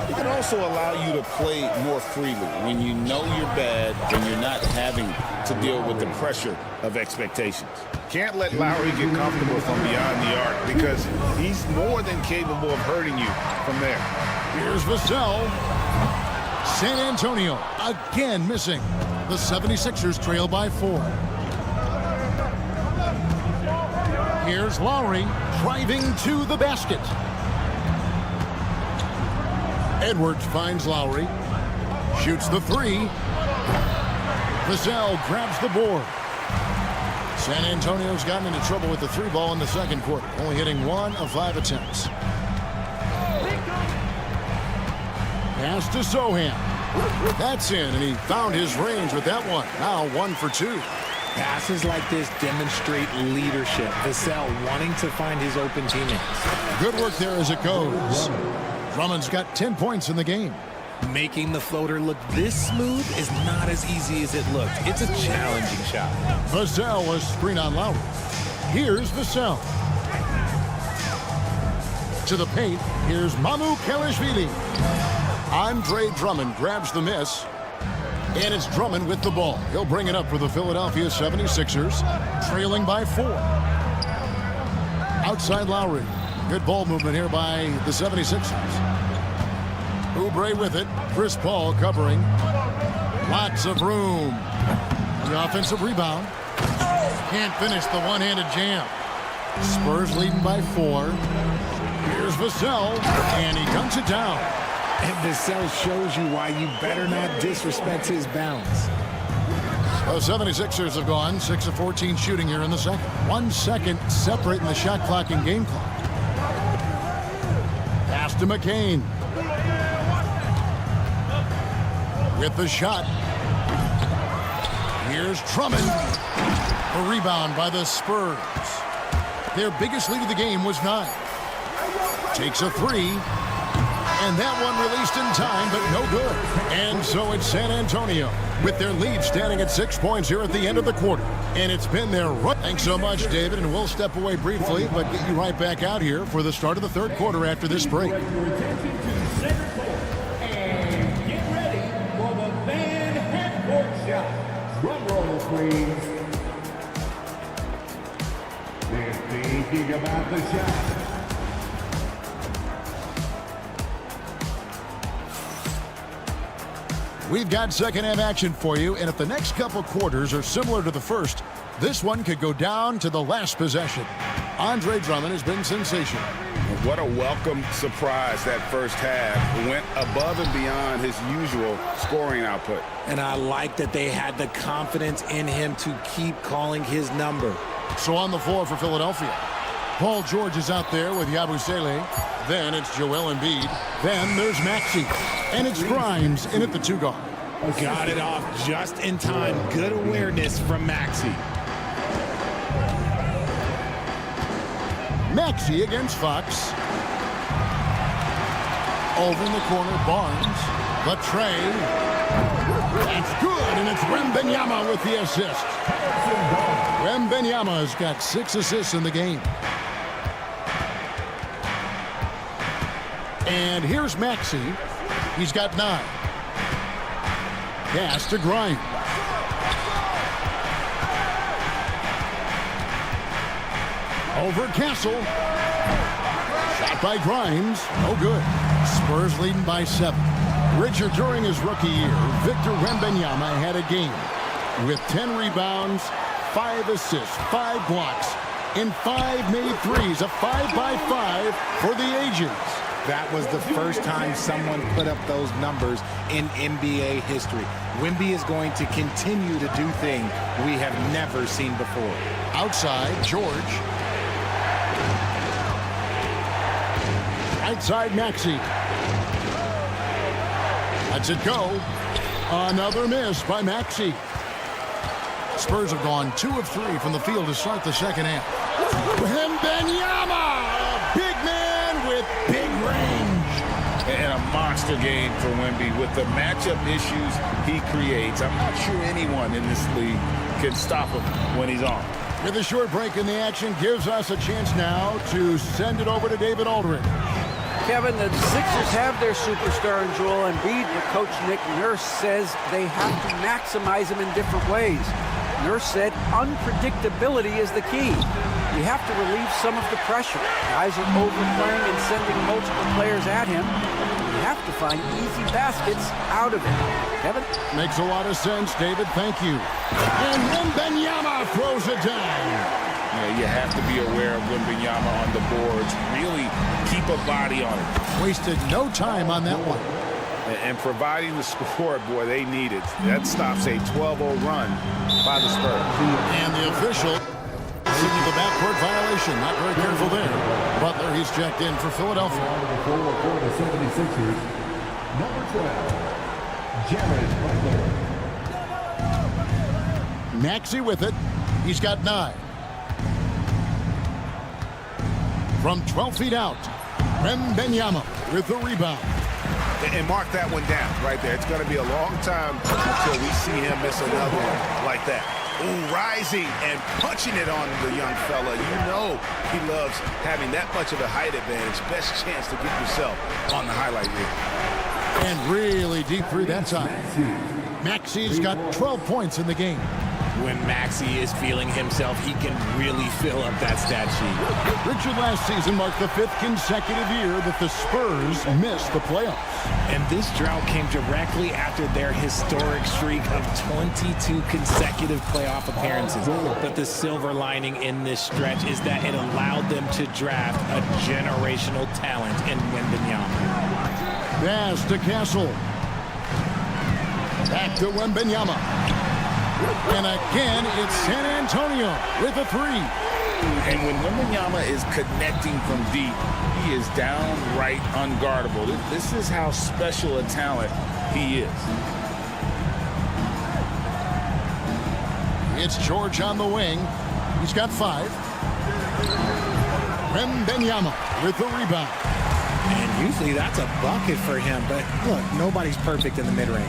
it can also allow you to play more freely when you know you're bad and you're not having to deal with the pressure of expectations. Can't let Lowry get comfortable from beyond the arc because he's more than capable of hurting you from there. Here's Vassell. San Antonio again missing. The 76ers trail by 4. Here's Lowry driving to the basket. Edwards finds Lowry. Shoots the 3. Vassell grabs the board. San Antonio's gotten into trouble with the 3 ball in the second quarter, only hitting 1 of 5 attempts. Pass to Sohan. That's in, and he found his range with that one. Now 1 for 2. Passes like this demonstrate leadership. Vassell wanting to find his open teammates. Good work there as it goes. Drummond's got 10 points in the game. Making the floater look this smooth is not as easy as it looked. It's a challenging shot. Vassell was screen on Lowry. Here's Vassell. To the paint, here's Mamu Kelishvili. Andre Drummond grabs the miss. And it's Drummond with the ball. He'll bring it up for the Philadelphia 76ers, trailing by 4. Outside Lowry. Good ball movement here by the 76ers. Oubre with it. Chris Paul covering. Lots of room. The offensive rebound. Can't finish the one-handed jam. Spurs leading by 4. Here's Vassell, and he dunks it down. And Vassell shows you why you better not disrespect his bounce. The 76ers have gone 6 of 14 shooting here in the second. 1 second separating the shot clock and game clock. Pass to McCain. With the shot. Here's Drummond. A rebound by the Spurs. Their biggest lead of the game was 9. Takes a 3. And that one released in time, but no good. And so it's San Antonio with their lead standing at 6 points here at the end of the quarter. And it's been their run. Thanks so much, David. And we'll step away briefly, but get you right back out here for the start of the third quarter after this break. And get ready for the man half-court shot. Drum roll, please. They're thinking about the shot. We've got second half action for you, and if the next couple quarters are similar to the first, this one could go down to the last possession. Andre Drummond has been sensational. What a welcome surprise that first half. Went above and beyond his usual scoring output. And I like that they had the confidence in him to keep calling his number. So on the floor for Philadelphia, Paul George is out there with Yabusele. Then it's Joel Embiid. Then there's Maxey. And it's Grimes in at the 2 guard. Got it off just in time. Good awareness from Maxey. Maxey against Fox. Over in the corner, Barnes. Latre. That's good, and it's Wembanyama with the assist. Wembanyama's got 6 assists in the game. And here's Maxey. He's got 9. Pass to Grimes. Over Castle. Shot by Grimes. No good. Spurs leading by 7. Richard, during his rookie year, Victor Wembanyama had a game with 10 rebounds, 5 assists, 5 blocks, and 5 made threes. A 5-by-5 for the ages. That was the first time someone put up those numbers in NBA history. Wemby is going to continue to do things we have never seen before. Outside, George. Outside, Maxey. Lets it go. Another miss by Maxey. Spurs have gone 2 of 3 from the field to start the second half. Wembanyama, a big man with big range. And a monster game for Wemby with the matchup issues he creates. I'm not sure anyone in this league can stop him when he's on. With a short break in the action gives us a chance now to send it over to David Aldridge. Kevin, the Sixers have their superstar in Joel Embiid, but Coach Nick Nurse says they have to maximize him in different ways. Nurse said unpredictability is the key. You have to relieve some of the pressure. Guys are overplaying and sending multiple players at him. You have to find easy baskets out of it. Kevin? Makes a lot of sense, David. Thank you. And Wembanyama throws it down. You have to be aware of Wembanyama on the boards. Really keep a body on it. Wasted no time on that one. And providing the score, boy, they need it. That stops a 12-0 run by the Spurs. And the official seeing the backcourt violation. Not very careful there. Butler, he's checked in for Philadelphia. For the 76ers, number 12, Jared Butler. Maxey with it. He's got 9. From 12 feet out, Wembanyama with the rebound. And mark that one down right there. It's going to be a long time until we see him miss another one like that. Ooh, rising and punching it on the young fella. You know he loves having that much of a height advantage. Best chance to get yourself on the highlight reel. And really deep through that time. Maxi's got 12 points in the game. When Maxey is feeling himself, he can really fill up that stat sheet. Richard, last season marked the 5th consecutive year that the Spurs missed the playoffs. And this drought came directly after their historic streak of 22 consecutive playoff appearances. But the silver lining in this stretch is that it allowed them to draft a generational talent in Wembanyama. Pass to Castle. Back to Wembanyama. And again, it's San Antonio with a 3. And when Wembanyama is connecting from deep, he is downright unguardable. This is how special a talent he is. It's George on the wing. He's got 5. Wembanyama with the rebound. And usually that's a bucket for him, but look, nobody's perfect in the mid-range.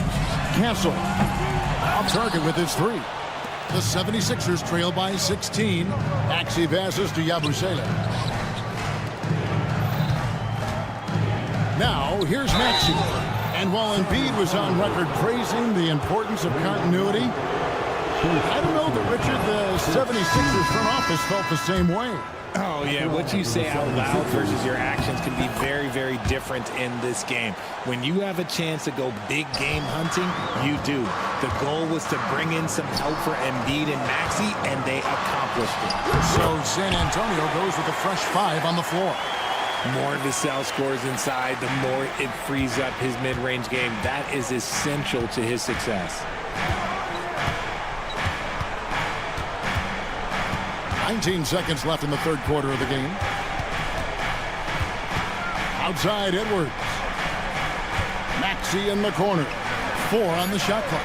Castle off target with his 3. The 76ers trail by 16. Maxey passes to Yabusele. Now, here's Maxey. And while Embiid was on record praising the importance of continuity, I don't know that, Richard, the 76ers front office felt the same way. Oh, yeah, what you say out loud versus your actions can be very, very different in this game. When you have a chance to go big game hunting, you do. The goal was to bring in some help for Embiid and Maxey, and they accomplished it. So San Antonio goes with a fresh 5 on the floor. More Vassell scores inside, the more it frees up his mid-range game. That is essential to his success. 19 seconds left in the third quarter of the game. Outside Edwards. Maxey in the corner. 4 on the shot clock.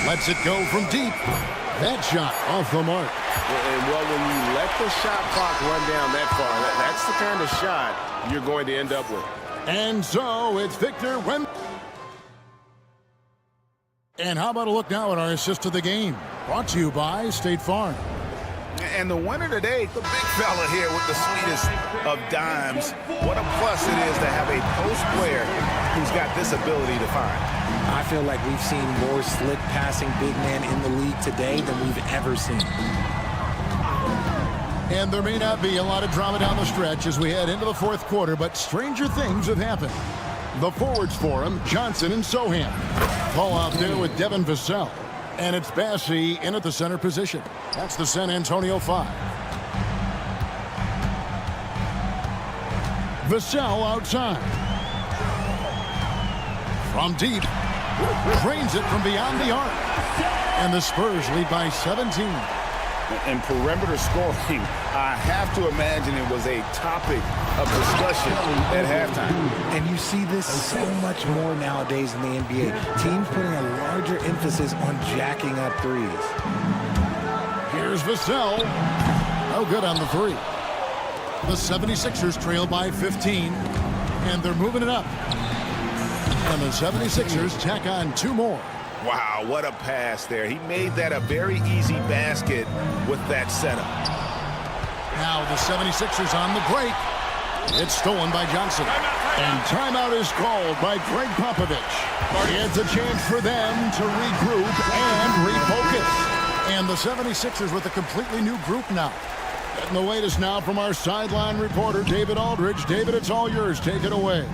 Lets it go from deep. That shot off the mark. And well, when you let the shot clock run down that far, that's the kind of shot you're going to end up with. And so it's Victor Wembanyama. And how about a look now at our assist to the game? Brought to you by State Farm. And the winner today, the big fella here with the sweetest of dimes. What a plus it is to have a post player who's got this ability to find. I feel like we've seen more slick passing big man in the league today than we've ever seen. And there may not be a lot of drama down the stretch as we head into the fourth quarter, but stranger things have happened. The forwards for him, Johnson and Sohan. Ball out there with Devin Vassell. And it's Bassey in at the center position. That's the San Antonio 5. Vassell outside. From deep. Drains it from beyond the arc. And the Spurs lead by 17. And perimeter scoring, I have to imagine it was a topic of discussion at halftime. And you see this so much more nowadays in the NBA. Teams putting a larger emphasis on jacking up threes. Here's Vassell. Oh, good on the 3. The 76ers trail by 15. And they're moving it up. And the 76ers tack on 2 more. Wow, what a pass there. He made that a very easy basket with that setup. Now the 76ers on the break. It's stolen by Johnson. And timeout is called by Greg Popovich. It's a chance for them to regroup and refocus. And the 76ers with a completely new group now. Getting the latest now from our sideline reporter, David Aldridge. David, it's all yours. Take it away.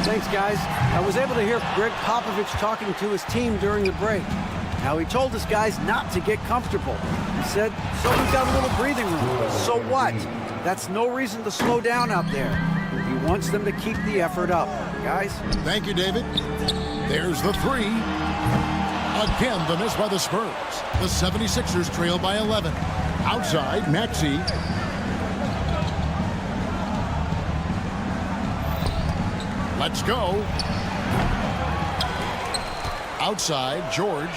Thanks, guys. I was able to hear Greg Popovich talking to his team during the break. Now, he told his guys not to get comfortable. He said, so we've got a little breathing room. So what? That's no reason to slow down out there. He wants them to keep the effort up. Guys? Thank you, David. There's the 3. Again, the miss by the Spurs. The 76ers trail by 11. Outside, Maxey. Let's go. Outside, George.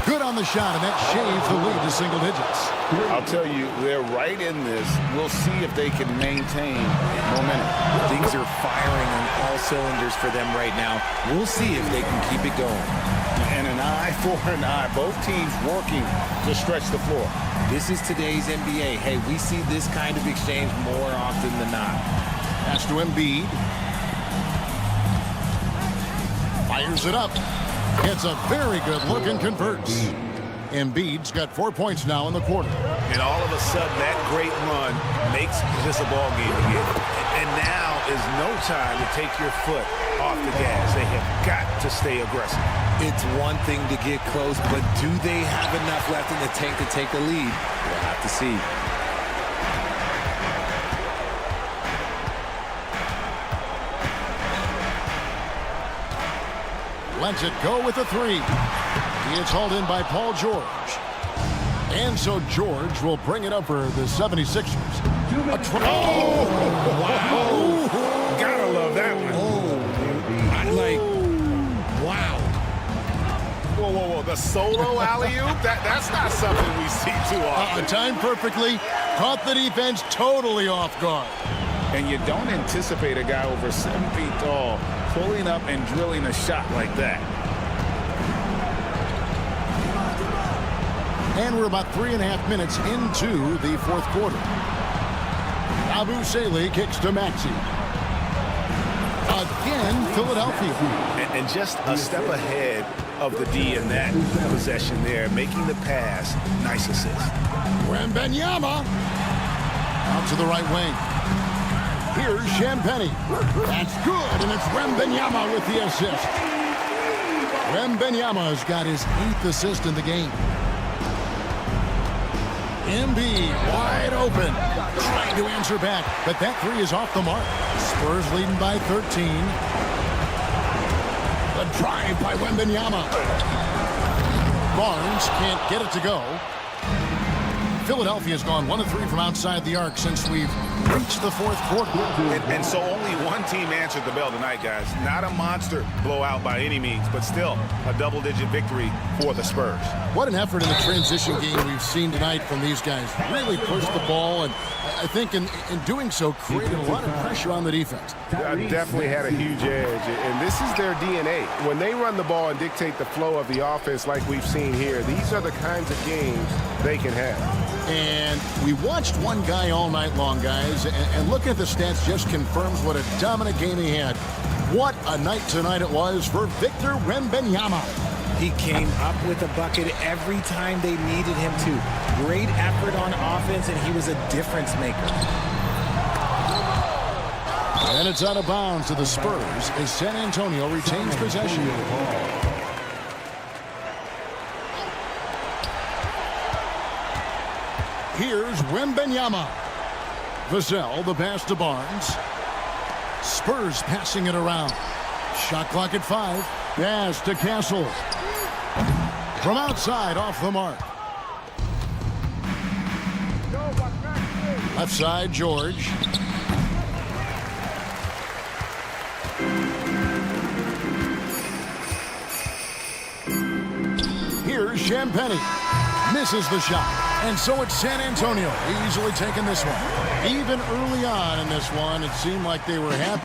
Good on the shot, and that shaves the lead to single digits. I'll tell you, they're right in this. We'll see if they can maintain momentum. Things are firing on all cylinders for them right now. We'll see if they can keep it going. And an eye for an eye. Both teams working to stretch the floor. This is today's NBA. Hey, we see this kind of exchange more often than not. Pass to Embiid. Fires it up. It's a very good look and converts. Embiid's got 4 points now in the quarter. And all of a sudden, that great run makes this a ball game again. And now is no time to take your foot off the gas. They have got to stay aggressive. It's one thing to get close, but do they have enough left in the tank to take a lead? We'll have to see. Lets it go with a three. He is hauled in by Paul George. And so George will bring it up for the 76ers. Wow. Gotta love that one. Wow. Whoa, whoa, whoa. The solo alley-oop? That's not something we see too often. Timed perfectly. Caught the defense totally off guard. And you don't anticipate a guy over 7 feet tall pulling up and drilling a shot like that. And we're about 3.5 minutes into the fourth quarter. Abu Saleh kicks to Maxey. Again, Philadelphia. And just a step ahead of the D in that possession there, making the pass. Nice assist. Wembanyama. Out to the right wing. Here's Champagnie. That's good, and it's Wembanyama with the assist. Wembanyama's got his 8th assist in the game. Embiid wide open. Trying to answer back, but that three is off the mark. Spurs leading by 13. The drive by Wembanyama. Barnes can't get it to go. Philadelphia's gone 1 of 3 from outside the arc since we've reached the fourth quarter. And so only one team answered the bell tonight, guys. Not a monster blowout by any means, but still a double-digit victory for the Spurs. What an effort in the transition game we've seen tonight from these guys. Really pushed the ball, and I think in doing so created a lot of pressure on the defense. Definitely had a huge edge, and this is their DNA. When they run the ball and dictate the flow of the offense like we've seen here, these are the kinds of games they can have. And we watched one guy all night long, guys, and looking at the stats just confirms what a dominant game he had. What a night tonight it was for Victor Wembanyama. He came up with a bucket every time they needed him to. Great effort on offense, and he was a difference maker. And it's out of bounds to the Spurs as San Antonio retains possession. Here's Wembanyama. Vassell, the pass to Barnes. Spurs passing it around. Shot clock at 5. Pass to Castle. From outside, off the mark. Left side, George. Here's Champagnie. Misses the shot. And so it's San Antonio easily taking this one. Even early on in this one, it seemed like they were happy.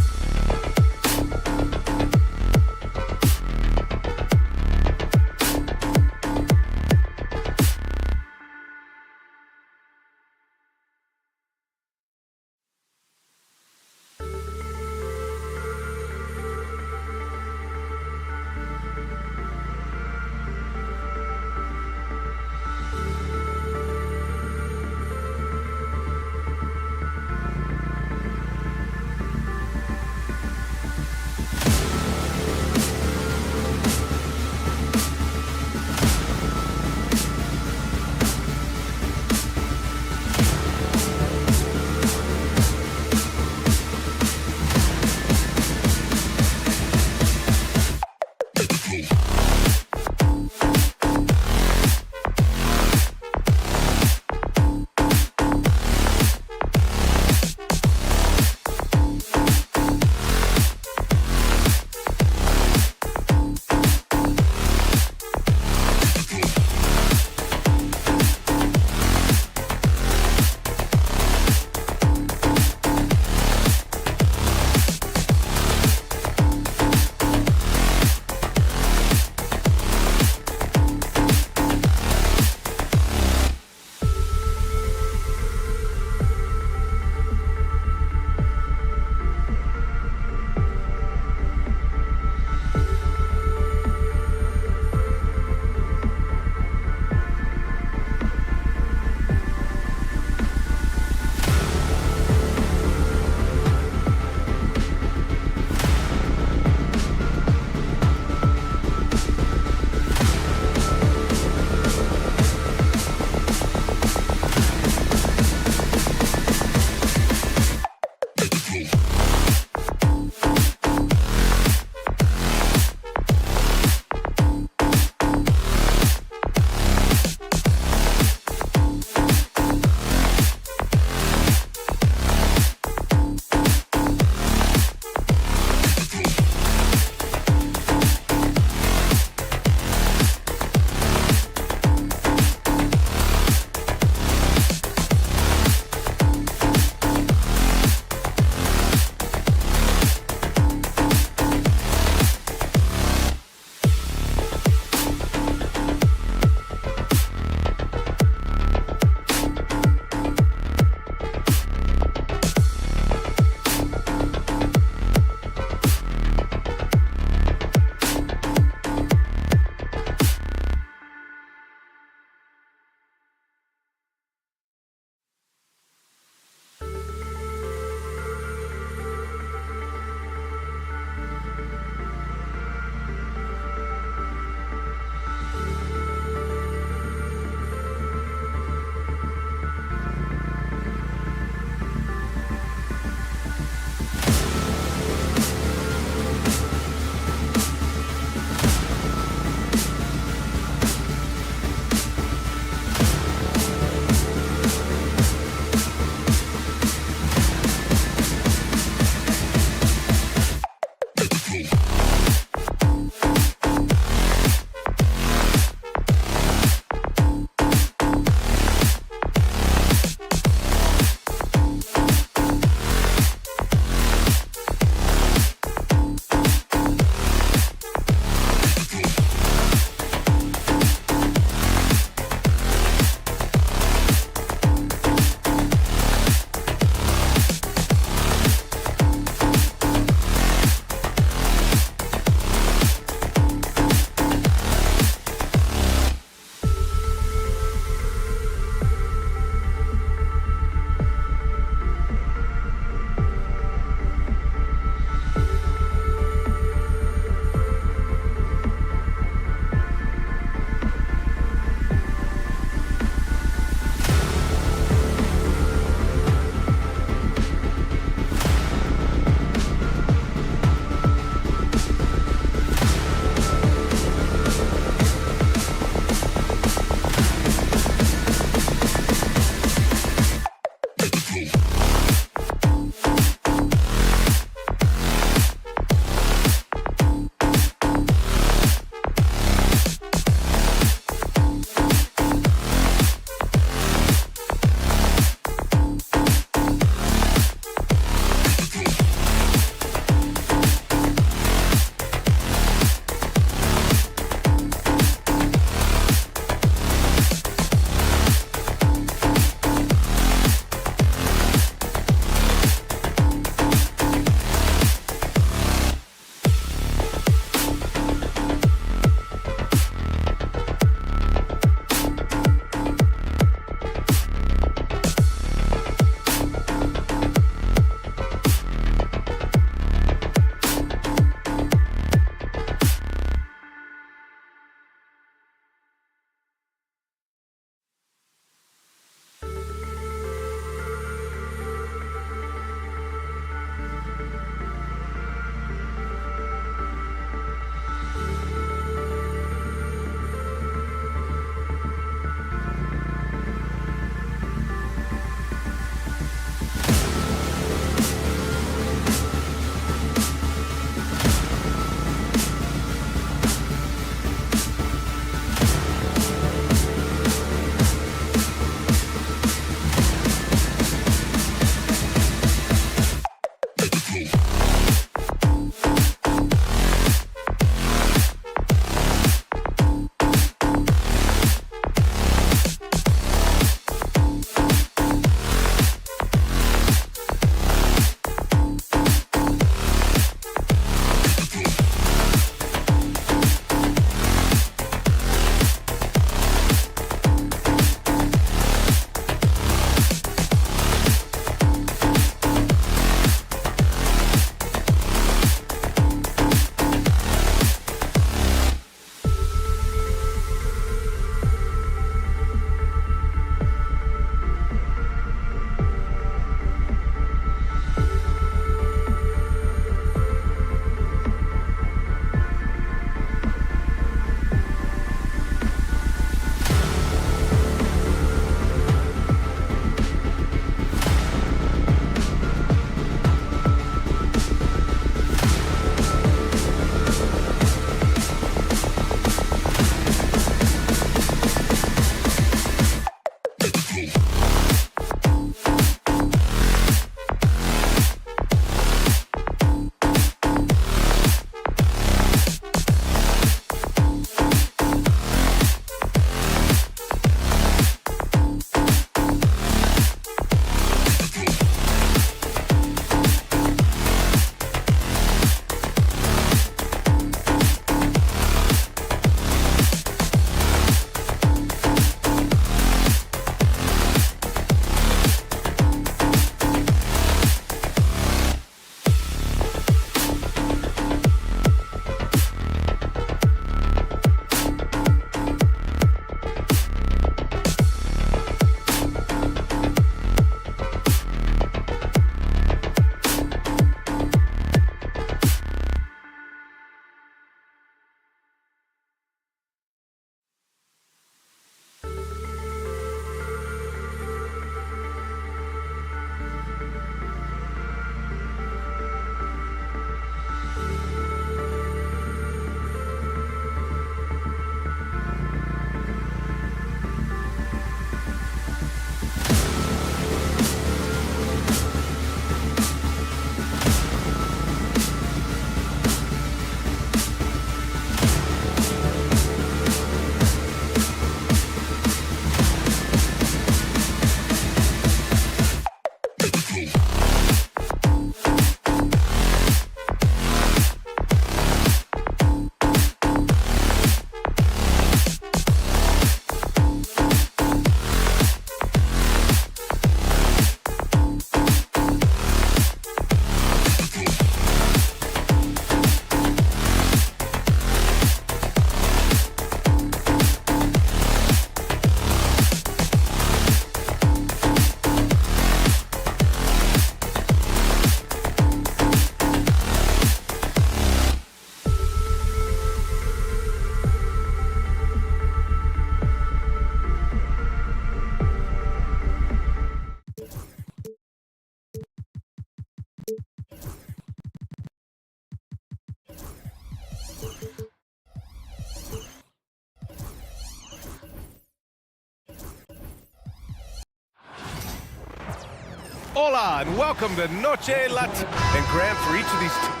Hola, and welcome to Noche Lat. And Grant, for each of these teams.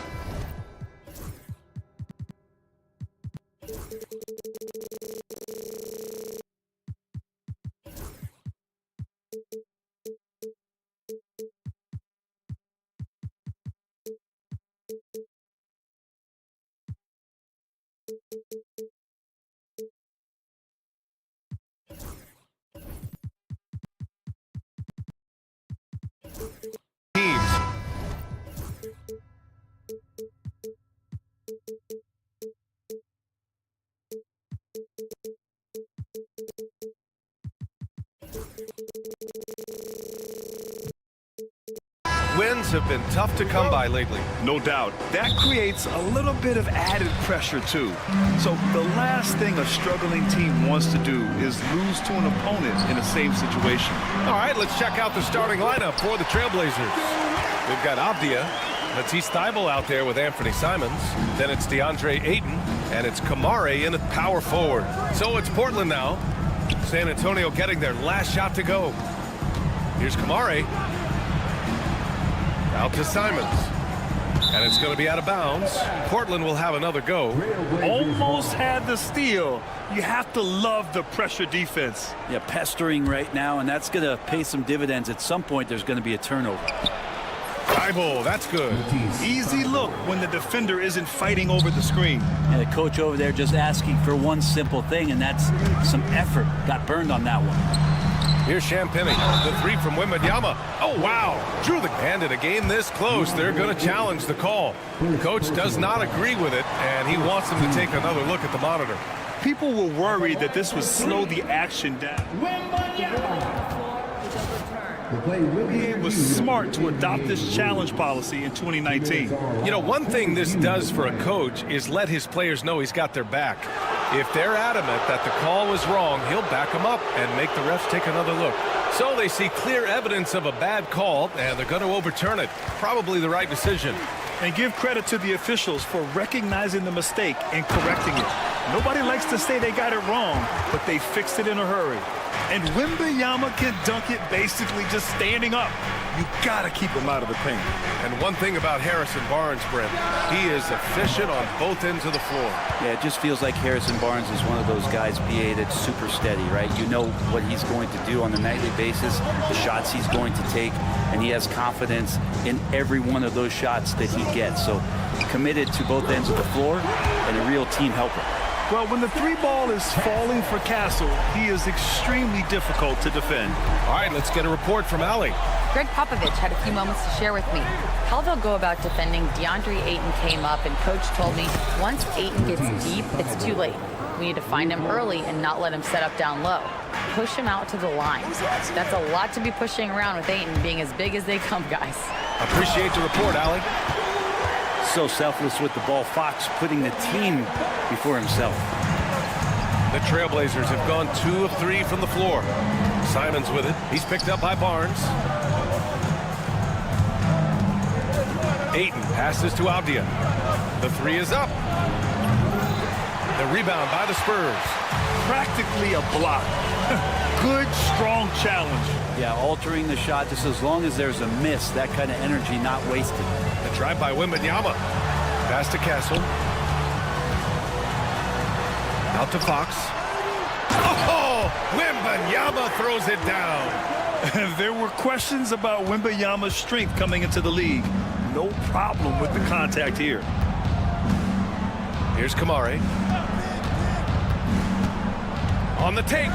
Wins have been tough to come by lately. No doubt. That creates a little bit of added pressure, too. So the last thing a struggling team wants to do is lose to an opponent in the same situation. All right, let's check out the starting lineup for the Trailblazers. We've got Avdia, Matisse Thybulle out there with Anthony Simons. Then it's DeAndre Ayton, and it's Kamare in at power forward. So it's Portland now. San Antonio getting their last shot to go. Here's Kamare. Out to Simons. And it's going to be out of bounds. Portland will have another go. Almost had the steal. You have to love the pressure defense. Yeah, pestering right now, and that's going to pay some dividends. At some point, there's going to be a turnover. Thybulle, that's good. Easy look when the defender isn't fighting over the screen. And the coach over there just asking for one simple thing, and that's some effort. Got burned on that one. Here's Champagny, the three from Wembanyama. Oh, wow. Drew the hand in a game this close. They're going to challenge the call. The coach does not agree with it, and he wants them to take another look at the monitor. People were worried that this would slow the action down. He was smart to adopt this challenge policy in 2019. You know, one thing this does for a coach is let his players know he's got their back. If they're adamant that the call was wrong, he'll back them up and make the refs take another look. So they see clear evidence of a bad call, and they're going to overturn it. Probably the right decision. And give credit to the officials for recognizing the mistake and correcting it. Nobody likes to say they got it wrong, but they fixed it in a hurry. And Wembanyama can dunk it basically just standing up. You gotta keep him out of the paint. And one thing about Harrison Barnes, Brent, he is efficient on both ends of the floor. Yeah, it just feels like Harrison Barnes is one of those guys, BA, that's super steady, right? You know what he's going to do on a nightly basis, the shots he's going to take, and he has confidence in every one of those shots that he gets. So committed to both ends of the floor and a real team helper. Well, when the three ball is falling for Castle, he is extremely difficult to defend. All right, let's get a report from Allie. Greg Popovich had a few moments to share with me. How they'll go about defending DeAndre Ayton came up, and coach told me once Ayton gets deep, it's too late. We need to find him early and not let him set up down low. Push him out to the line. That's a lot to be pushing around with Ayton being as big as they come, guys. Appreciate the report, Allie. So selfless with the ball. Fox putting the team before himself. The Trailblazers have gone 2 of 3 from the floor. Simons with it. He's picked up by Barnes. Ayton passes to Avdia. The three is up. The rebound by the Spurs. Practically a block. Good, strong challenge. Yeah, altering the shot just as long as there's a miss. That kind of energy not wasted. The drive by Wembanyama. Pass to Castle. Out to Fox. Oh, Wembanyama throws it down. There were questions about Wembanyama's strength coming into the league. No problem with the contact here. Here's Kamare. On the take.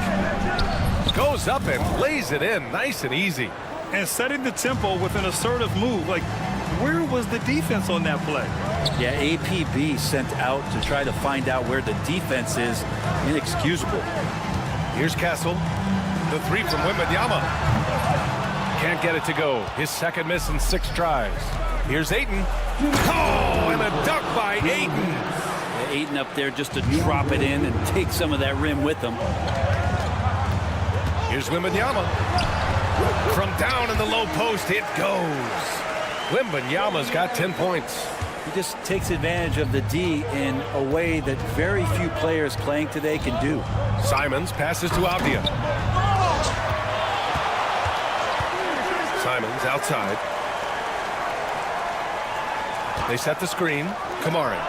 Goes up and lays it in nice and easy. And setting the tempo with an assertive move. Like, where was the defense on that play? Yeah, APB sent out to try to find out where the defense is. Inexcusable. Here's Castle. The three from Wembanyama. Can't get it to go. His second miss in 6 tries. Here's Ayton. Oh, and a dunk by Ayton. Yeah, Ayton up there just to drop it in and take some of that rim with him. Here's Wembanyama. From down in the low post, it goes. Wembanyama's got 10 points. He just takes advantage of the D in a way that very few players playing today can do. Simons passes to Avdia. Simons outside. They set the screen. Kamari.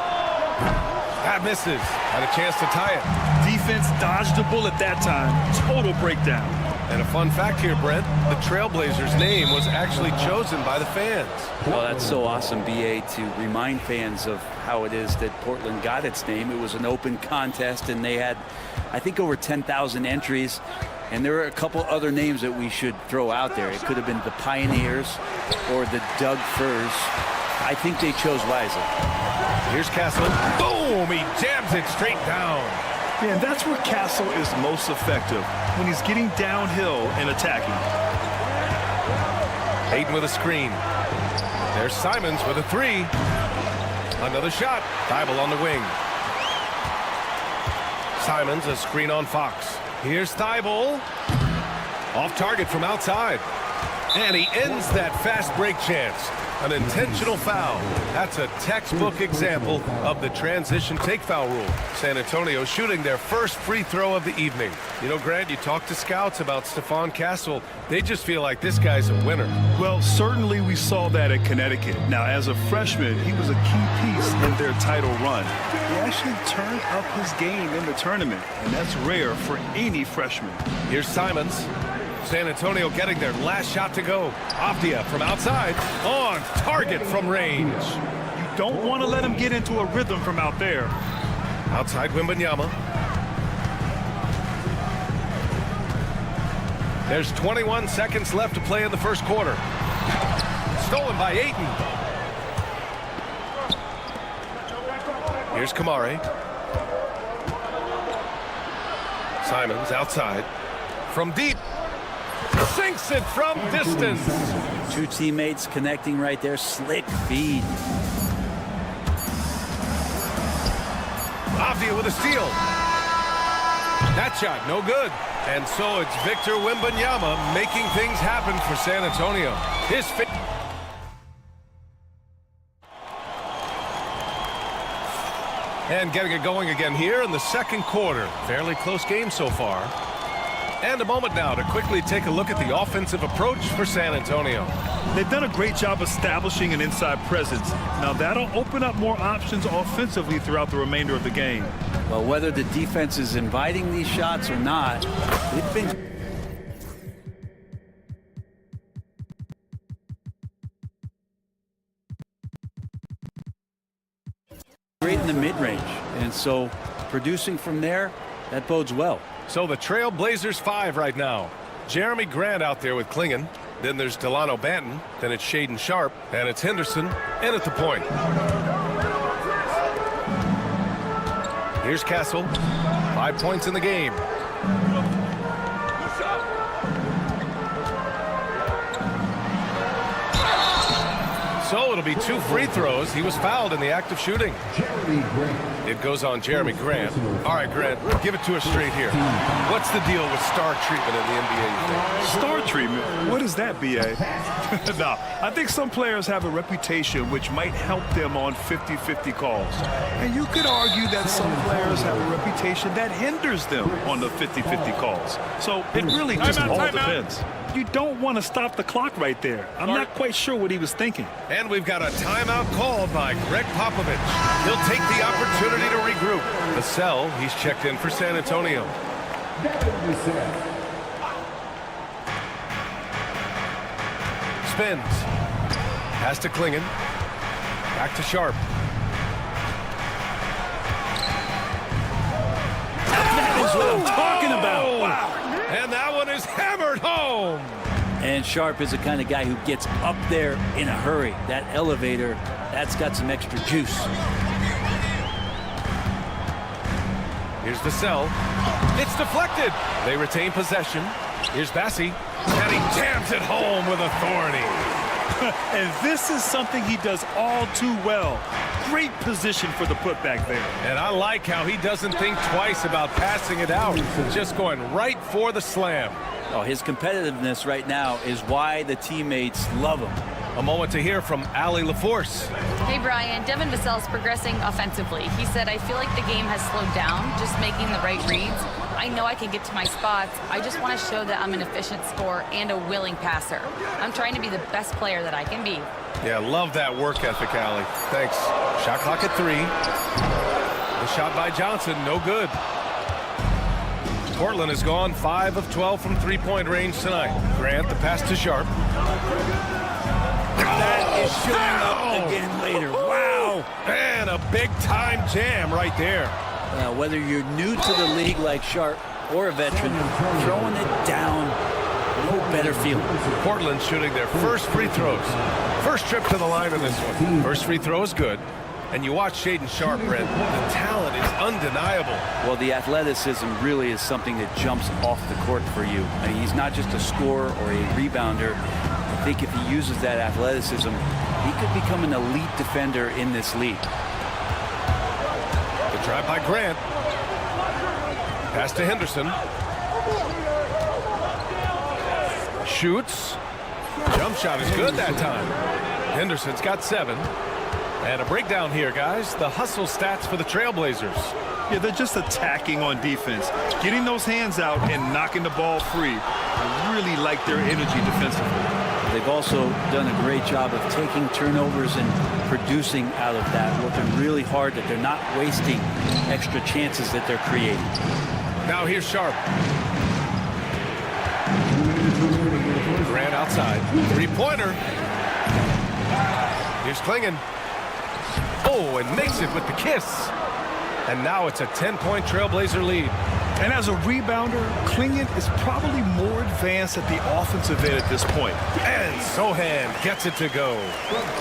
That misses. Had a chance to tie it. Defense dodged a bullet that time. Total breakdown. And a fun fact here, Brent, the Trailblazers' name was actually chosen by the fans. Oh, that's so awesome, BA, to remind fans of how it is that Portland got its name. It was an open contest, and they had, I think, over 10,000 entries. And there were a couple other names that we should throw out there. It could have been the Pioneers or the Doug Furs. I think they chose wisely. Here's Castle. Boom! He jams it straight down. Yeah, and that's where Castle is most effective, when he's getting downhill and attacking. Hayden with a screen. There's Simons with a three. Another shot. Thibault on the wing. Simons, a screen on Fox. Here's Thibault. Off target from outside. And he ends that fast break chance. An intentional foul. That's a textbook example of the transition take foul rule. San Antonio shooting their first free throw of the evening. You know, Grant, you talk to scouts about Stephon Castle. They just feel like this guy's a winner. Well, certainly we saw that at Connecticut. Now, as a freshman, he was a key piece in their title run. He actually turned up his game in the tournament, and that's rare for any freshman. Here's Simons. San Antonio getting their last shot to go. Avdia from outside, on target from range. You don't want to let him get into a rhythm from out there. Outside Wembanyama. There's 21 seconds left to play in the first quarter. Stolen by Ayton. Here's Kamari. Simons outside. From deep. Sinks it from distance. Two teammates connecting right there. Slick feed. Avdia with a steal. That shot no good. And so it's Victor Wembanyama making things happen for San Antonio. His and getting it going again here in the second quarter. Fairly close game so far. And a moment now to quickly take a look at the offensive approach for San Antonio. They've done a great job establishing an inside presence. Now that'll open up more options offensively throughout the remainder of the game. Well, whether the defense is inviting these shots or not, they've been great in the mid-range. And so producing from there, that bodes well. So the Trailblazers 5 right now. Jeremy Grant out there with Klingon. Then there's Delano Banton. Then it's Shaedon Sharpe. And it's Henderson. And at the point. Here's Castle. 5 points in the game. So it'll be 2 free throws. He was fouled in the act of shooting. It goes on Jeremy Grant. All right, Grant, give it to us straight here. What's the deal with star treatment in the NBA, you think? Star treatment? What is that, B.A.? No, I think some players have a reputation which might help them on 50-50 calls. And you could argue that some players have a reputation that hinders them on the 50-50 calls. So it really just all depends. You don't want to stop the clock right there. I'm not quite sure what he was thinking. And we've got a timeout called by Greg Popovich. He'll take the opportunity to regroup. Vassell, he's checked in for San Antonio. Spins. Pass to Klingon. Back to Sharpe. That is what I'm talking about. Wow. And that one is hammered home. And Sharpe is the kind of guy who gets up there in a hurry. That elevator, that's got some extra juice. Here's Vassell. It's deflected. They retain possession. Here's Bassi. And he jams it home with authority. And this is something he does all too well. Great position for the putback there. And I like how he doesn't think twice about passing it out. Just going right for the slam. Oh, his competitiveness right now is why the teammates love him. A moment to hear from Allie LaForce. Hey, Brian. Devin Vassell's progressing offensively. He said, I feel like the game has slowed down, just making the right reads. I know I can get to my spots. I just want to show that I'm an efficient scorer and a willing passer. I'm trying to be the best player that I can be. Yeah, love that work ethic, Allie. Thanks. Shot clock at 3. The shot by Johnson, no good. Portland has gone 5 of 12 from three-point range tonight. Grant, the pass to Sharp. That is showing up again later. Wow. And a big-time jam right there. Whether you're new to the league like Sharp or a veteran, throwing it down, no better feeling. Portland shooting their first free throws. First trip to the line in this one. First free throw is good. And you watch Shaedon Sharp, Brent. The talent is undeniable. Well, the athleticism really is something that jumps off the court for you. I mean, he's not just a scorer or a rebounder. I think if he uses that athleticism, he could become an elite defender in this league. The drive by Grant. Pass to Henderson. Shoots. Jump shot is good that time. Henderson's got 7. And a breakdown here, guys. The hustle stats for the Trailblazers. Yeah, they're just attacking on defense, getting those hands out and knocking the ball free. I really like their energy defensively. They've also done a great job of taking turnovers and producing out of that, working really hard that they're not wasting extra chances that they're creating. Now here's Sharp. Grant outside. Three-pointer. Here's Klingon. Oh, and makes it with the kiss. And now it's a 10-point Trailblazer lead. And as a rebounder, Klingon is probably more advanced at the offensive end at this point. And Sohan gets it to go.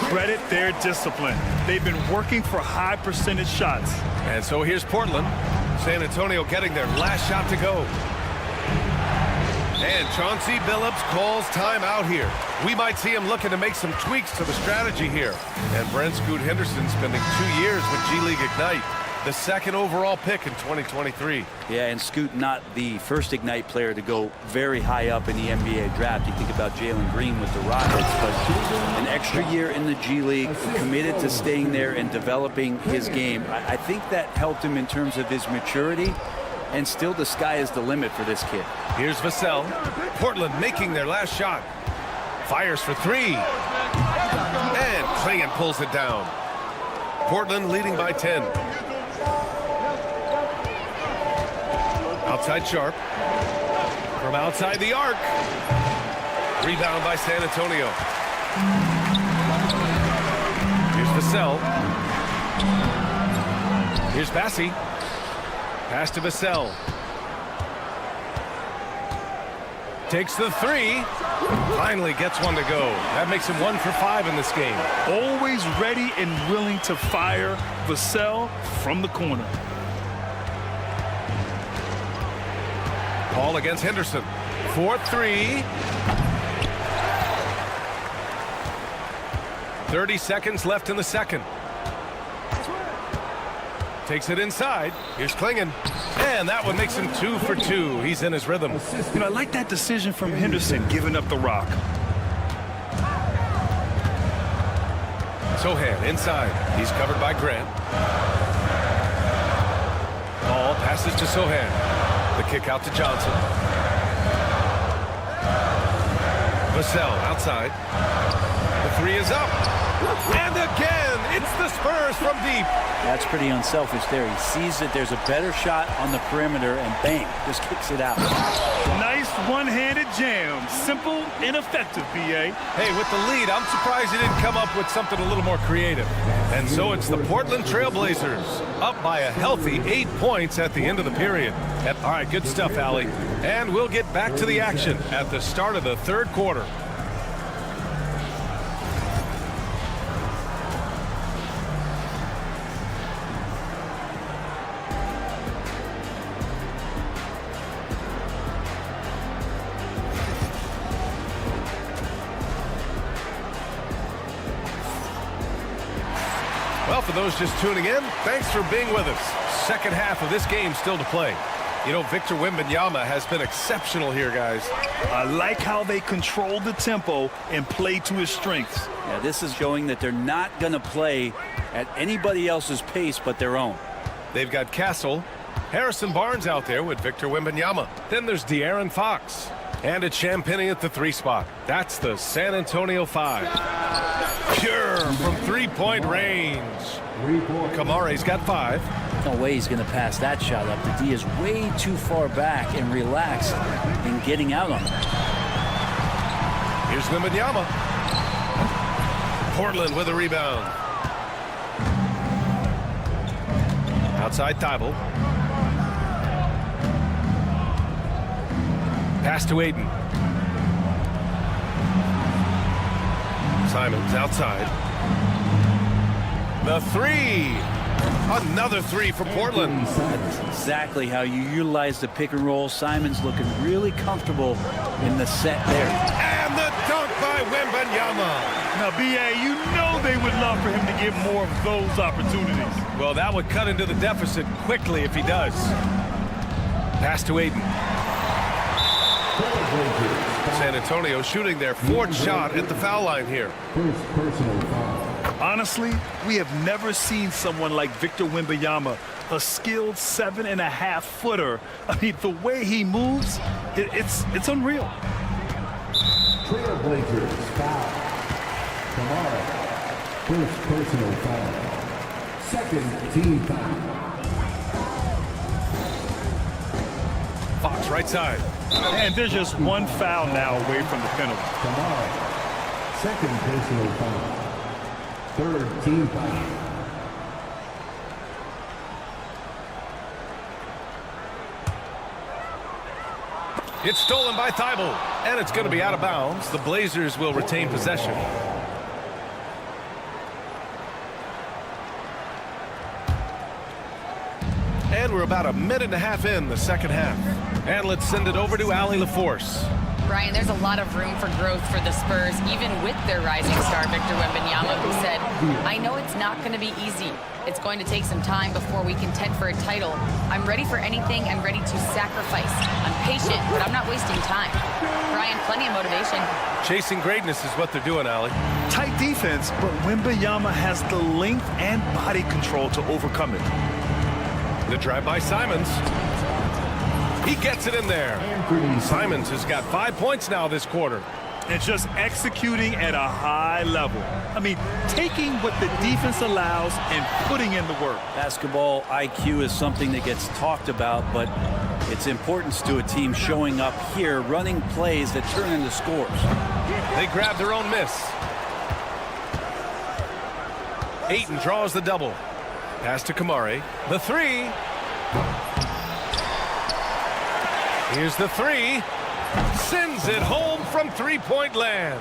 Credit their discipline. They've been working for high percentage shots. And so here's Portland. San Antonio getting their last shot to go. And Chauncey Billups calls timeout here. We might see him looking to make some tweaks to the strategy here. And Brent Scoot Henderson spending 2 years with G League Ignite, the 2nd overall pick in 2023. Yeah, and Scoot not the first Ignite player to go very high up in the NBA draft. You think about Jalen Green with the Rockets, but an extra year in the G League, committed to staying there and developing his game. I think that helped him in terms of his maturity. And still, the sky is the limit for this kid. Here's Vassell. Portland making their last shot. Fires for 3. And Klingon pulls it down. Portland leading by 10. Outside Sharp. From outside the arc. Rebound by San Antonio. Here's Vassell. Here's Bassey. Pass to Vassell. Takes the 3. Finally gets one to go. That makes him 1 for 5 in this game. Always ready and willing to fire. Vassell from the corner. Paul against Henderson. 4-3. 30 seconds left in the second. Takes it inside. Here's Klingon. And that one makes him 2 for 2. He's in his rhythm. You know, I like that decision from Henderson, giving up the rock. Sohan inside. He's covered by Grant. Ball passes to Sohan. The kick out to Johnson. Vassell outside. The 3 is up. And again, it's the Spurs from deep. That's pretty unselfish there. He sees that there's a better shot on the perimeter and bang, just kicks it out. Nice one-handed jam. Simple and effective, B.A. Hey, with the lead, I'm surprised he didn't come up with something a little more creative. And so it's the Portland Trailblazers up by a healthy 8 points at the end of the period. All right, good stuff, Allie. And we'll get back to the action at the start of the third quarter. Well, for those just tuning in, thanks for being with us. Second half of this game still to play. You know, Victor Wembanyama has been exceptional here, guys. I like how they control the tempo and play to his strengths. Yeah, this is showing that they're not going to play at anybody else's pace but their own. They've got Castle Harrison Barnes out there with Victor Wembanyama. Then there's De'Aaron Fox. And it's Champagnie at the 3 spot. That's the San Antonio 5. Pure from three-point range. Kamare's got 5. No way he's going to pass that shot up. The D is way too far back and relaxed in getting out on it. Here's Wembanyama. Portland with a rebound. Outside Thibault. Pass to Ayton. Simons outside. The 3. Another 3 for Portland. That's exactly how you utilize the pick and roll. Simons looking really comfortable in the set there. And the dunk by Wembanyama. Now, B.A., you know they would love for him to get more of those opportunities. Well, that would cut into the deficit quickly if he does. Pass to Ayton. San Antonio shooting their 4th shot at the foul line here. Honestly, we have never seen someone like Victor Wembanyama, a skilled 7.5-footer. I mean, the way he moves, it's unreal. Trailblazers foul. Kamara, first personal foul. Second team foul. Fox right side. And there's just one foul now away from the penalty. Kamara, second personal foul. Third team foul. It's stolen by Thibault, and it's going to be out of bounds. The Blazers will retain possession. And we're about a minute and a half in the second half. And let's send it over to Allie LaForce. Brian, there's a lot of room for growth for the Spurs, even with their rising star, Victor Wembanyama, who said, I know it's not going to be easy. It's going to take some time before we contend for a title. I'm ready for anything. I'm ready to sacrifice. I'm patient, but I'm not wasting time. Brian, plenty of motivation. Chasing greatness is what they're doing, Allie. Tight defense, but Wembanyama has the length and body control to overcome it. The drive by Simons. He gets it in there. Simons has got 5 points now this quarter. And just executing at a high level. I mean, taking what the defense allows and putting in the work. Basketball IQ is something that gets talked about, but its importance to a team showing up here, running plays that turn into scores. They grab their own miss. Ayton draws the double. Pass to Kamare. The 3. Here's the 3. Sends it home from three-point land.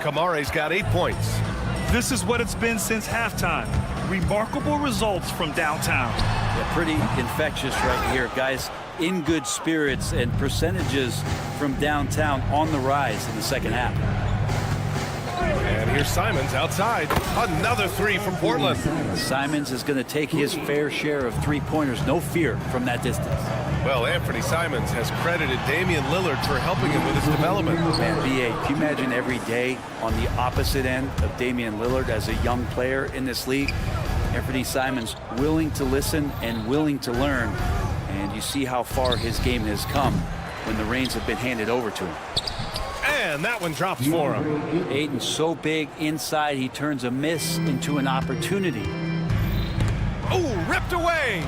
Kamare's got 8 points. This is what it's been since halftime. Remarkable results from downtown. Yeah, pretty infectious right here, guys. In good spirits and percentages from downtown on the rise in the second half. And here's Simons outside. Another 3 from Portland. Simons is going to take his fair share of three-pointers. No fear from that distance. Well, Anthony Simons has credited Damian Lillard for helping him with his development. Man, B.A., can you imagine every day on the opposite end of Damian Lillard as a young player in this league? Anthony Simons willing to listen and willing to learn. And you see how far his game has come when the reins have been handed over to him. And that one drops for him. Ayton so big inside, he turns a miss into an opportunity. Oh, ripped away.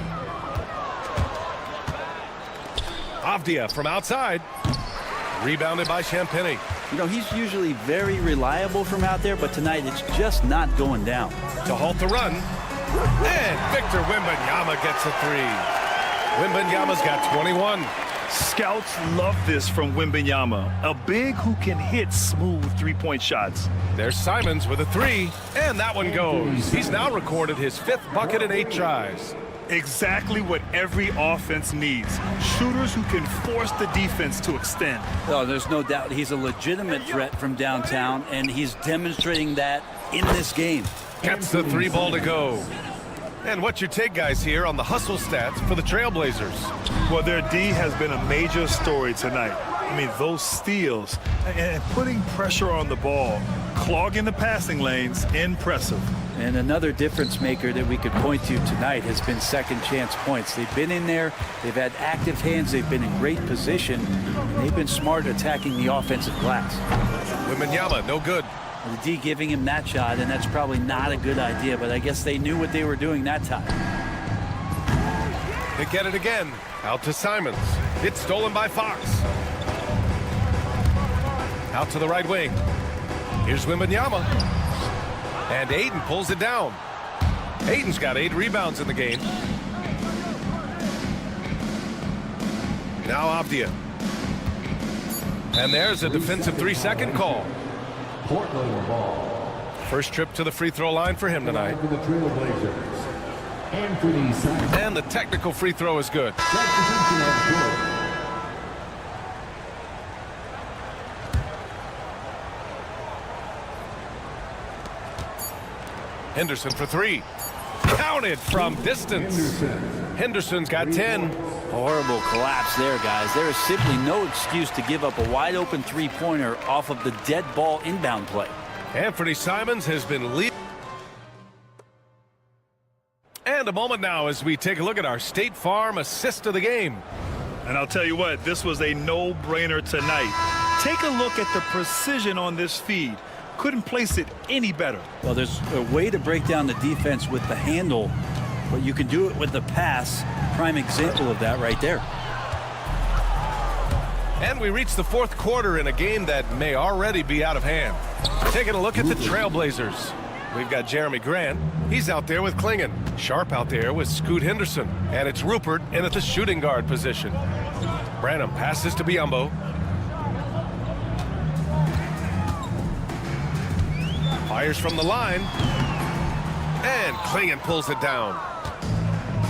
Avdia from outside. Rebounded by Champagnie. You know, he's usually very reliable from out there, but tonight it's just not going down. To halt the run. And Victor Wembanyama gets a 3. Wembanyama's got 21. Scouts love this from Wembanyama, a big who can hit smooth three-point shots. There's Simons with a 3, and that one goes. He's now recorded his 5th bucket in 8 tries. Exactly what every offense needs. Shooters who can force the defense to extend. Oh, there's no doubt he's a legitimate threat from downtown, and he's demonstrating that in this game. Gets the 3 ball to go. And what's your take, guys, here on the hustle stats for the Trailblazers? Well, their D has been a major story tonight. I mean, those steals and putting pressure on the ball, clogging the passing lanes, impressive. And another difference maker that we could point to tonight has been second chance points. They've been in there, they've had active hands, they've been in great position, and they've been smart attacking the offensive glass. Wembanyama, no good. The D giving him that shot, and that's probably not a good idea, but I guess they knew what they were doing that time. They get it again. Out to Simons. It's stolen by Fox. Out to the right wing. Here's Wembanyama. And Ayton pulls it down. Ayton's got 8 rebounds in the game. Now Avdia. And there's a defensive 3-second call. Portland ball. First trip to the free throw line for him tonight. For the Trailblazers. And the technical free throw is good. Henderson for 3. Counted from distance. Henderson's got 10. Horrible collapse there, guys. There is simply no excuse to give up a wide-open three-pointer off of the dead ball inbound play. Anthony Simons has been leading. And a moment now as we take a look at our State Farm assist of the game. And I'll tell you what, this was a no-brainer tonight. Take a look at the precision on this feed. Couldn't place it any better. Well, there's a way to break down the defense with the handle, but you can do it with the pass. Prime example of that right there. And we reach the fourth quarter in a game that may already be out of hand. Taking a look at the Trailblazers. We've got Jeremy Grant. He's out there with Klingon. Sharp out there with Scoot Henderson. And it's Rupert in at the shooting guard position. Branham passes to Biyombo. Fires from the line. And Klingon pulls it down.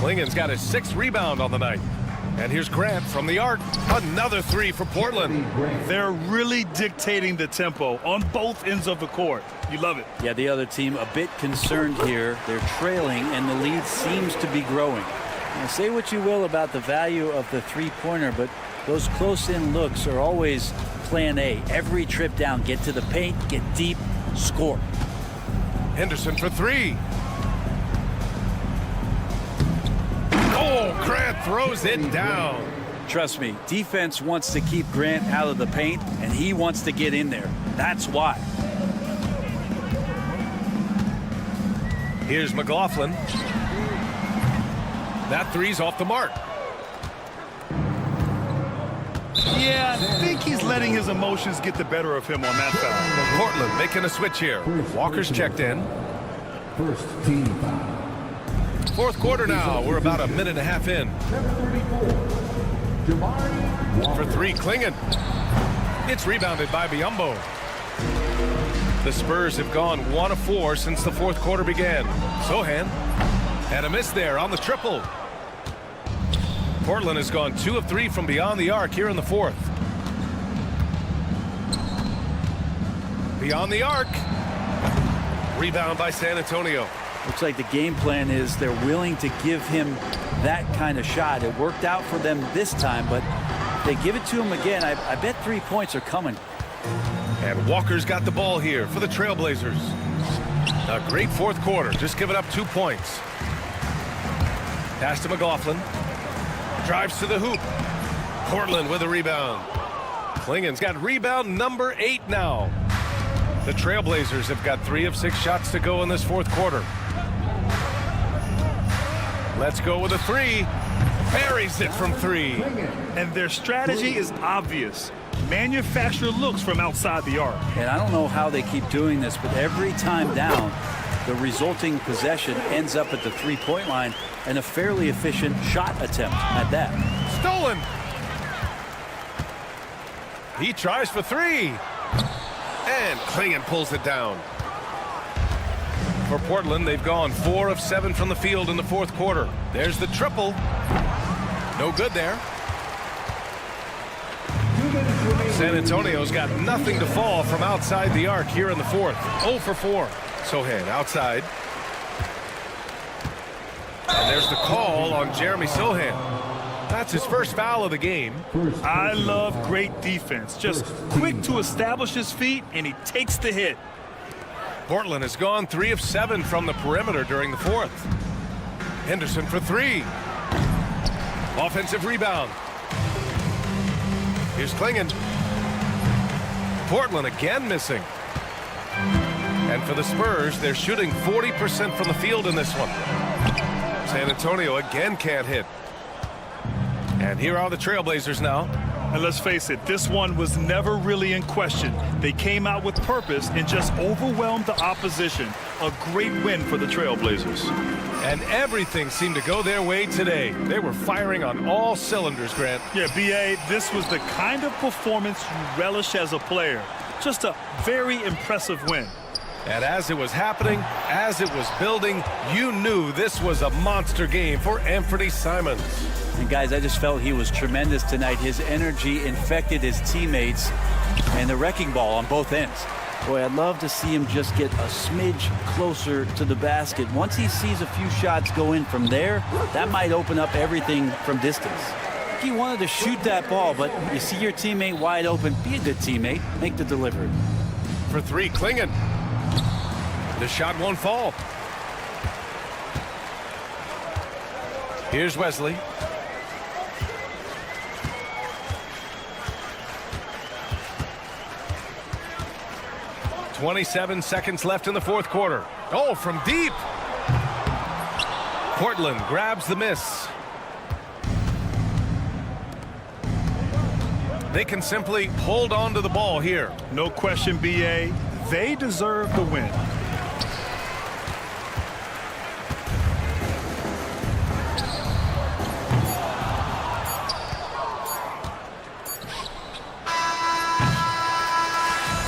Klingon's got his 6th rebound on the night. And here's Grant from the arc. Another 3 for Portland. They're really dictating the tempo on both ends of the court. You love it. Yeah, the other team a bit concerned here. They're trailing, and the lead seems to be growing. Now, say what you will about the value of the three-pointer, but those close-in looks are always plan A. Every trip down, get to the paint, get deep, score. Henderson for 3. Oh, Grant throws it down. Trust me, defense wants to keep Grant out of the paint, and he wants to get in there. That's why. Here's McLaughlin. That 3's off the mark. Yeah, I think he's letting his emotions get the better of him on that foul. Portland making a switch here. Walker's checked in. First team foul. Fourth quarter now. We're about a minute and a half in. For 3, Klingon. It's rebounded by Biyombo. The Spurs have gone 1 of 4 since the fourth quarter began. Sohan. And a miss there on the triple. Portland has gone 2 of 3 from beyond the arc here in the fourth. Beyond the arc. Rebound by San Antonio. Looks like the game plan is they're willing to give him that kind of shot. It worked out for them this time, but if they give it to him again, I bet 3 points are coming. And Walker's got the ball here for the Trailblazers. A great fourth quarter, just giving up 2 points. Pass to McLaughlin. Drives to the hoop. Portland with a rebound. Klingon's got rebound number 8 now. The Trailblazers have got 3 of 6 shots to go in this fourth quarter. Let's go with a 3. Buries it from 3. And their strategy is obvious. Manufacture looks from outside the arc. And I don't know how they keep doing this, but every time down, the resulting possession ends up at the three-point line and a fairly efficient shot attempt at that. Stolen. He tries for 3. And Klingon pulls it down. For Portland, they've gone 4 of 7 from the field in the fourth quarter. There's the triple. No good there. San Antonio's got nothing to fall from outside the arc here in the fourth. 0 for 4. Sohan outside. And there's the call on Jeremy Sohan. That's his first foul of the game. I love great defense. Just quick to establish his feet, and he takes the hit. Portland has gone 3 of 7 from the perimeter during the fourth. Henderson for 3. Offensive rebound. Here's Klingon. Portland again missing. And for the Spurs, they're shooting 40% from the field in this one. San Antonio again can't hit. And here are the Trailblazers now. And let's face it, this one was never really in question. They came out with purpose and just overwhelmed the opposition. A great win for the Trailblazers. And everything seemed to go their way today. They were firing on all cylinders, Grant. Yeah, B.A., this was the kind of performance you relish as a player. Just a very impressive win. And as it was happening, as it was building, you knew this was a monster game for Anthony Simons. And guys, I just felt he was tremendous tonight. His energy infected his teammates, and the wrecking ball on both ends. Boy, I'd love to see him just get a smidge closer to the basket. Once he sees a few shots go in from there, that might open up everything from distance. He wanted to shoot that ball, but you see your teammate wide open, be a good teammate, make the delivery. For 3, Klingon. The shot won't fall. Here's Wesley. "27 seconds left in the fourth quarter. Oh, from deep. Portland grabs the miss. They can simply hold on to the ball here. No question, B.A., they deserve the win.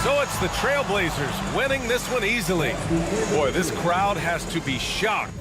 So it's the Trailblazers winning this one easily. Boy, this crowd has to be shocked.